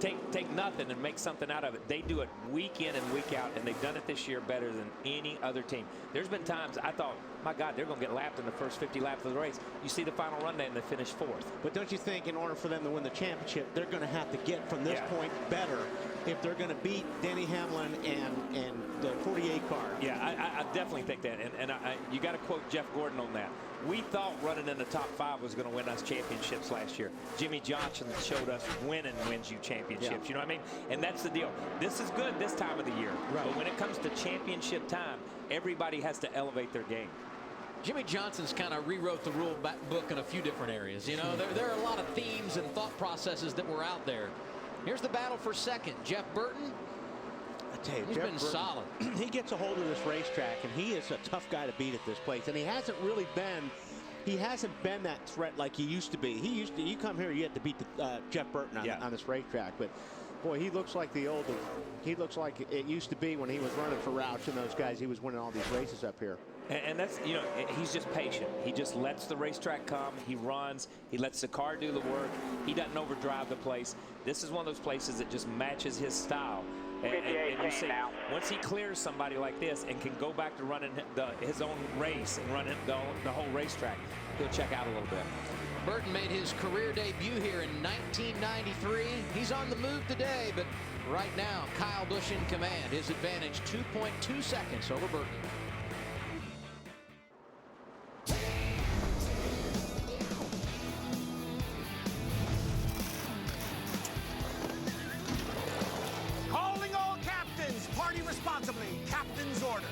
take nothing and make something out of it. They do it week in and week out, and they've done it this year better than any other team. There's been times I thought, my God, they're going to get lapped in the first 50 laps of the race. You see the final run day and they finish 4th. But don't you think in order for them to win the championship, they're going to have to get from this point better if they're going to beat Denny, Hamlin, and the 48 car? Yeah, I definitely think that. And you got to quote Jeff Gordon on that. We thought running in the top 5 was going to win us championships last year. Jimmy Johnson showed us winning wins you championships. Yeah. You know what I mean? And that's the deal. This is good this time of the year. Right. But when it comes to championship time, everybody has to elevate their game. Jimmy Johnson's kind of rewrote the rule book in a few different areas. You know, there are a lot of themes and thought processes that were out there. Here's the battle for 2nd. Jeff Burton. I tell you, he's been solid. He gets a hold of this racetrack, and he is a tough guy to beat at this place. And he hasn't been that threat like he used to be. You come here, you have to beat Jeff Burton on this racetrack. But boy, he looks like he looks like it used to be when he was running for Roush and those guys. He was winning all these races up here. And that's, you know, he's just patient. He just lets the racetrack come. He runs. He lets the car do the work. He doesn't overdrive the place. This is one of those places that just matches his style. And you see, once he clears somebody like this and can go back to running his own race and running the whole racetrack, he'll check out a little bit. Burton made his career debut here in 1993. He's on the move today, but right now, Kyle Busch in command. His advantage 2.2 seconds over Burton. Calling all captains, party responsibly. Captain's orders.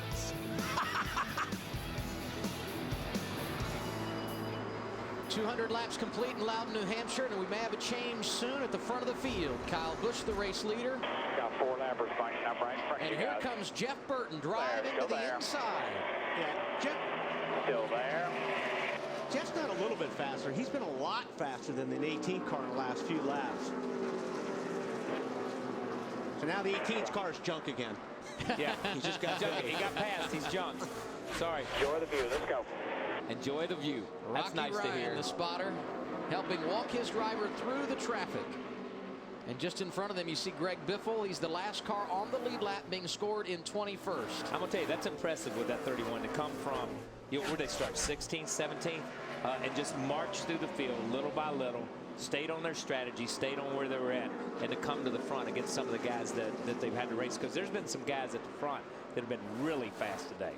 200 laps complete in Loudon, New Hampshire, and we may have a change soon at the front of the field. Kyle Busch, the race leader. Got 4 lappers binding up right in front of you And here guys. comes Jeff Burton driving to the inside. Yeah, Jeff. Still there. Jeff's not a little bit faster. He's been a lot faster than the 18 car in the last few laps. So now the 18's car is junk again. Yeah, he just got he got past. He's junked. Sorry. Enjoy the view. Let's go. Enjoy the view. That's Rocky nice Ryan, to hear. the spotter, helping walk his driver through the traffic. And just in front of them, you see Greg Biffle. He's the last car on the lead lap, being scored in 21st. I'm going to tell you, that's impressive with that 31 to come from, where they start, 16th, 17th, and just march through the field little by little, stayed on their strategy, stayed on where they were at, and to come to the front against some of the guys that they've had to race. Because there's been some guys at the front that have been really fast today.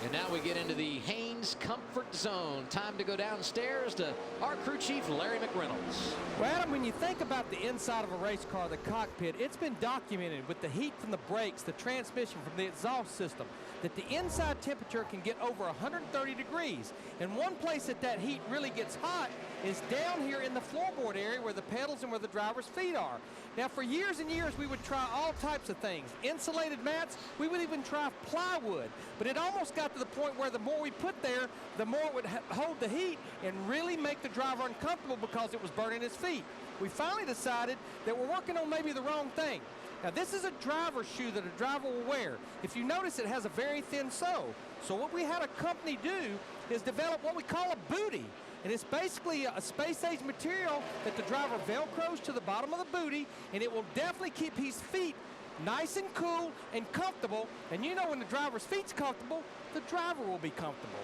And now we get into the Haynes comfort zone. Time to go downstairs to our crew chief, Larry McReynolds. Well, Adam, when you think about the inside of a race car, the cockpit, it's been documented with the heat from the brakes, the transmission, from the exhaust system, that the inside temperature can get over 130 degrees. And one place that heat really gets hot is down here in the floorboard area where the pedals and where the driver's feet are. Now, for years and years, we would try all types of things. Insulated mats, we would even try plywood. But it almost got to the point where the more we put there, the more it would hold the heat and really make the driver uncomfortable because it was burning his feet. We finally decided that we're working on maybe the wrong thing. Now, this is a driver's shoe that a driver will wear. If you notice, it has a very thin sole. So what we had a company do is develop what we call a bootie. And it's basically a space-age material that the driver velcros to the bottom of the bootie, and it will definitely keep his feet nice and cool and comfortable. And you know, when the driver's feet's comfortable, the driver will be comfortable.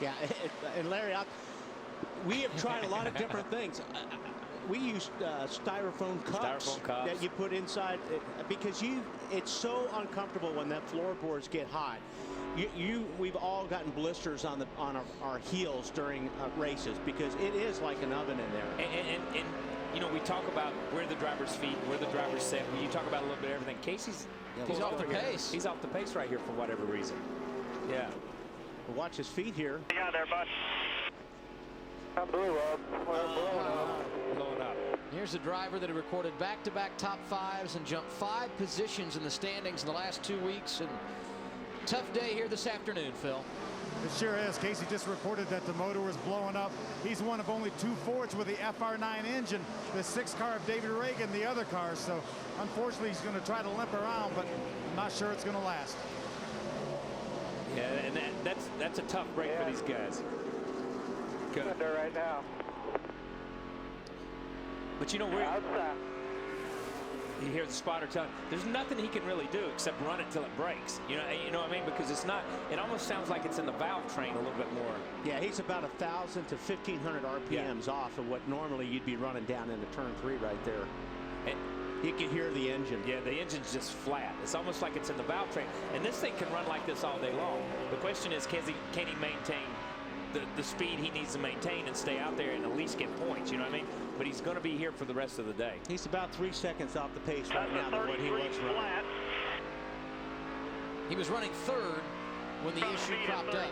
Yeah, and Larry, we have tried a lot of different things. We use styrofoam cups that you put inside because it's so uncomfortable when that floorboards get hot. We've all gotten blisters on our heels during races because it is like an oven in there. And you know, we talk about where the driver's feet, where the driver's set. When you talk about a little bit of everything, Casey's he's off the pace. He's off the pace right here for whatever reason. Yeah. Watch his feet here. You got there, bud. I blew up. Blowing up. Here's a driver that had recorded back-to-back top fives and jumped 5 positions in the standings in the last 2 weeks. And tough day here this afternoon, Phil. It sure is. Casey just reported that the motor was blowing up. He's one of only 2 Fords with the FR9 engine. The 6 car of David Reagan, the other car. So unfortunately, he's going to try to limp around, but I'm not sure it's going to last. Yeah, and that's a tough break for these guys. Good there right now. But you know where you hear the spotter telling, there's nothing he can really do except run it till it breaks. You know what I mean? Because it's not. It almost sounds like it's in the valve train a little bit more. Yeah, he's about 1,000 to 1,500 RPMs off of what normally you'd be running down into turn 3 right there. And you can hear the engine. Yeah, the engine's just flat. It's almost like it's in the valve train. And this thing can run like this all day long. The question is, can he maintain the speed he needs to maintain and stay out there and at least get points, you know what I mean? But he's going to be here for the rest of the day. He's about 3 seconds off the pace right now than what he was running. He was running 3rd when the issue cropped up.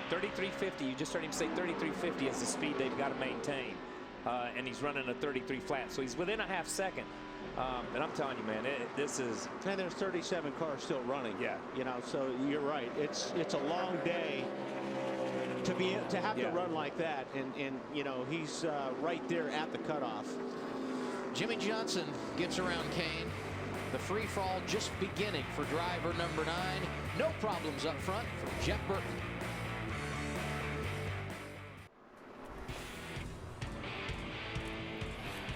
33.50, you just heard him say 33.50 is the speed they've got to maintain. And he's running a 33 flat, so he's within a half second. And I'm telling you, man, this is. And there's 37 cars still running. Yeah. You know, so you're right. It's a long day to have to run like that, and you know, he's right there at the cutoff. Jimmy Johnson gets around Kane. The free fall just beginning for driver number 9. No problems up front for Jeff Burton.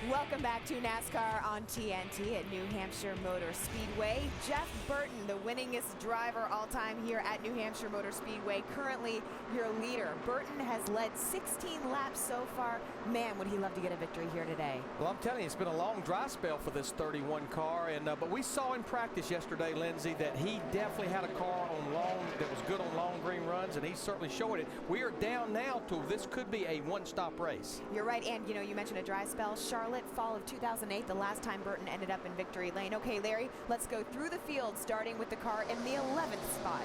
Welcome back to NASCAR on TNT at New Hampshire Motor Speedway. Jeff Burton, the winningest driver all time here at New Hampshire Motor Speedway, currently your leader. Burton has led 16 laps so far. Man, would he love to get a victory here today. Well, I'm telling you, it's been a long dry spell for this 31 car, and but we saw in practice yesterday, Lindsey, that he definitely had a car on that was good on long green runs, and he's certainly showing it. We are down now to this could be a one-stop race. You're right, and you know, you mentioned a dry spell. Charlotte, fall of 2008, the last time Burton ended up in victory lane. Okay, Larry, let's go through the field, starting with the car in the 11th spot.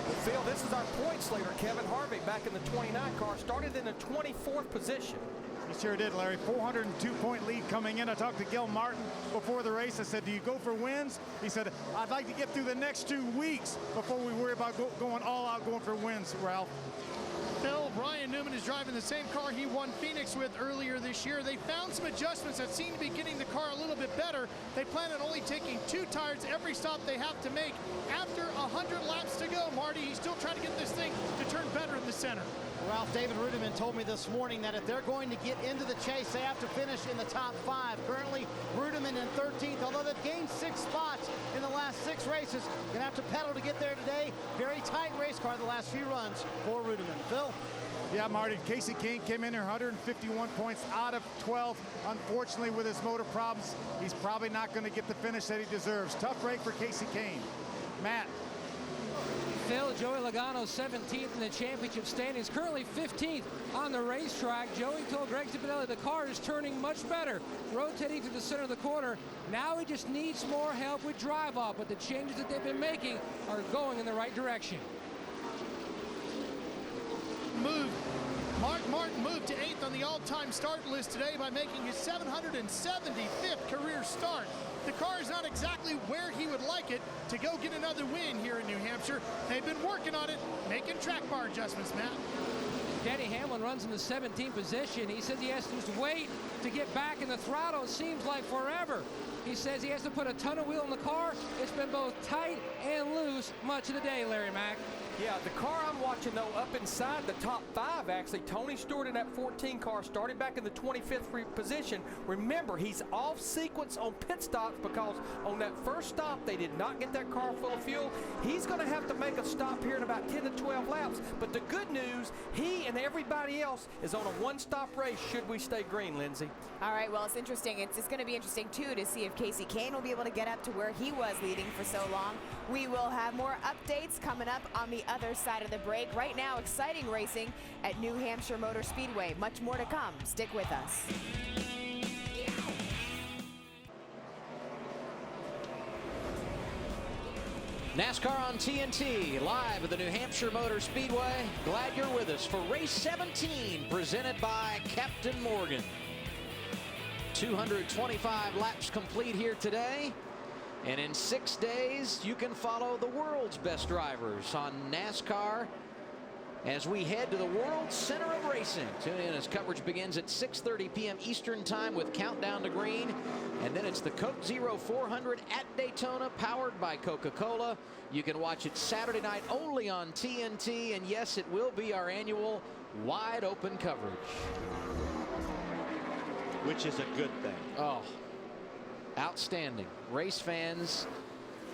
Well, Phil, this is our points leader, Kevin Harvick, back in the 29 car, started in the 24th position. He sure did, Larry. 402-point lead coming in. I talked to Gil Martin before the race. I said, do you go for wins? He said, I'd like to get through the next 2 weeks before we worry about going all out, going for wins, Ralph. Phil, Ryan Newman is driving the same car he won Phoenix with earlier this year. They found some adjustments that seem to be getting the car a little little bit better. They plan on only taking 2 tires every stop they have to make. After 100 laps to go, Marty, he's still trying to get this thing to turn better in the center. Ralph, David Rudiman told me this morning that if they're going to get into the chase, they have to finish in the top 5. Currently, Rudiman in 13th, although they've gained 6 spots in the last 6 races. Gonna have to pedal to get there today. Very tight race car the last few runs for Rudiman. Phil? Yeah, Marty, Casey Kane came in there 151 points out of 12. Unfortunately, with his motor problems, he's probably not going to get the finish that he deserves. Tough break for Casey Kane. Matt. Phil, Joey Logano 17th in the championship standings, currently 15th on the racetrack. Joey told Greg Zibinelli the car is turning much better, rotating to the center of the corner. Now he just needs more help with drive off, but the changes that they've been making are going in the right direction. Mark Martin moved to 8th on the all-time start list today by making his 775th career start. The car is not exactly where he would like it to go get another win here in New Hampshire. They've been working on it, making track bar adjustments, Matt. Denny Hamlin runs in the 17th position. He says he has to just wait to get back in the throttle. It seems like forever. He says he has to put a ton of wheel in the car. It's been both tight and loose much of the day, Larry Mack. Yeah, the car I'm watching, though, up inside the top 5, actually. Tony Stewart in that 14 car started back in the 25th position. Remember, he's off sequence on pit stops because on that first stop, they did not get that car full of fuel. He's going to have to make a stop here in about 10 to 12 laps. But the good news, he and everybody else is on a one-stop race should we stay green, Lindsay. All right, well, it's interesting. It's going to be interesting, too, to see if Casey Kane will be able to get up to where he was leading for so long. We will have more updates coming up on the other side of the break. Right now, exciting racing at New Hampshire Motor Speedway. Much more to come. Stick with us. NASCAR on TNT, live at the New Hampshire Motor Speedway. Glad you're with us for race 17, presented by Captain Morgan. 225 laps complete here today. And in 6 days, you can follow the world's best drivers on NASCAR as we head to the world center of racing. Tune in as coverage begins at 6:30 p.m. Eastern time with Countdown to Green. And then it's the Coke Zero 400 at Daytona, powered by Coca-Cola. You can watch it Saturday night only on TNT. And yes, it will be our annual wide open coverage. Which is a good thing. Oh, outstanding. Race fans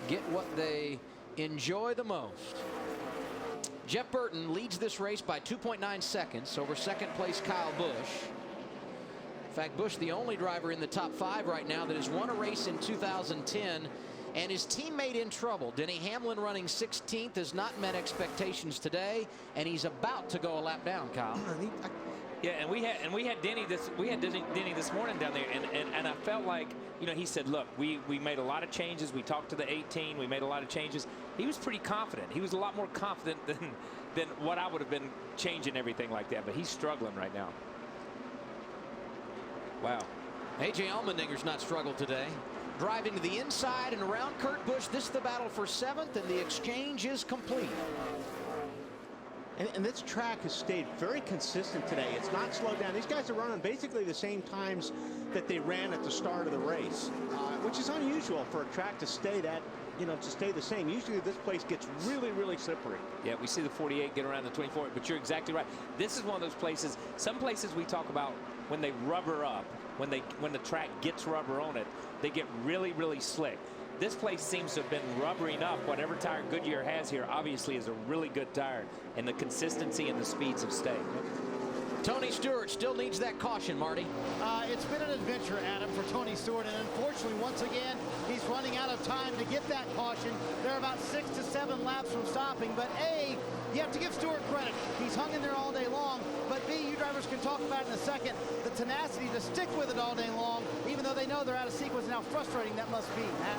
get what they enjoy the most. Jeff Burton leads this race by 2.9 seconds over second place Kyle Busch. In fact, Busch the only driver in the top 5 right now that has won a race in 2010, and his teammate in trouble. Denny Hamlin running 16th has not met expectations today, and he's about to go a lap down, Kyle. Yeah, and we had Denny this morning down there, and I felt like, you know, he said, look, we made a lot of changes. We talked to the 18. We made a lot of changes. He was pretty confident. He was a lot more confident than what I would have been changing everything like that. But he's struggling right now. Wow. A.J. Allmendinger's not struggled today. Driving to the inside and around Kurt Busch. This is the battle for 7th, and the exchange is complete. And this track has stayed very consistent today. It's not slowed down. These guys are running basically the same times that they ran at the start of the race, which is unusual for a track to stay that, to stay the same. Usually this place gets really, really slippery. Yeah, we see the 48 get around the 24, but you're exactly right. This is one of those places, some places we talk about when they rubber up, when the track gets rubber on it, they get really, really slick. This place seems to have been rubbering up. Whatever tire Goodyear has here obviously is a really good tire, and the consistency and the speeds have stayed. Tony Stewart still needs that caution, Marty. It's been an adventure, Adam, for Tony Stewart, and unfortunately, once again, he's running out of time to get that caution. They're about 6 to 7 laps from stopping, but A, you have to give Stewart credit. He's hung in there all day long, but B, you drivers can talk about it in a second, the tenacity to stick with it all day long, even though they know they're out of sequence, and how frustrating that must be, Matt.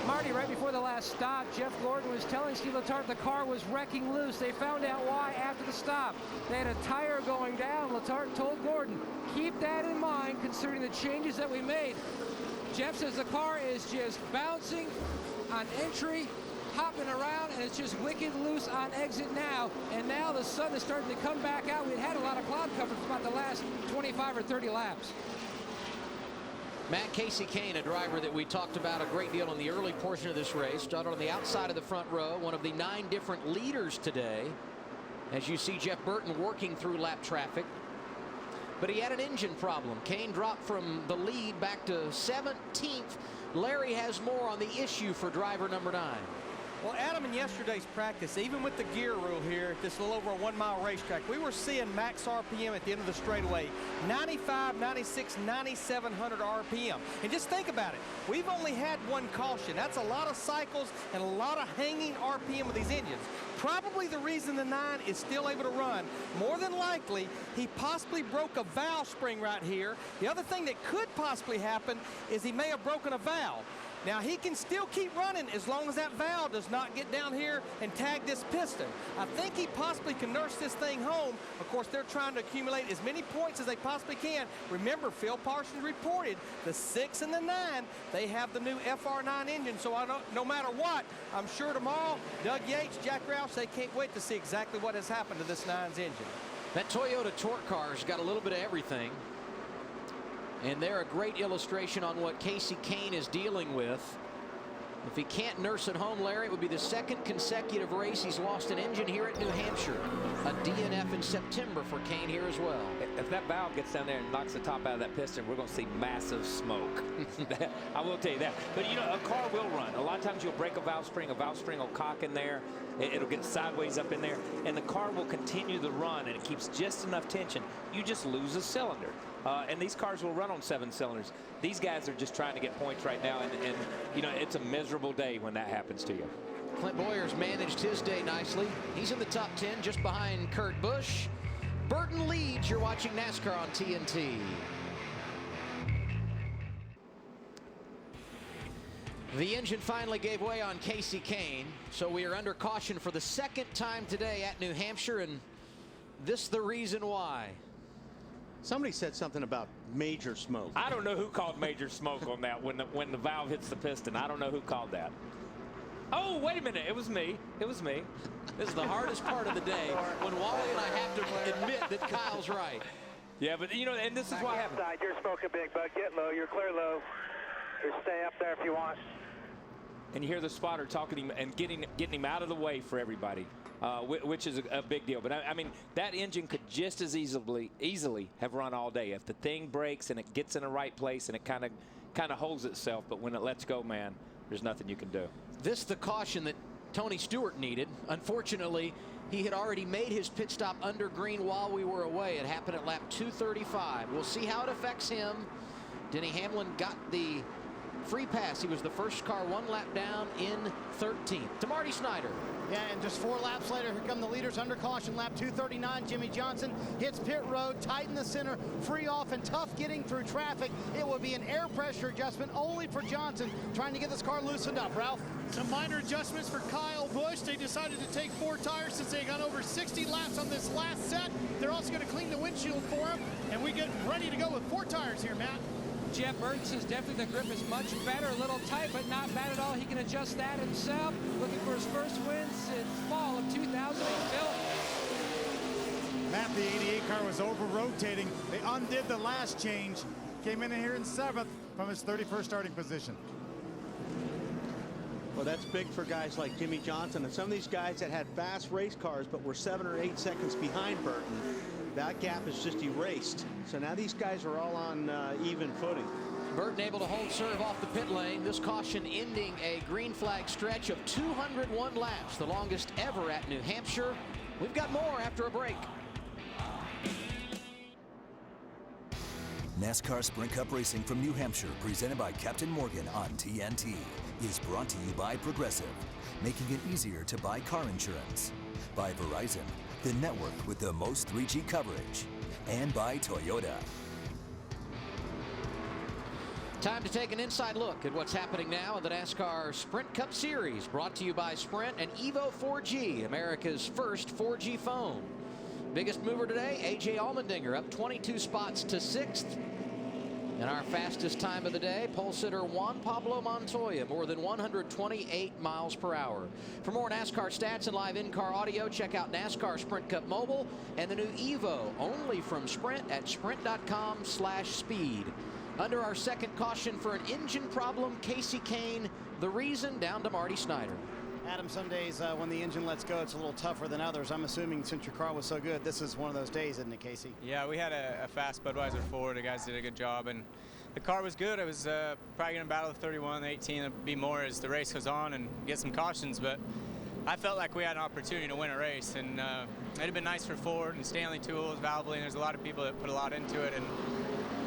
Marty, right before the last stop, Jeff Gordon was telling Steve Letarte the car was wrecking loose. They found out why after the stop. They had a tire going down. Letarte told Gordon, keep that in mind considering the changes that we made. Jeff says the car is just bouncing on entry, hopping around, and it's just wicked loose on exit now. And now the sun is starting to come back out. We'd had a lot of cloud cover for about the last 25 or 30 laps. Matt, Casey Kane, a driver that we talked about a great deal in the early portion of this race, started on the outside of the front row, one of the 9 different leaders today, as you see Jeff Burton working through lap traffic. But he had an engine problem. Kane dropped from the lead back to 17th. Larry has more on the issue for driver number 9. Well, Adam, in yesterday's practice, even with the gear rule here at this little over a 1-mile racetrack, we were seeing max RPM at the end of the straightaway, 95, 96, 9,700 RPM. And just think about it. We've only had 1 caution. That's a lot of cycles and a lot of hanging RPM with these engines. Probably the reason the 9 is still able to run. More than likely, he possibly broke a valve spring right here. The other thing that could possibly happen is he may have broken a valve. Now, he can still keep running as long as that valve does not get down here and tag this piston. I think he possibly can nurse this thing home. Of course, they're trying to accumulate as many points as they possibly can. Remember, Phil Parsons reported the 6 and the 9, they have the new FR9 engine. So no matter what, I'm sure tomorrow, Doug Yates, Jack Roush, they can't wait to see exactly what has happened to this 9's engine. That Toyota torque car's got a little bit of everything. And they're a great illustration on what Casey Kane is dealing with. If he can't nurse it home, Larry, it would be the 2nd consecutive race he's lost an engine here at New Hampshire. A DNF in September for Kane here as well. If that valve gets down there and knocks the top out of that piston, we're going to see massive smoke. I will tell you that. But, you know, a car will run. A lot of times you'll break a valve spring will cock in there. It'll get sideways up in there. And the car will continue to run, and it keeps just enough tension. You just lose a cylinder. And these cars will run on 7 cylinders. These guys are just trying to get points right now, and you know, it's a miserable day when that happens to you. Clint Boyer's managed his day nicely. He's in the top 10 just behind Kurt Busch. Burton leads. You're watching NASCAR on TNT. The engine finally gave way on Casey Kane, so we are under caution for the 2nd time today at New Hampshire, and this the reason why. Somebody said something about major smoke. I don't know who called major smoke on that when the valve hits the piston. I don't know who called that. Oh, wait a minute. It was me. It was me. This is the hardest part of the day when Wally and I have to admit that Kyle's right. Yeah, but, you know, and this is what happened. You're smoking big, bud. Get low. You're clear low. Just stay up there if you want. And you hear the spotter talking to him and getting him out of the way for everybody. Which is a big deal. But I mean, that engine could just as easily have run all day if the thing breaks and it gets in the right place and it kind of holds itself. But when it lets go, man, there's nothing you can do. This the caution that Tony Stewart needed. Unfortunately, he had already made his pit stop under green while we were away. It happened at lap 235. We'll see how it affects him. Denny Hamlin got the free pass. He was the first car 1 lap down in 13th. To Marty Snyder. Yeah, and just 4 laps later, here come the leaders under caution. Lap 239, Jimmy Johnson hits pit road, tighten the center, free off, and tough getting through traffic. It will be an air pressure adjustment only for Johnson, trying to get this car loosened up. Ralph? Some minor adjustments for Kyle Busch. They decided to take 4 tires since they got over 60 laps on this last set. They're also going to clean the windshield for him, and we get ready to go with 4 tires here, Matt. Jeff Burton says definitely the grip is much better, a little tight, but not bad at all. He can adjust that himself. Looking for his first win since fall of 2008. Phil? Matt, the 88 car was over-rotating. They undid the last change. Came in here in 7th from his 31st starting position. Well, that's big for guys like Jimmy Johnson and some of these guys that had fast race cars but were 7 or 8 seconds behind Burton. That gap is just erased. So now these guys are all on even footing. Burton able to hold serve off the pit lane. This caution ending a green flag stretch of 201 laps, the longest ever at New Hampshire. We've got more after a break. NASCAR Sprint Cup Racing from New Hampshire, presented by Captain Morgan on TNT, is brought to you by Progressive, making it easier to buy car insurance. By Verizon, the network with the most 3G coverage. And by Toyota. Time to take an inside look at what's happening now in the NASCAR Sprint Cup Series, brought to you by Sprint and Evo 4G, America's first 4G phone. Biggest mover today, A.J. Allmendinger, up 22 spots to 6th. And our fastest time of the day, pole sitter Juan Pablo Montoya, more than 128 miles per hour. For more NASCAR stats and live in-car audio, check out NASCAR Sprint Cup Mobile and the new Evo, only from Sprint at sprint.com/speed. Under our second caution for an engine problem, Kasey Kahne, the reason, down to Marty Snyder. Adam, some days when the engine lets go, it's a little tougher than others. I'm assuming since your car was so good, this is one of those days, isn't it, Kasey? Yeah, we had a fast Budweiser 4. The guys did a good job, and the car was good. It was probably going to battle the 31, the 18. It'll be more as the race goes on and get some cautions, but I felt like we had an opportunity to win a race, and it'd have been nice for Ford and Stanley Tools, Valvoline. There's a lot of people that put a lot into it, and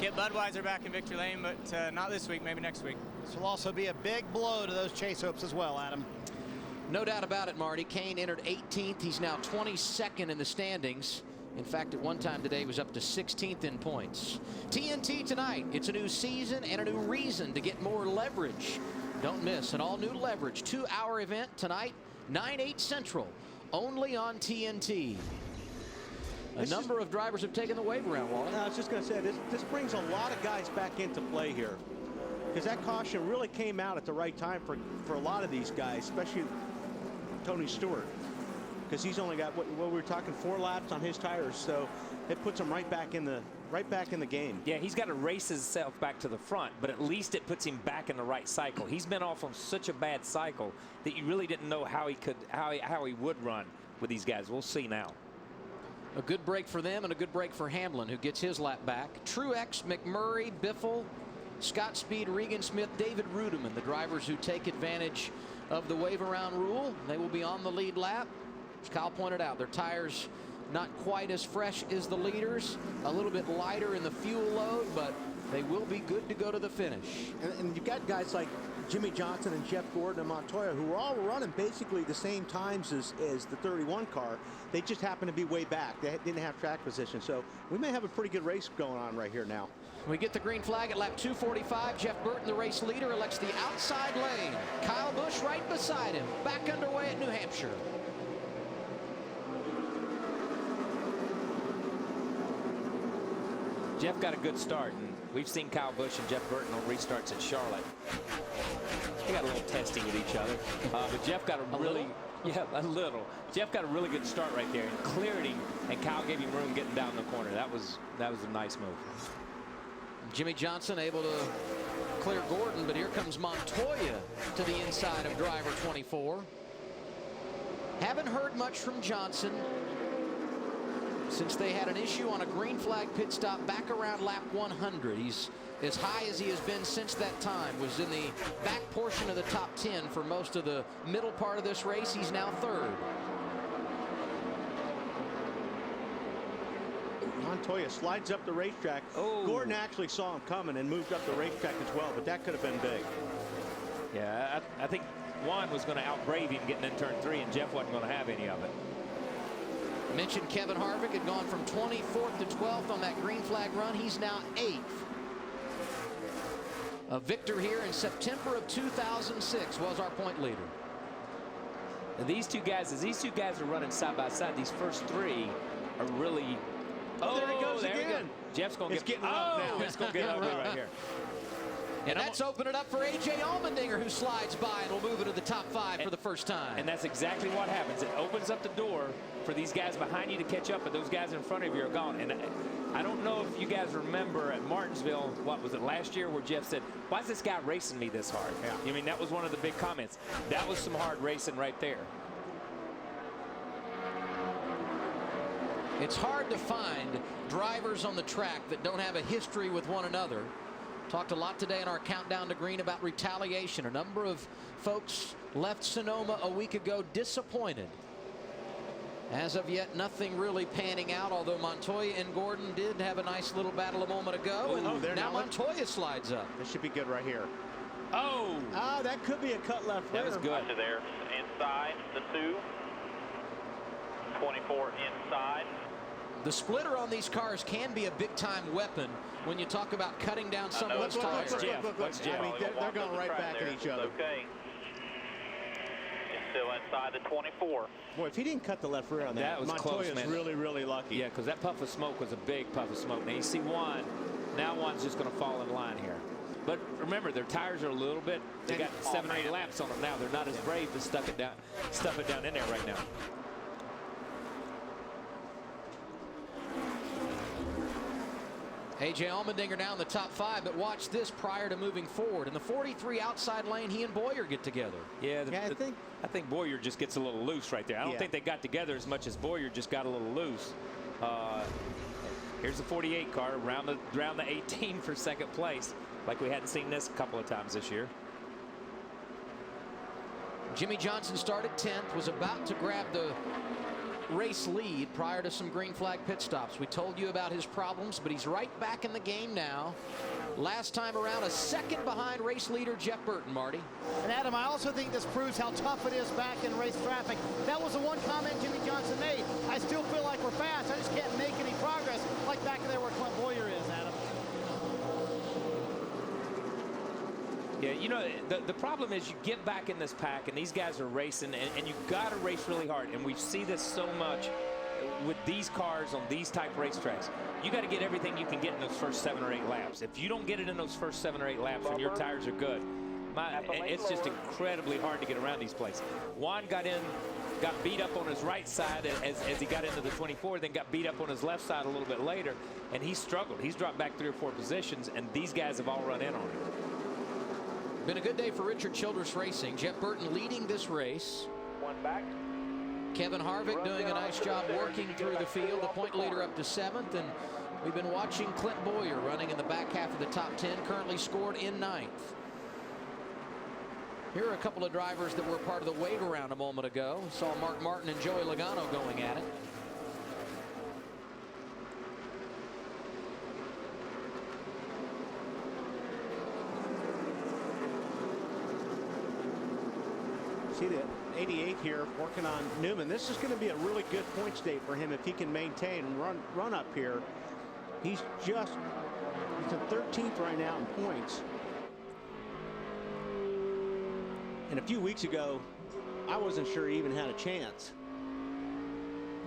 get Budweiser back in victory lane, but not this week, maybe next week. This will also be a big blow to those chase hopes as well, Adam. No doubt about it, Marty. Kahne entered 18th. He's now 22nd in the standings. In fact, at one time today, he was up to 16th in points. TNT tonight. It's a new season and a new reason to get more leverage. Don't miss an all-new leverage 2-hour event tonight, 9/8 Central, only on TNT. A number of drivers have taken the wave around, Wally. I was just going to say, this brings a lot of guys back into play here, because that caution really came out at the right time for a lot of these guys, especially Tony Stewart, because he's only got what we were talking 4 laps on his tires, so it puts him right back in the game. Yeah, he's got to race himself back to the front, but at least it puts him back in the right cycle. He's been off on such a bad cycle that you really didn't know how he would run with these guys. We'll see now. A good break for them and a good break for Hamlin, who gets his lap back. Truex, McMurray, Biffle, Scott Speed, Regan Smith, David Rudiman, the drivers who take advantage of the wave around rule. They will be on the lead lap. As Kyle pointed out, their tires not quite as fresh as the leaders, a little bit lighter in the fuel load, but they will be good to go to the finish. And you've got guys like Jimmy Johnson and Jeff Gordon and Montoya, who were all running basically the same times as the 31 car. They just happen to be way back. They didn't have track position. So we may have a pretty good race going on right here now. We get the green flag at lap 245. Jeff Burton, the race leader, elects the outside lane. Kyle Busch right beside him. Back underway at New Hampshire. Jeff got a good start, and we've seen Kyle Busch and Jeff Burton on restarts at Charlotte. They got a little testing with each other, but Jeff got a really, a little. Jeff got a really good start right there and cleared him, and Kyle gave him room getting down the corner. That was a nice move. Jimmy Johnson able to clear Gordon, but here comes Montoya to the inside of driver 24. Haven't heard much from Johnson since they had an issue on a green flag pit stop back around lap 100. He's as high as he has been since that time. Was in the back portion of the top 10 for most of the middle part of this race. He's now third. Montoya slides up the racetrack. Oh. Gordon actually saw him coming and moved up the racetrack as well, but that could have been big. Yeah, I think Juan was going to outbrave him getting in turn 3, and Jeff wasn't going to have any of it. Mentioned Kevin Harvick had gone from 24th to 12th on that green flag run. He's now 8th. A victor here in September of 2006 was our point leader. And these two guys, as these two guys are running side by side, these first 3 are really. Oh, there he goes again. Jeff's going to get up now. It's going to get ugly right here. And that's opened it up for A.J. Allmendinger, who slides by and will move into the top 5 for the first time. And that's exactly what happens. It opens up the door for these guys behind you to catch up, but those guys in front of you are gone. And I don't know if you guys remember at Martinsville, what was it, last year, where Jeff said, why is this guy racing me this hard? Yeah. I mean, that was one of the big comments. That was some hard racing right there. It's hard to find drivers on the track that don't have a history with one another. Talked a lot today in our countdown to green about retaliation. A number of folks left Sonoma a week ago disappointed. As of yet, nothing really panning out, although Montoya and Gordon did have a nice little battle a moment ago. And now Montoya slides up. This should be good right here. Oh! Ah, that could be a cut left rear. That was good. There, inside the 2. 24 inside. The splitter on these cars can be a big-time weapon when you talk about cutting down someone's tires. Look. I mean, they're going right back at each other. Okay. It's still inside the 24. Boy, if he didn't cut the left rear on that, was Montoya's close, man. really, really lucky. Yeah, because that puff of smoke was a big puff of smoke. Now you see Juan. Now Juan's just going to fall in line here. But remember, their tires are a little bit. They got 7 or 8 laps on them now. They're not as brave to stuff it down in there right now. A.J. Allmendinger now in the top 5, but watch this prior to moving forward. In the 43 outside lane, he and Boyer get together. Yeah, I think Boyer just gets a little loose right there. I don't think they got together as much as Boyer just got a little loose. Here's the 48 car around the 18 for second place, like we hadn't seen this a couple of times this year. Jimmie Johnson started 10th, was about to grab the race lead prior to some green flag pit stops. We told you about his problems, but he's right back in the game now. Last time around, a second behind race leader Jeff Burton, Marty. And Adam, I also think this proves how tough it is back in race traffic. That was the one comment Jimmie Johnson made. I still feel like we're fast. I just can't make any progress like back there where Clint Boyer is, Adam. Yeah, you know, the problem is you get back in this pack and these guys are racing and you got to race really hard. And we see this so much with these cars on these type racetracks. You got to get everything you can get in those first 7 or 8 laps. If you don't get it in those first 7 or 8 laps when your tires are good, it's just incredibly hard to get around these places. Juan got beat up on his right side as he got into the 24, then got beat up on his left side a little bit later, and he struggled. He's dropped back 3 or 4 positions, and these guys have all run in on him. Been a good day for Richard Childress Racing. Jeff Burton leading this race. One back. Kevin Harvick doing a nice job working through the field. The point leader up to 7th, and we've been watching Clint Boyer running in the back half of the top 10, currently scored in 9th. Here are a couple of drivers that were part of the wave around a moment ago. Saw Mark Martin and Joey Logano going at it. See the 88 here working on Newman. This is going to be a really good points day for him if he can maintain and run up here. He's in 13th right now in points. And a few weeks ago, I wasn't sure he even had a chance.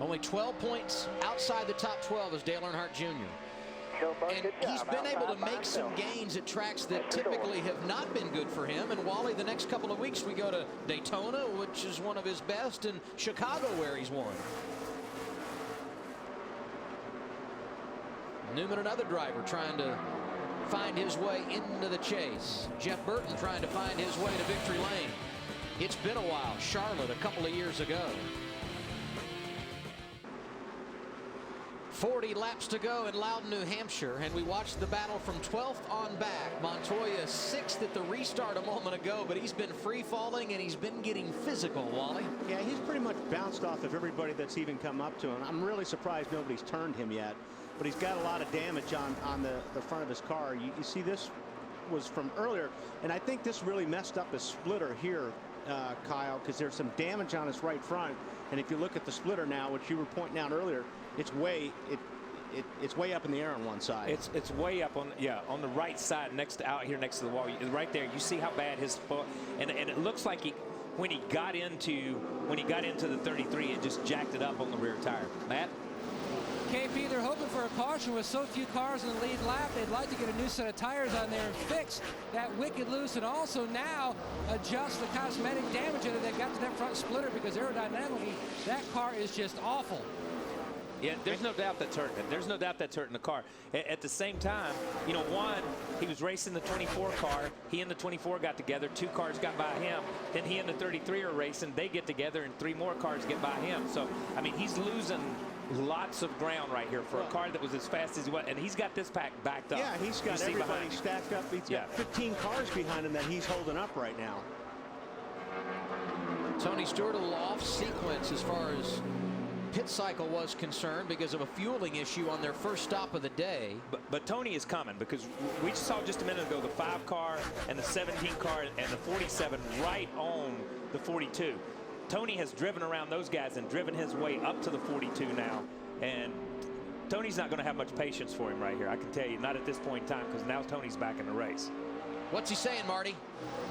Only 12 points outside the top 12 is Dale Earnhardt Jr. And he's been able to make some gains at tracks that typically have not been good for him. And Wally, the next couple of weeks we go to Daytona, which is one of his best, and Chicago, where he's won. Newman, another driver, trying to find his way into the chase. Jeff Burton trying to find his way to victory lane. It's been a while. Charlotte a couple of years ago. 40 laps to go in Loudon, New Hampshire, and we watched the battle from 12th on back. Montoya 6th at the restart a moment ago, but he's been free falling and he's been getting physical, Wally. Yeah, he's pretty much bounced off of everybody that's even come up to him. I'm really surprised nobody's turned him yet, but he's got a lot of damage on the front of his car. You see this was from earlier, and I think this really messed up his splitter here, Kyle, because there's some damage on his right front. And if you look at the splitter now, which you were pointing out earlier, it's way up in the air on one side. It's way up on the right side out here next to the wall. Right there, you see how bad his foot, and it looks like when he got into the 33, it just jacked it up on the rear tire. Matt? KP, they're hoping for a caution with so few cars in the lead lap. They'd like to get a new set of tires on there and fix that wicked loose, and also now adjust the cosmetic damage that they got to that front splitter, because aerodynamically that car is just awful. Yeah, there's no doubt that's hurting it. There's no doubt that's hurting the car. At the same time, you know, he was racing the 24 car. He and the 24 got together. 2 cars got by him. Then he and the 33 are racing. They get together, and 3 more cars get by him. So, I mean, he's losing lots of ground right here for a car that was as fast as he was. And he's got this pack backed up. Yeah, he's got everybody stacked up. He's got 15 cars behind him that he's holding up right now. Tony Stewart a little off sequence as far as pit cycle was concerned because of a fueling issue on their first stop of the day. But Tony is coming, because we saw just a minute ago the 5 car and the 17 car and the 47 right on the 42. Tony has driven around those guys and driven his way up to the 42 now, and Tony's not going to have much patience for him right here. I can tell you, not at this point in time, because now Tony's back in the race. What's he saying, Marty?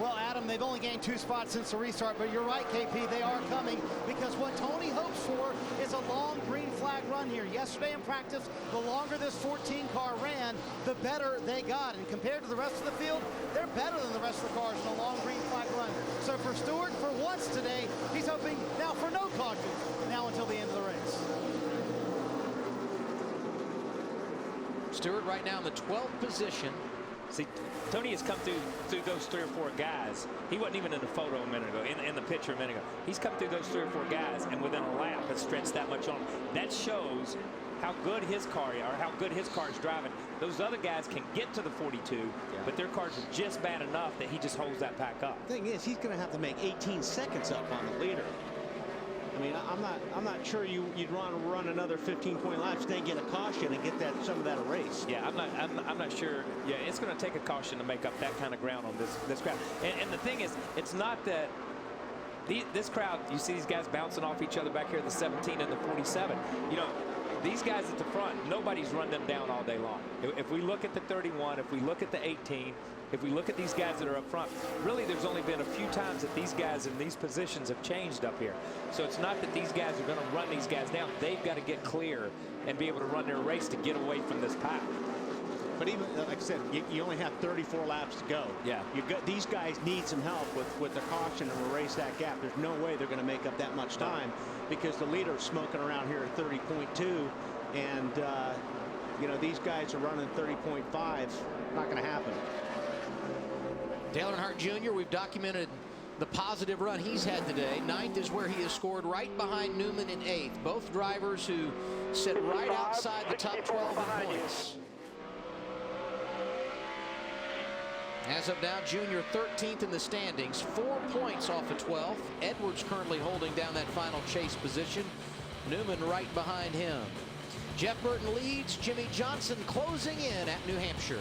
Well, Adam, they've only gained 2 spots since the restart, but you're right, KP, they are coming, because what Tony hopes for is a long green flag run here. Yesterday in practice, the longer this 14 car ran, the better they got. And compared to the rest of the field, they're better than the rest of the cars in a long green flag run. So for Stewart, for once today, he's hoping now for no cautions now until the end of the race. Stewart right now in the 12th position. See, Tony has come through those 3 or 4 guys. He wasn't even in the photo a minute ago, in the picture a minute ago. He's come through those 3 or 4 guys, and within a lap has stretched that much on him. That shows how good his car is, or how good his car is driving. Those other guys can get to the 42, but their cars are just bad enough that he just holds that pack up. The thing is, he's going to have to make 18 seconds up on the leader. I mean, I'm not sure you'd want to run another 15-point laps, then get a caution and get some of that erased. Yeah, I'm not sure. Yeah, it's going to take a caution to make up that kind of ground on this crowd. And the thing is, it's not that this crowd. You see these guys bouncing off each other back here, the 17 and the 47. You know, these guys at the front, nobody's run them down all day long. If we look at the 31, if we look at the 18. If we look at these guys that are up front, really there's only been a few times that these guys in these positions have changed up here. So it's not that these guys are going to run these guys down. They've got to get clear and be able to run their race to get away from this pack. But even, like I said, you only have 34 laps to go. Yeah. These guys need some help with the caution and erase that gap. There's no way they're going to make up that much time because the leader's smoking around here at 30.2. And, you know, these guys are running 30.5. Not going to happen. Dale Earnhardt Jr., we've documented the positive run he's had today. 9th is where he has scored, right behind Newman in 8th. Both drivers who sit right outside the top 12 in points. As of now, Jr. 13th in the standings, 4 points off of 12th. Edwards currently holding down that final chase position. Newman right behind him. Jeff Burton leads, Jimmy Johnson closing in at New Hampshire.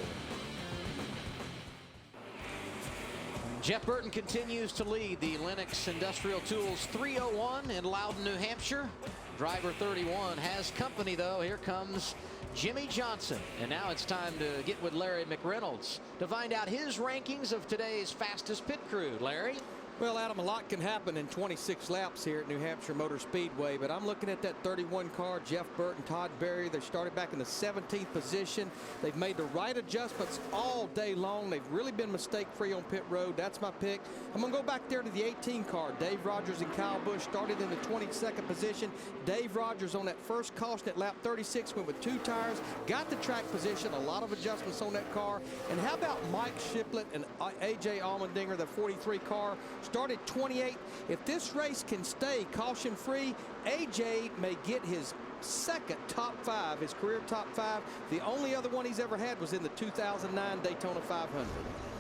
Jeff Burton continues to lead the Lenox Industrial Tools 301 in Loudon, New Hampshire. Driver 31 has company, though. Here comes Jimmy Johnson. And now it's time to get with Larry McReynolds to find out his rankings of today's fastest pit crew. Larry? Well, Adam, a lot can happen in 26 laps here at New Hampshire Motor Speedway, but I'm looking at that 31 car, Jeff Burton, Todd Berry. They started back in the 17th position. They've made the right adjustments all day long. They've really been mistake-free on pit road. That's my pick. I'm going to go back there to the 18 car. Dave Rogers and Kyle Busch started in the 22nd position. Dave Rogers on that first caution at lap 36 went with 2 tires, got the track position, a lot of adjustments on that car. And how about Mike Shiplett and A.J. Allmendinger, the 43 car, started 28th. If this race can stay caution-free, A.J. may get his second top 5, his career top 5. The only other one he's ever had was in the 2009 Daytona 500.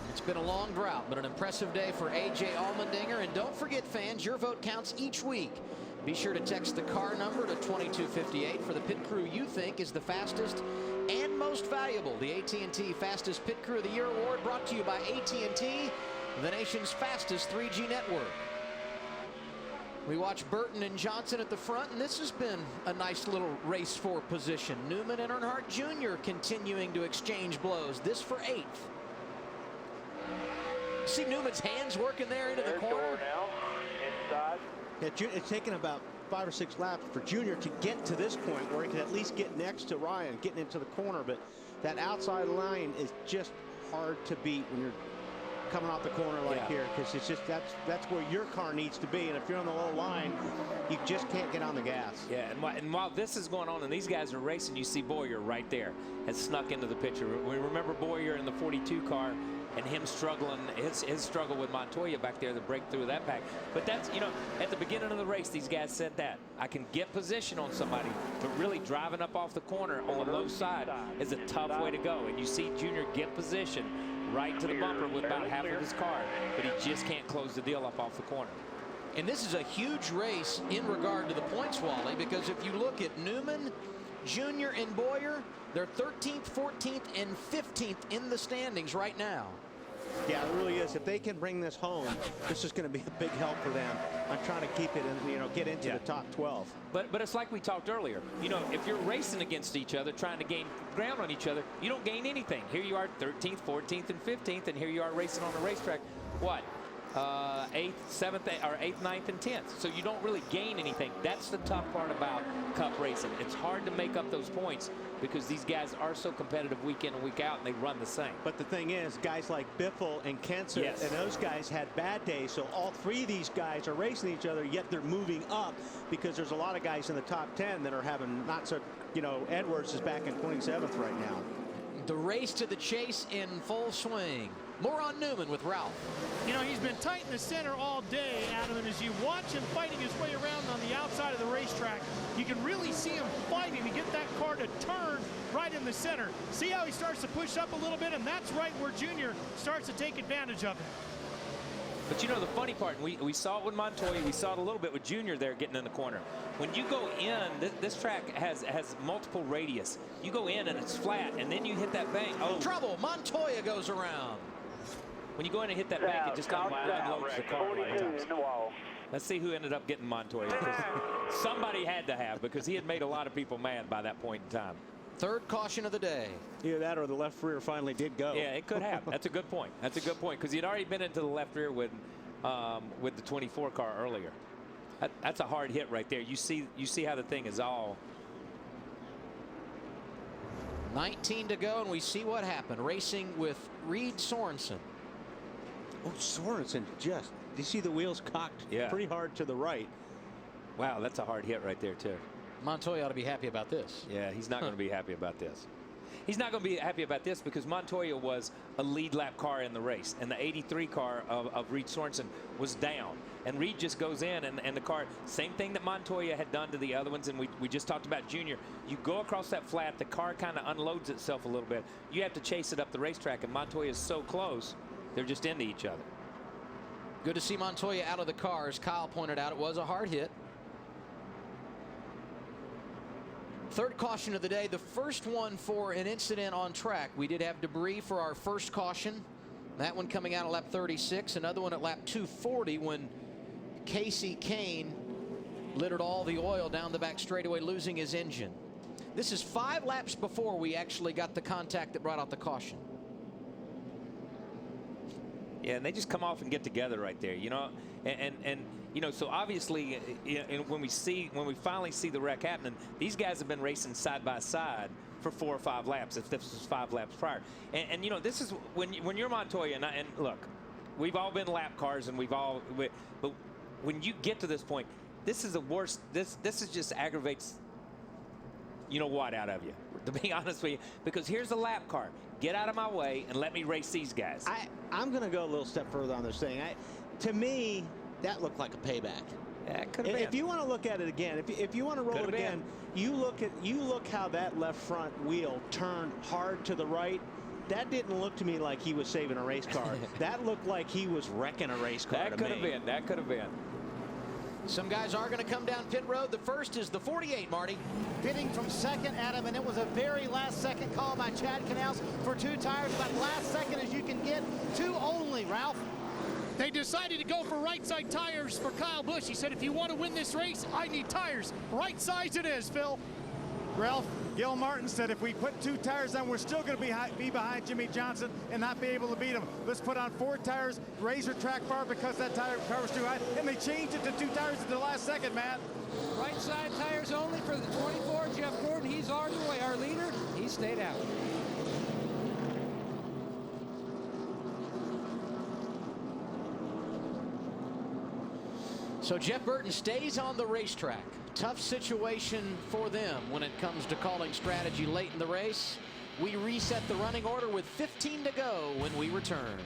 It's been a long drought, but an impressive day for A.J. Allmendinger. And don't forget, fans, your vote counts each week. Be sure to text the car number to 2258 for the pit crew you think is the fastest and most valuable. The AT&T Fastest Pit Crew of the Year award brought to you by AT&T, the nation's fastest 3G network. We watch Burton and Johnson at the front, and this has been a nice little race for position. Newman and Earnhardt Jr. continuing to exchange blows. This for 8th. See Newman's hands working there into the corner. Now, inside. Yeah, it's taken about 5 or 6 laps for Junior to get to this point where he can at least get next to Ryan, getting into the corner. But that outside line is just hard to beat when you're coming off the corner like here, because it's just that's where your car needs to be. And if you're on the low line, you just can't get on the gas. Yeah, and while this is going on and these guys are racing, you see Boyer right there has snuck into the picture. We remember Boyer in the 42 car and him struggling, his struggle with Montoya back there to break through that pack. But that's, you know, at the beginning of the race, these guys said that. I can get position on somebody, but really driving up off the corner on the low side is a tough way to go. And you see Junior get position right to the bumper with about half of his car, but he just can't close the deal up off the corner. And this is a huge race in regard to the points, Wally, because if you look at Newman, Junior, and Boyer, they're 13th, 14th, and 15th in the standings right now. Yeah, it really is. If they can bring this home, this is going to be a big help for them on trying to keep it in, you know, get into the top 12. But it's like we talked earlier. You know, if you're racing against each other, trying to gain ground on each other, you don't gain anything. Here you are 13th, 14th, and 15th, and here you are racing on a racetrack. What? 8th, 7th, or 8th, 9th, and 10th. So you don't really gain anything. That's the tough part about Cup racing. It's hard to make up those points because these guys are so competitive week in and week out, and they run the same. But the thing is, guys like Biffle and Kenseth and those guys had bad days, so all 3 of these guys are racing each other, yet they're moving up because there's a lot of guys in the top 10 that are having not so, you know, Edwards is back in 27th right now. The race to the chase in full swing. More on Newman with Ralph. You know, he's been tight in the center all day, Adam, and as you watch him fighting his way around on the outside of the racetrack, you can really see him fighting to get that car to turn right in the center. See how he starts to push up a little bit, and that's right where Junior starts to take advantage of it. But you know, the funny part, we saw it with Montoya, we saw it a little bit with Junior there getting in the corner. When you go in, this track has multiple radius. You go in and it's flat, and then you hit that bank. Oh, trouble. Montoya goes around. When you go in and hit that bank, it just unloads the car a lot of times. Let's see who ended up getting Montoya. Somebody had to have, because he had made a lot of people mad by that point in time. Third caution of the day. Either that or the left rear finally did go. Yeah, it could have. That's a good point. That's a good point, because he'd already been into the left rear with the 24 car earlier. That's a hard hit right there. You see how the thing is all. 19 to go, and we see what happened. Racing with Reed Sorensen. Oh, Sorensen just, you see the wheels cocked pretty hard to the right. Wow, that's a hard hit right there, too. Montoya ought to be happy about this. Yeah, he's not going to be happy about this. He's not going to be happy about this because Montoya was a lead lap car in the race, and the 83 car of Reed Sorensen was down. And Reed just goes in, and the car, same thing that Montoya had done to the other ones, and we just talked about Junior. You go across that flat, the car kind of unloads itself a little bit. You have to chase it up the racetrack, and Montoya is so close, they're just into each other. Good to see Montoya out of the car. As Kyle pointed out, it was a hard hit. Third caution of the day, the first one for an incident on track. We did have debris for our first caution. That one coming out at lap 36, another one at lap 240 when Kasey Kahne littered all the oil down the back straightaway, losing his engine. This is 5 laps before we actually got the contact that brought out the caution. Yeah, and they just come off and get together right there, you know, and you know, so obviously, when we finally see the wreck happening, these guys have been racing side by side for 4 or 5 laps. If this was 5 laps prior, and you know, this is when you're Montoya, and look, we've all been lap cars, and but when you get to this point, this is the worst. This is just aggravates, you know what, out of you, to be honest with you, because here's a lap car. Get out of my way and let me race these guys. I'm going to go a little step further on this thing. To me, that looked like a payback. Yeah, it could have been. If you want to look at it again, if you want to roll it again, you look how that left front wheel turned hard to the right. That didn't look to me like he was saving a race car. That looked like he was wrecking a race car. That could have been. That could have been. Some guys are going to come down pit road. The first is the 48, Marty. Pitting from second, Adam, and it was a very last-second call by Chad Canals for 2 tires. But last second as you can get, 2 only, Ralph. They decided to go for right-side tires for Kyle Busch. He said, if you want to win this race, I need tires. Right size it is, Phil. Ralph, Gil Martin said if we put 2 tires on, we're still going to be behind Jimmy Johnson and not be able to beat him. Let's put on 4 tires, raise your track bar because that tire car was too high, and they changed it to 2 tires at the last second, Matt. Right side tires only for the 24. Jeff Gordon, he's already away. Our leader, he stayed out. So Jeff Burton stays on the racetrack. Tough situation for them when it comes to calling strategy late in the race. We reset the running order with 15 to go when we return.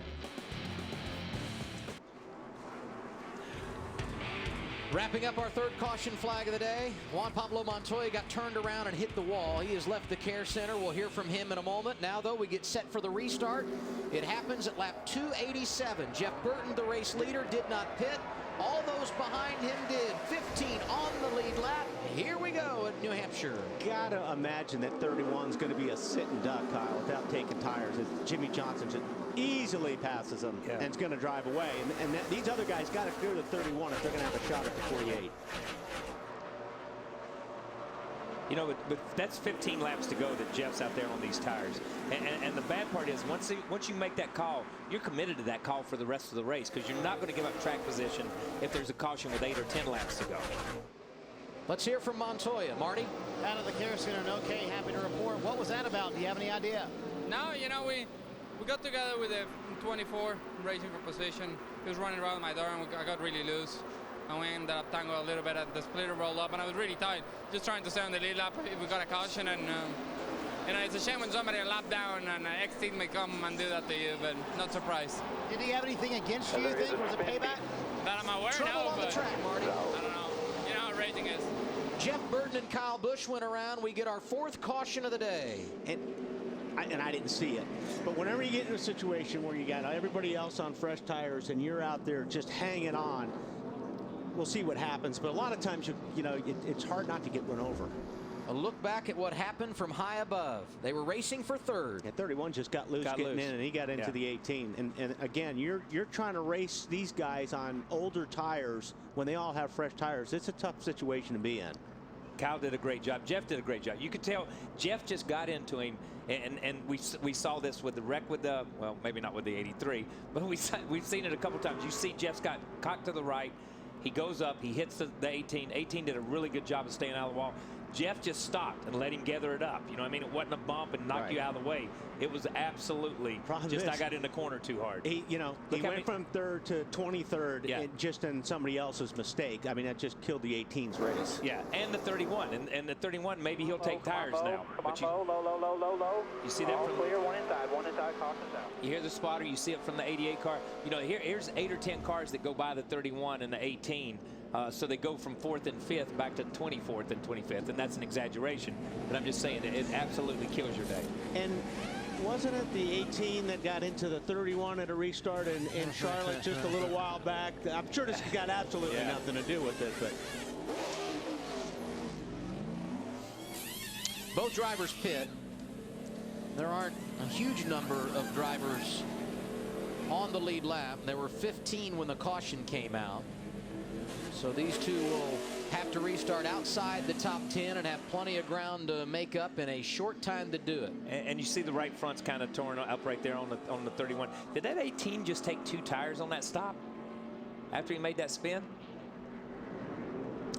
Wrapping up our third caution flag of the day, Juan Pablo Montoya got turned around and hit the wall. He has left the care center. We'll hear from him in a moment. Now, though, we get set for the restart. It happens at lap 287. Jeff Burton, the race leader, did not pit. All those behind him did. 15 on the lead lap. Here we go at New Hampshire. Gotta imagine that 31's going to be a sit and duck, Kyle, without taking tires. Jimmy Johnson just easily passes him and is going to drive away. And these other guys got to clear the 31 if they're going to have a shot at the 48. You know, but that's 15 laps to go that Jeff's out there on these tires. And the bad part is once you make that call, you're committed to that call for the rest of the race because you're not going to give up track position if there's a caution with 8 or 10 laps to go. Let's hear from Montoya. Marty? Out of the care center, okay, happy to report. What was that about? Do you have any idea? No, you know, we got together with the 24 racing for position. He was running around my door and I got really loose. And we ended up tangled a little bit at the splitter rolled up and I was really tight. Just trying to stay on the lead lap. We got a caution and You know, it's a shame when somebody lap down and an ex-team may come and do that to you, but not surprised. Did he have anything against you, think? Was it payback? That I'm aware Trouble now, on the but track, Marty. I don't know. You know how racing is. Jeff Burton and Kyle Busch went around. We get our 4th caution of the day. And I didn't see it. But whenever you get in a situation where you got everybody else on fresh tires and you're out there just hanging on, we'll see what happens. But a lot of times, you know, it's hard not to get run over. A look back at what happened from high above. They were racing for 3rd. And 31 just got loose getting in, and he got into the 18. And again, you're trying to race these guys on older tires when they all have fresh tires. It's a tough situation to be in. Kyle did a great job. Jeff did a great job. You could tell Jeff just got into him, and we saw this with the wreck with the, well, maybe not with the 83, but we've seen it a couple times. You see Jeff's got cocked to the right. He goes up. He hits the 18. 18 did a really good job of staying out of the wall. Jeff just stopped and let him gather it up. You know what I mean? It wasn't a bump and knocked you out of the way. It was absolutely just I got in the corner too hard. He went from 3rd to 23rd just in somebody else's mistake. I mean, that just killed the 18's race. Yeah, and the 31. And the 31, maybe he'll take tires now. Low. You see that from clear, one inside, caution's out. You hear the spotter, you see it from the 88 car. You know, here's 8 or 10 cars that go by the 31 and the 18. So they go from 4th and 5th back to 24th and 25th, and that's an exaggeration. But I'm just saying it absolutely kills your day. And wasn't it the 18 that got into the 31 at a restart in Charlotte just a little while back? I'm sure this has got absolutely nothing to do with it, but. Both drivers pit. There aren't a huge number of drivers on the lead lap. There were 15 when the caution came out. So these two will have to restart outside the top 10 and have plenty of ground to make up in a short time to do it. And you see the right front's kind of torn up right there on the 31. Did that 18 just take 2 tires on that stop after he made that spin?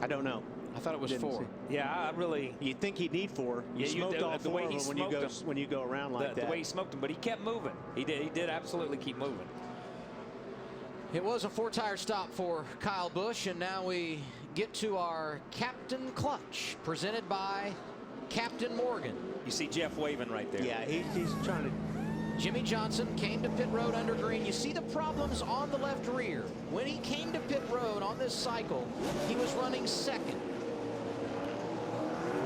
I don't know. I thought it was 4. Yeah, I really. You'd think he'd need 4. You smoked all 4 of them when you go around like that. The way he smoked them, but he kept moving. He did absolutely keep moving. It was a 4-tire stop for Kyle Busch, and now we get to our Captain Clutch, presented by Captain Morgan. You see Jeff waving right there. Yeah, he's trying to. Jimmy Johnson came to pit road under green. You see the problems on the left rear. When he came to pit road on this cycle, he was running 2nd.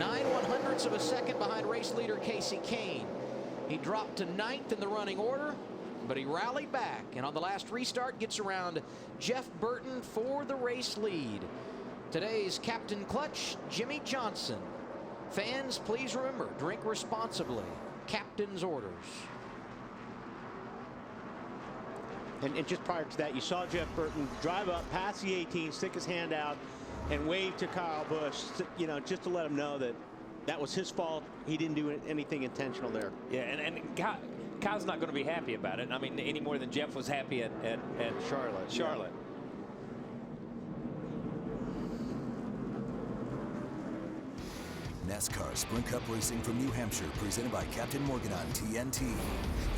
9/100ths of a second behind race leader Casey Kane. He dropped to 9th in the running order, but he rallied back, and on the last restart gets around Jeff Burton for the race lead. Today's Captain Clutch, Jimmy Johnson. Fans, please remember, drink responsibly. Captain's orders. And just prior to that, you saw Jeff Burton drive up past the 18, stick his hand out, and wave to Kyle Busch, you know, just to let him know that that was his fault. He didn't do anything intentional there. Yeah, and Kyle's not going to be happy about it. I mean, any more than Jeff was happy at Charlotte. Charlotte. NASCAR Sprint Cup Racing from New Hampshire, presented by Captain Morgan on TNT,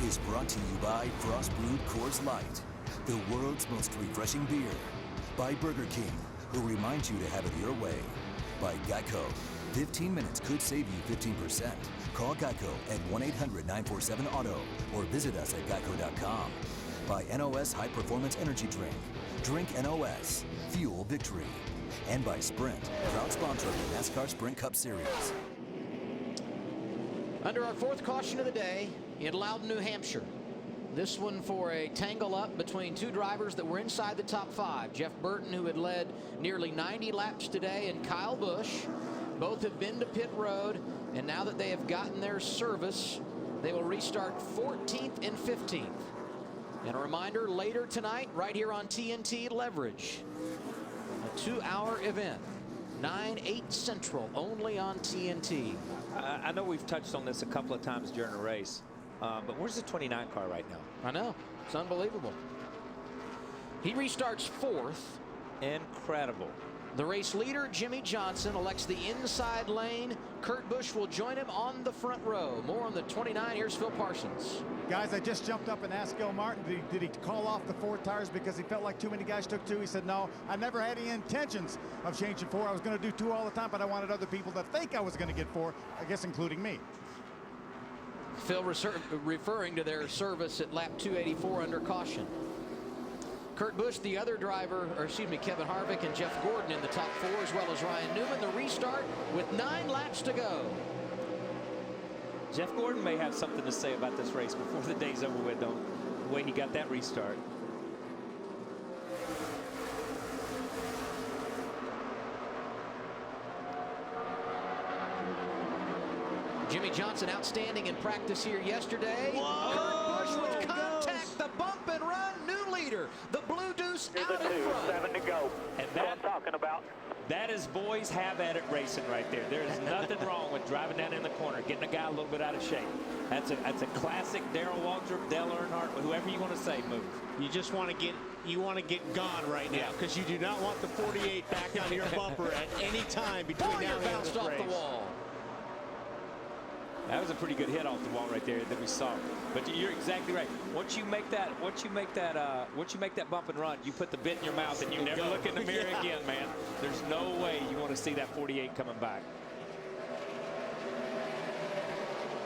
is brought to you by Frost Brewed Coors Light, the world's most refreshing beer. By Burger King, who reminds you to have it your way. By Geico, 15 minutes could save you 15%. Call Geico at 1-800-947-AUTO or visit us at geico.com. By NOS High Performance Energy Drink. Drink NOS. Fuel victory. And by Sprint, proud sponsor of the NASCAR Sprint Cup Series. Under our 4th caution of the day in Loudon, New Hampshire. This one for a tangle up between 2 drivers that were inside the top 5. Jeff Burton, who had led nearly 90 laps today, and Kyle Busch. Both have been to pit road, and now that they have gotten their service, they will restart 14th and 15th. And a reminder, later tonight, right here on TNT, Leverage. A 2-hour event, 9/8 Central, only on TNT. I know we've touched on this a couple of times during the race, but where's the 29 car right now? I know. It's unbelievable. He restarts 4th. Incredible. The race leader, Jimmy Johnson, elects the inside lane. Kurt Busch will join him on the front row. More on the 29. Here's Phil Parsons. Guys, I just jumped up and asked Gil Martin, did he call off the 4 tires because he felt like too many guys took 2? He said, no, I never had any intentions of changing 4. I was going to do 2 all the time, but I wanted other people to think I was going to get 4, I guess including me. Phil referring to their service at lap 284 under caution. Kurt Busch, the other driver, or excuse me, Kevin Harvick and Jeff Gordon in the top 4, as well as Ryan Newman. The restart with 9 laps to go. Jeff Gordon may have something to say about this race before the day's over with, though, the way he got that restart. Jimmy Johnson outstanding in practice here yesterday. Whoa, Kurt Busch with contact, the bump and run, new leader. The blue deuce out in front. 7 to go. And That's what I'm talking about. That is boys have at it racing right there. There is nothing wrong with driving down in the corner, getting a guy a little bit out of shape. That's a classic Darrell Waltrip, Dale Earnhardt, whoever you want to say move. You just want to get gone right now because you do not want the 48 back on your bumper at any time between now and the end of this race. Off the wall. That was a pretty good hit off the wall right there that we saw. But you're exactly right. Once you make that bump and run, you put the bit in your mouth and you never look in the mirror again, man. There's no way you want to see that 48 coming back.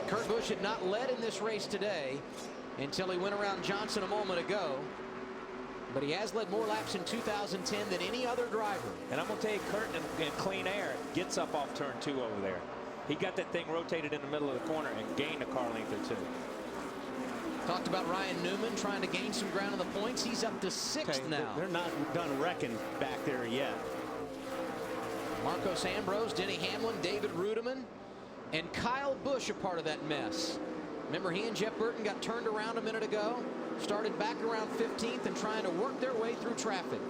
Kurt Busch had not led in this race today until he went around Johnson a moment ago. But he has led more laps in 2010 than any other driver. And I'm going to tell you, Kurt in clean air gets up off turn 2 over there. He got that thing rotated in the middle of the corner and gained a car length or 2. Talked about Ryan Newman trying to gain some ground on the points. He's up to 6th now. They're not done wrecking back there yet. Marcos Ambrose, Denny Hamlin, David Rudiman, and Kyle Busch are part of that mess. Remember, he and Jeff Burton got turned around a minute ago, started back around 15th and trying to work their way through traffic.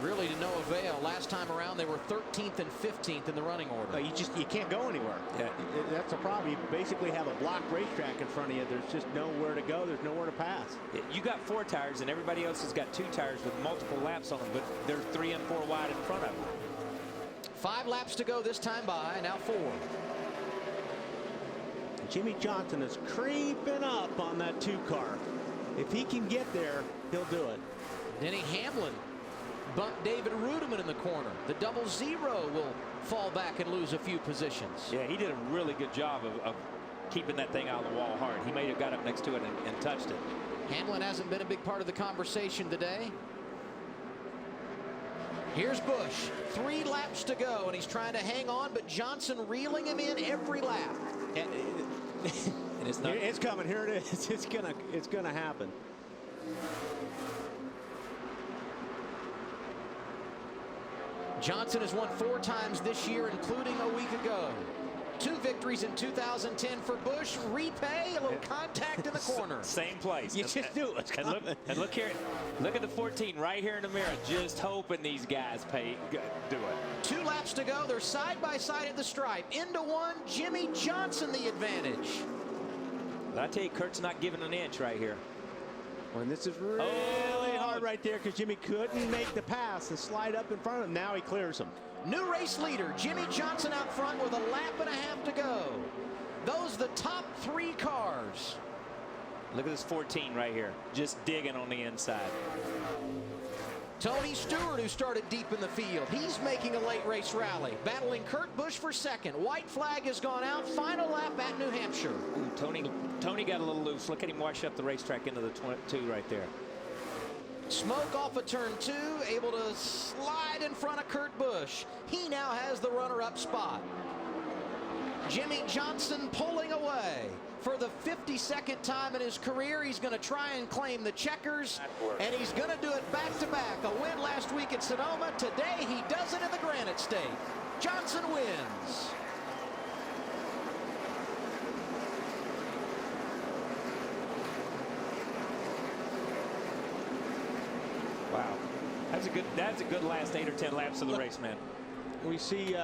Really to no avail. Last time around they were 13th and 15th in the running order. You can't go anywhere. Yeah. That's a problem. You basically have a blocked racetrack in front of you. There's just nowhere to go. There's nowhere to pass. You got 4 tires and everybody else has got 2 tires with multiple laps on them, but they're 3 and 4 wide in front of them. 5 laps to go this time by, now 4. Jimmy Johnson is creeping up on that 2 car. If he can get there, he'll do it. Denny Hamlin bumped David Rudiman in the corner. The 00 will fall back and lose a few positions. Yeah, he did a really good job of keeping that thing out of the wall hard. He may have got up next to it and touched it. Hamlin hasn't been a big part of the conversation today. Here's Busch. 3 laps to go, and he's trying to hang on, but Johnson reeling him in every lap. And it's coming. Here it is. It's gonna happen. Johnson has won 4 times this year, including a week ago. 2 victories in 2010 for Busch. Repay, a little contact in the corner. Same place. You just do it. And look here. Look at the 14 right here in the mirror. Just hoping these guys do it. 2 laps to go. They're side by side at the stripe. Into 1. Jimmy Johnson the advantage. But I tell you, Kurt's not giving an inch right here. And this is really hard right there because Jimmy couldn't make the pass and slide up in front of him. Now he clears him. New race leader, Jimmy Johnson out front with a lap and a half to go. Those are the top 3 cars. Look at this 14 right here, just digging on the inside. Tony Stewart, who started deep in the field, he's making a late race rally, battling Kurt Busch for 2nd. White flag has gone out. Final lap at New Hampshire. Ooh, Tony got a little loose. Look at him wash up the racetrack into the 2 right there. Smoke off of turn 2, able to slide in front of Kurt Busch. He now has the runner-up spot. Jimmy Johnson pulling away. For the 52nd time in his career, he's going to try and claim the checkers, and he's going to do it back-to-back. A win last week at Sonoma. Today, he does it in the Granite State. Johnson wins. Wow. That's a good last 8 or 10 laps of the race, man. We see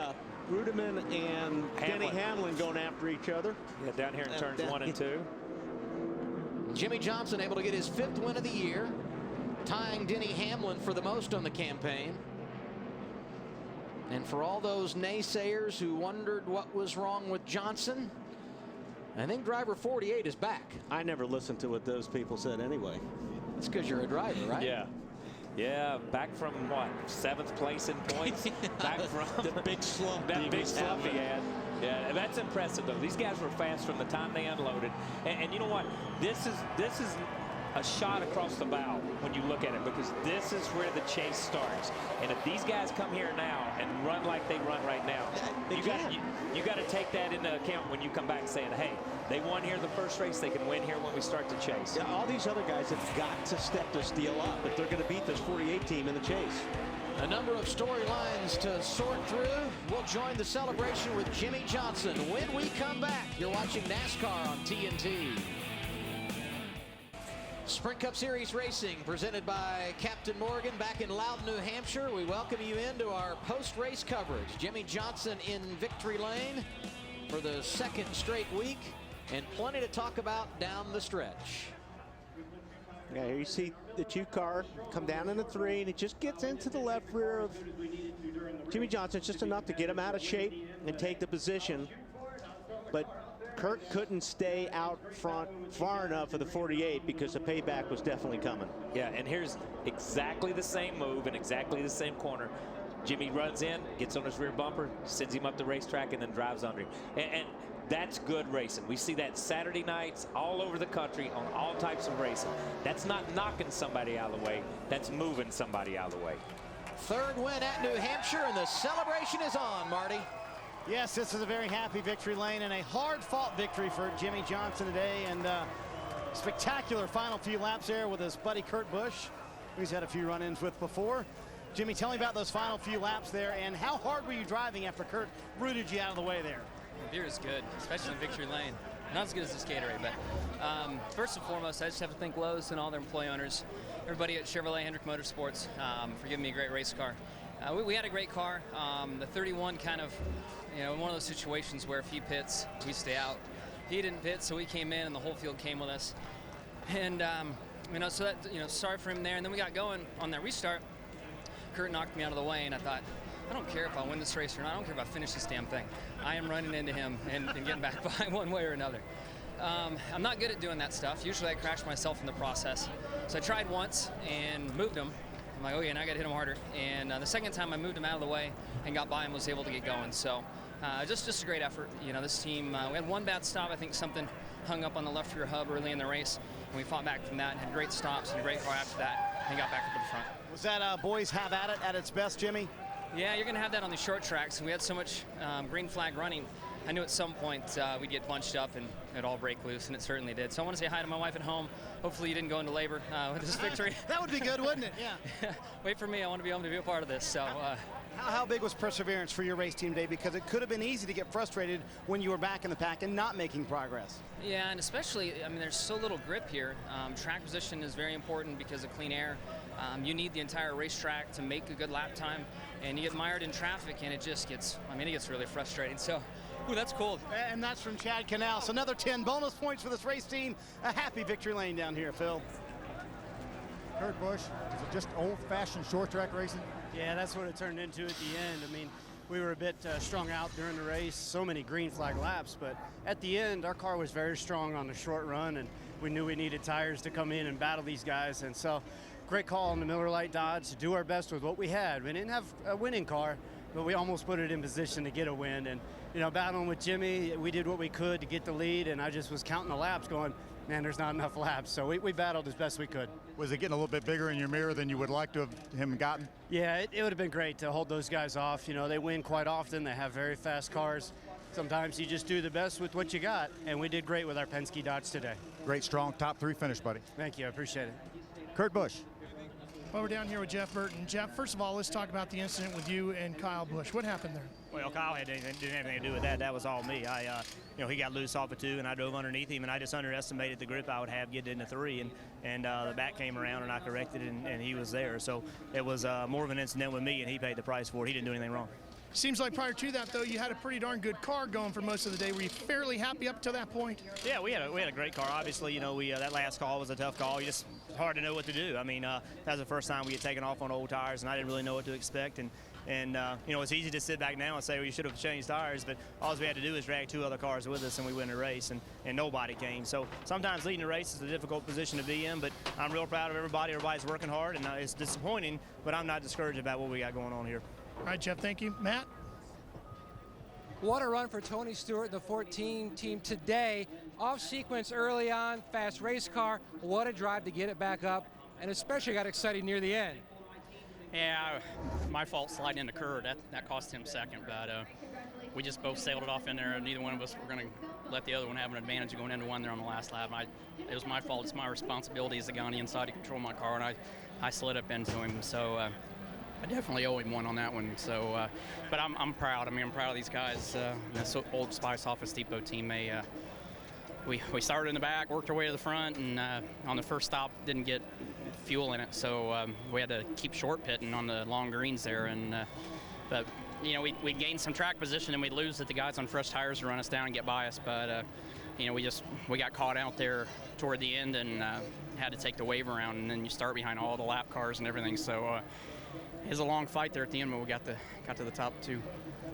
Rudiman and Denny Hamlin going after each other. Yeah, down here in turns 1 and 2. Jimmy Johnson able to get his 5th win of the year, tying Denny Hamlin for the most on the campaign. And for all those naysayers who wondered what was wrong with Johnson, I think driver 48 is back. I never listened to what those people said anyway. It's because you're a driver, right? Yeah. Yeah, back from what, 7th place in points? Back from the big slump. That big slump he had. Yeah, that's impressive, though. These guys were fast from the time they unloaded. And you know what? This is a shot across the bow when you look at it, because this is where the chase starts. And if these guys come here now and run like they run right now, you got to take that into account when you come back saying, hey, they won here the first race, they can win here when we start to chase. Yeah, all these other guys have got to step this deal up if they're going to beat this 48 team in the chase. A number of storylines to sort through. We'll join the celebration with Jimmy Johnson when we come back. You're watching NASCAR on TNT. Sprint Cup Series racing presented by Captain Morgan back in Loudon, New Hampshire. We welcome you into our post-race coverage. Jimmy Johnson in victory lane for the second straight week, and plenty to talk about down the stretch. Yeah, here you see the 2 car come down in the 3, and it just gets into the left rear of Jimmy Johnson. It's just enough to get him out of shape and take the position. But Kurt couldn't stay out front far enough for the 48 because the payback was definitely coming. Yeah, and here's exactly the same move in exactly the same corner. Jimmy runs in, gets on his rear bumper, sends him up the racetrack, and then drives under him. And that's good racing. We see that Saturday nights all over the country on all types of racing. That's not knocking somebody out of the way. That's moving somebody out of the way. Third win at New Hampshire, and the celebration is on, Marty. Yes, this is a very happy victory lane and a hard-fought victory for Jimmy Johnson today. And spectacular final few laps there with his buddy Kurt Busch, who he's had a few run-ins with before. Jimmy, tell me about those final few laps there, and how hard were you driving after Kurt rooted you out of the way there? The beer is good, especially in victory lane. Not as good as this Gatorade, but first and foremost, I just have to thank Lowe's and all their employee owners, everybody at Chevrolet Hendrick Motorsports for giving me a great race car. We had a great car. The 31 kind of, one of those situations where if he pits, we stay out. He didn't pit, so we came in, and the whole field came with us. And so that, sorry for him there. And then we got going on that restart. Kurt knocked me out of the way, and I thought, I don't care if I win this race or not. I don't care if I finish this damn thing. I am running into him and getting back behind one way or another. I'm not good at doing that stuff. Usually I crash myself in the process. So I tried once and moved him. I'm like, oh yeah, now I gotta hit him harder. And the second time I moved him out of the way and got by him, was able to get going. So just a great effort. This team, we had one bad stop. I think something hung up on the left rear hub early in the race. And we fought back from that and had great stops and a great car after that and got back up to the front. Was that boys have at it at its best, Jimmy? Yeah, you're going to have that on the short tracks. We had so much green flag running. I knew at some point we'd get bunched up and it'd all break loose, and it certainly did. So I want to say hi to my wife at home. Hopefully you didn't go into labor with this victory. That would be good, wouldn't it? Yeah. Wait for me. I want to be able to be a part of this. So. How big was perseverance for your race team today? Because it could have been easy to get frustrated when you were back in the pack and not making progress. Yeah, and especially, there's so little grip here. Track position is very important because of clean air. You need the entire racetrack to make a good lap time, and you get mired in traffic, and it just gets, it gets really frustrating. So, ooh, that's cold. And that's from Chad Canal. So another 10 bonus points for this race team. A happy victory lane down here, Phil. Kurt Busch, is it just old-fashioned short track racing? Yeah, that's what it turned into at the end. We were a bit strung out during the race, so many green flag laps, but at the end, our car was very strong on the short run, and we knew we needed tires to come in and battle these guys. And so, great call on the Miller Lite Dodge to do our best with what we had. We didn't have a winning car, but we almost put it in position to get a win. And, battling with Jimmy, we did what we could to get the lead, and I just was counting the laps going, man, there's not enough laps. So we battled as best we could. Was it getting a little bit bigger in your mirror than you would like to have him gotten? Yeah, it would have been great to hold those guys off. They win quite often. They have very fast cars. Sometimes you just do the best with what you got, and we did great with our Penske Dodge today. Great, strong top 3 finish, buddy. Thank you. I appreciate it. Kurt Busch. Well, we're down here with Jeff Burton. Jeff, first of all, let's talk about the incident with you and Kyle Busch. What happened there? Well, Kyle didn't have anything to do with that. That was all me. He got loose off of 2, and I drove underneath him, and I just underestimated the grip I would have getting into 3, and the back came around, and I corrected it, and he was there. So it was more of an incident with me, and he paid the price for it. He didn't do anything wrong. Seems like prior to that, though, you had a pretty darn good car going for most of the day. Were you fairly happy up to that point? Yeah, we had a great car. Obviously, that last call was a tough call. It's hard to know what to do. That was the first time we had taken off on old tires, and I didn't really know what to expect. And it's easy to sit back now and say, well, you should have changed tires, but all we had to do is drag 2 other cars with us, and we win a race, and nobody came. So sometimes leading a race is a difficult position to be in, but I'm real proud of everybody. Everybody's working hard, and it's disappointing, but I'm not discouraged about what we got going on here. All right, Jeff, thank you. Matt? What a run for Tony Stewart, the 14 team today. Off sequence early on, fast race car. What a drive to get it back up, and especially got excited near the end. Yeah, my fault sliding in the curve. That cost him second, but we just both sailed it off in there. Neither one of us were going to let the other one have an advantage of going into one there on the last lap. It was my fault. It's my responsibility as the guy on the inside to control my car, and I slid up into him. So I definitely owe him one on that one. So, but I'm proud. I mean, I'm proud of these guys. This Old Spice Office Depot team. We started in the back, worked our way to the front, and on the first stop didn't get fuel in it, so we had to keep short pitting on the long greens there. And but you know, we gained some track position, and we'd lose that the guys on fresh tires would run us down and get by us. But you know, we got caught out there toward the end and had to take the wave around, and then you start behind all the lap cars and everything. So it was a long fight there at the end, but we got to the top two.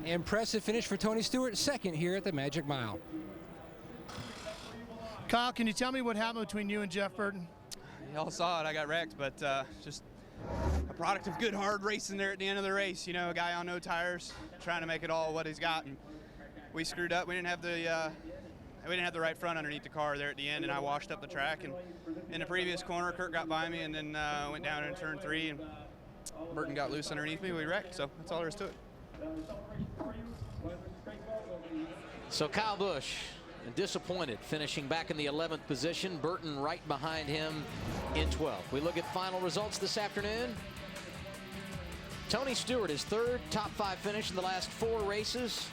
Impressive finish for Tony Stewart, second here at the Magic Mile. Kyle, can you tell me what happened between you and Jeff Burton? Y'all saw it. I got wrecked, but just a product of good, hard racing there at the end of the race. You know, a guy on no tires trying to make it all what he's got, and we screwed up. We didn't have the right front underneath the car there at the end, and I washed up the track. And in the previous corner, Kurt got by me, and then went down in turn 3, and Burton got loose underneath me. We wrecked. So that's all there is to it. So Kyle Busch, disappointed, finishing back in the 11th position. Burton right behind him in 12th. We look at final results this afternoon. Tony Stewart, his third top 5 finish in the last 4 races.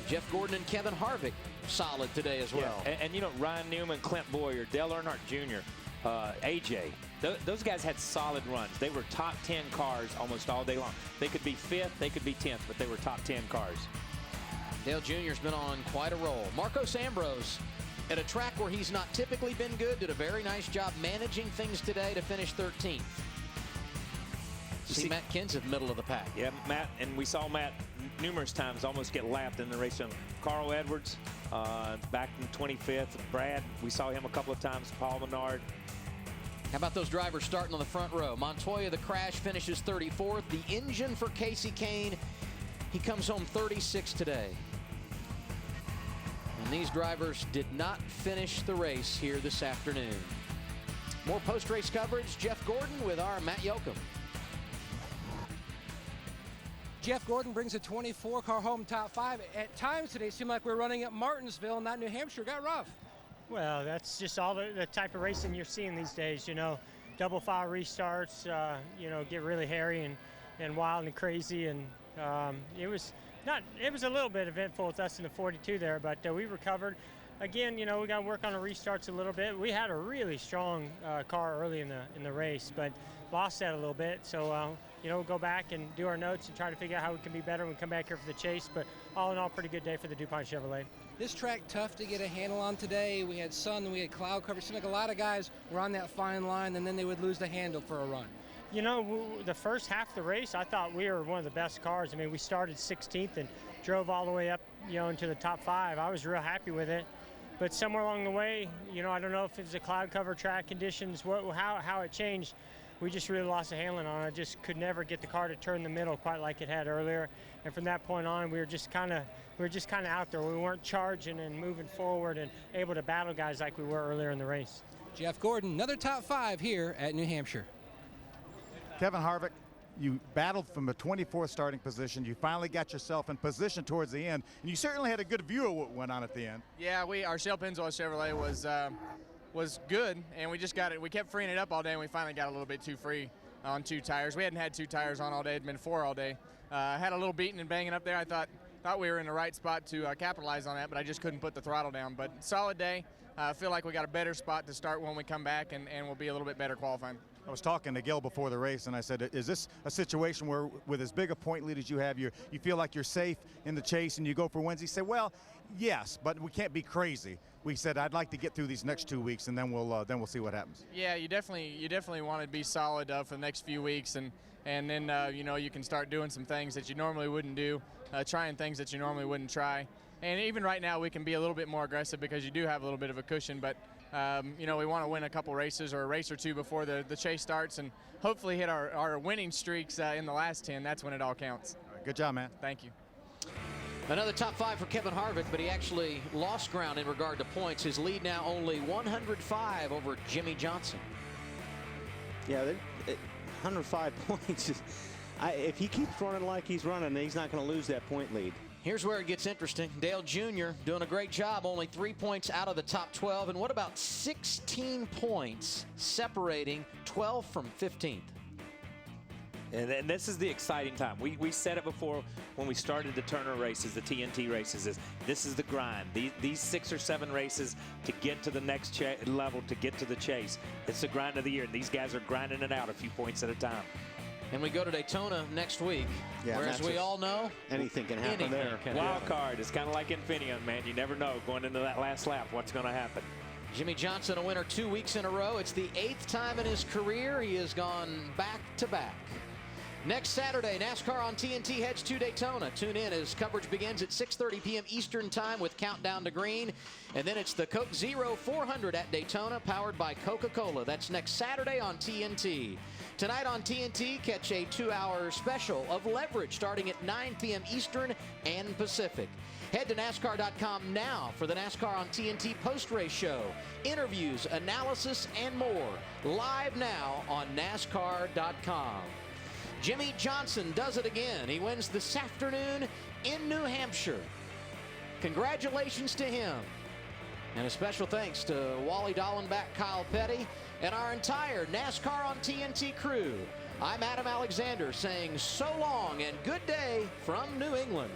Jeff Gordon and Kevin Harvick solid today as well. Yeah. And you know, Ryan Newman, Clint Boyer, Dale Earnhardt Jr., AJ, those guys had solid runs. They were top 10 cars almost all day long. They could be 5th, they could be 10th, but they were top 10 cars. Dale Jr.'s been on quite a roll. Marcos Ambrose, at a track where he's not typically been good, did a very nice job managing things today to finish 13th. See Matt Kenseth, middle of the pack. Yeah, Matt, and we saw Matt numerous times almost get lapped in the race. Carl Edwards back in 25th. Brad, we saw him a couple of times. Paul Menard. How about those drivers starting on the front row? Montoya, the crash, finishes 34th. The engine for Kasey Kahne, he comes home 36 today. And these drivers did not finish the race here this afternoon. More post-race coverage. Jeff Gordon with our Matt Yoakum. Jeff Gordon brings a 24-car home top 5. At times today, it seemed like we're running at Martinsville, not New Hampshire. Got rough. Well, that's just all the type of racing you're seeing these days. You know, double file restarts, you know, get really hairy and wild and crazy. And it was a little bit eventful with us in the 42 there, but we recovered. Again, you know, we got to work on the restarts a little bit. We had a really strong car early in the race, but lost that a little bit. So, you know, we'll go back and do our notes and try to figure out how we can be better when we come back here for the chase. But all in all, pretty good day for the DuPont Chevrolet. This track tough to get a handle on today. We had sun and we had cloud cover. It seemed like a lot of guys were on that fine line, and then they would lose the handle for a run. You know, the first half of the race, I thought we were one of the best cars. I mean, we started 16th and drove all the way up, you know, into the top 5. I was real happy with it. But somewhere along the way, you know, I don't know if it was the cloud cover track conditions, how it changed. We just really lost the handling on it. Just could never get the car to turn the middle quite like it had earlier. And from that point on, we were just kind of out there. We weren't charging and moving forward and able to battle guys like we were earlier in the race. Jeff Gordon, another top 5 here at New Hampshire. Kevin Harvick, you battled from a 24th starting position. You finally got yourself in position towards the end, and you certainly had a good view of what went on at the end. Yeah, our Shell Pennzoil Chevrolet was good, and we just got it. We kept freeing it up all day, and we finally got a little bit too free on 2 tires. We hadn't had 2 tires on all day. It'd been 4 all day. Had a little beating and banging up there. I thought we were in the right spot to capitalize on that, but I just couldn't put the throttle down. But solid day. I feel like we got a better spot to start when we come back, and we'll be a little bit better qualifying. I was talking to Gil before the race, and I said, is this a situation where, with as big a point lead as you have, you feel like you're safe in the chase and you go for wins? He said, well, yes, but we can't be crazy. We said, I'd like to get through these next 2 weeks, and then we'll see what happens. Yeah, you definitely want to be solid for the next few weeks, and then you know, you can start doing some things that you normally wouldn't do, trying things that you normally wouldn't try. And even right now, we can be a little bit more aggressive because you do have a little bit of a cushion, but you know, we want to win a couple races or a race or 2 before the chase starts, and hopefully hit our winning streaks in the last 10. That's when it all counts. All right, good job, man. Thank you. Another top 5 for Kevin Harvick, but he actually lost ground in regard to points. His lead now only 105 over Jimmy Johnson. Yeah, 105 points. If he keeps running like he's running, he's not going to lose that point lead. Here's where it gets interesting. Dale Jr. doing a great job, only 3 points out of the top 12. And what about 16 points separating 12 from 15th? And this is the exciting time. We said it before when we started the Turner races, the TNT races, this is the grind. These 6 or 7 races to get to the next level, to get to the chase. It's the grind of the year. These guys are grinding it out a few points at a time. And we go to Daytona next week, where, as we all know, anything can happen there. Wild card. It's kind of like Infineon, man. You never know going into that last lap what's going to happen. Jimmy Johnson, a winner 2 weeks in a row. It's the 8th time in his career he has gone back-to-back. Next Saturday, NASCAR on TNT heads to Daytona. Tune in as coverage begins at 6:30 p.m. Eastern Time with Countdown to Green. And then it's the Coke Zero 400 at Daytona, powered by Coca-Cola. That's next Saturday on TNT. Tonight on TNT, catch a 2-hour special of Leverage starting at 9 p.m. Eastern and Pacific. Head to NASCAR.com now for the NASCAR on TNT post-race show. Interviews, analysis, and more. Live now on NASCAR.com. Jimmy Johnson does it again. He wins this afternoon in New Hampshire. Congratulations to him. And a special thanks to Wally Dallenbach, Kyle Petty, and our entire NASCAR on TNT crew. I'm Adam Alexander saying so long and good day from New England.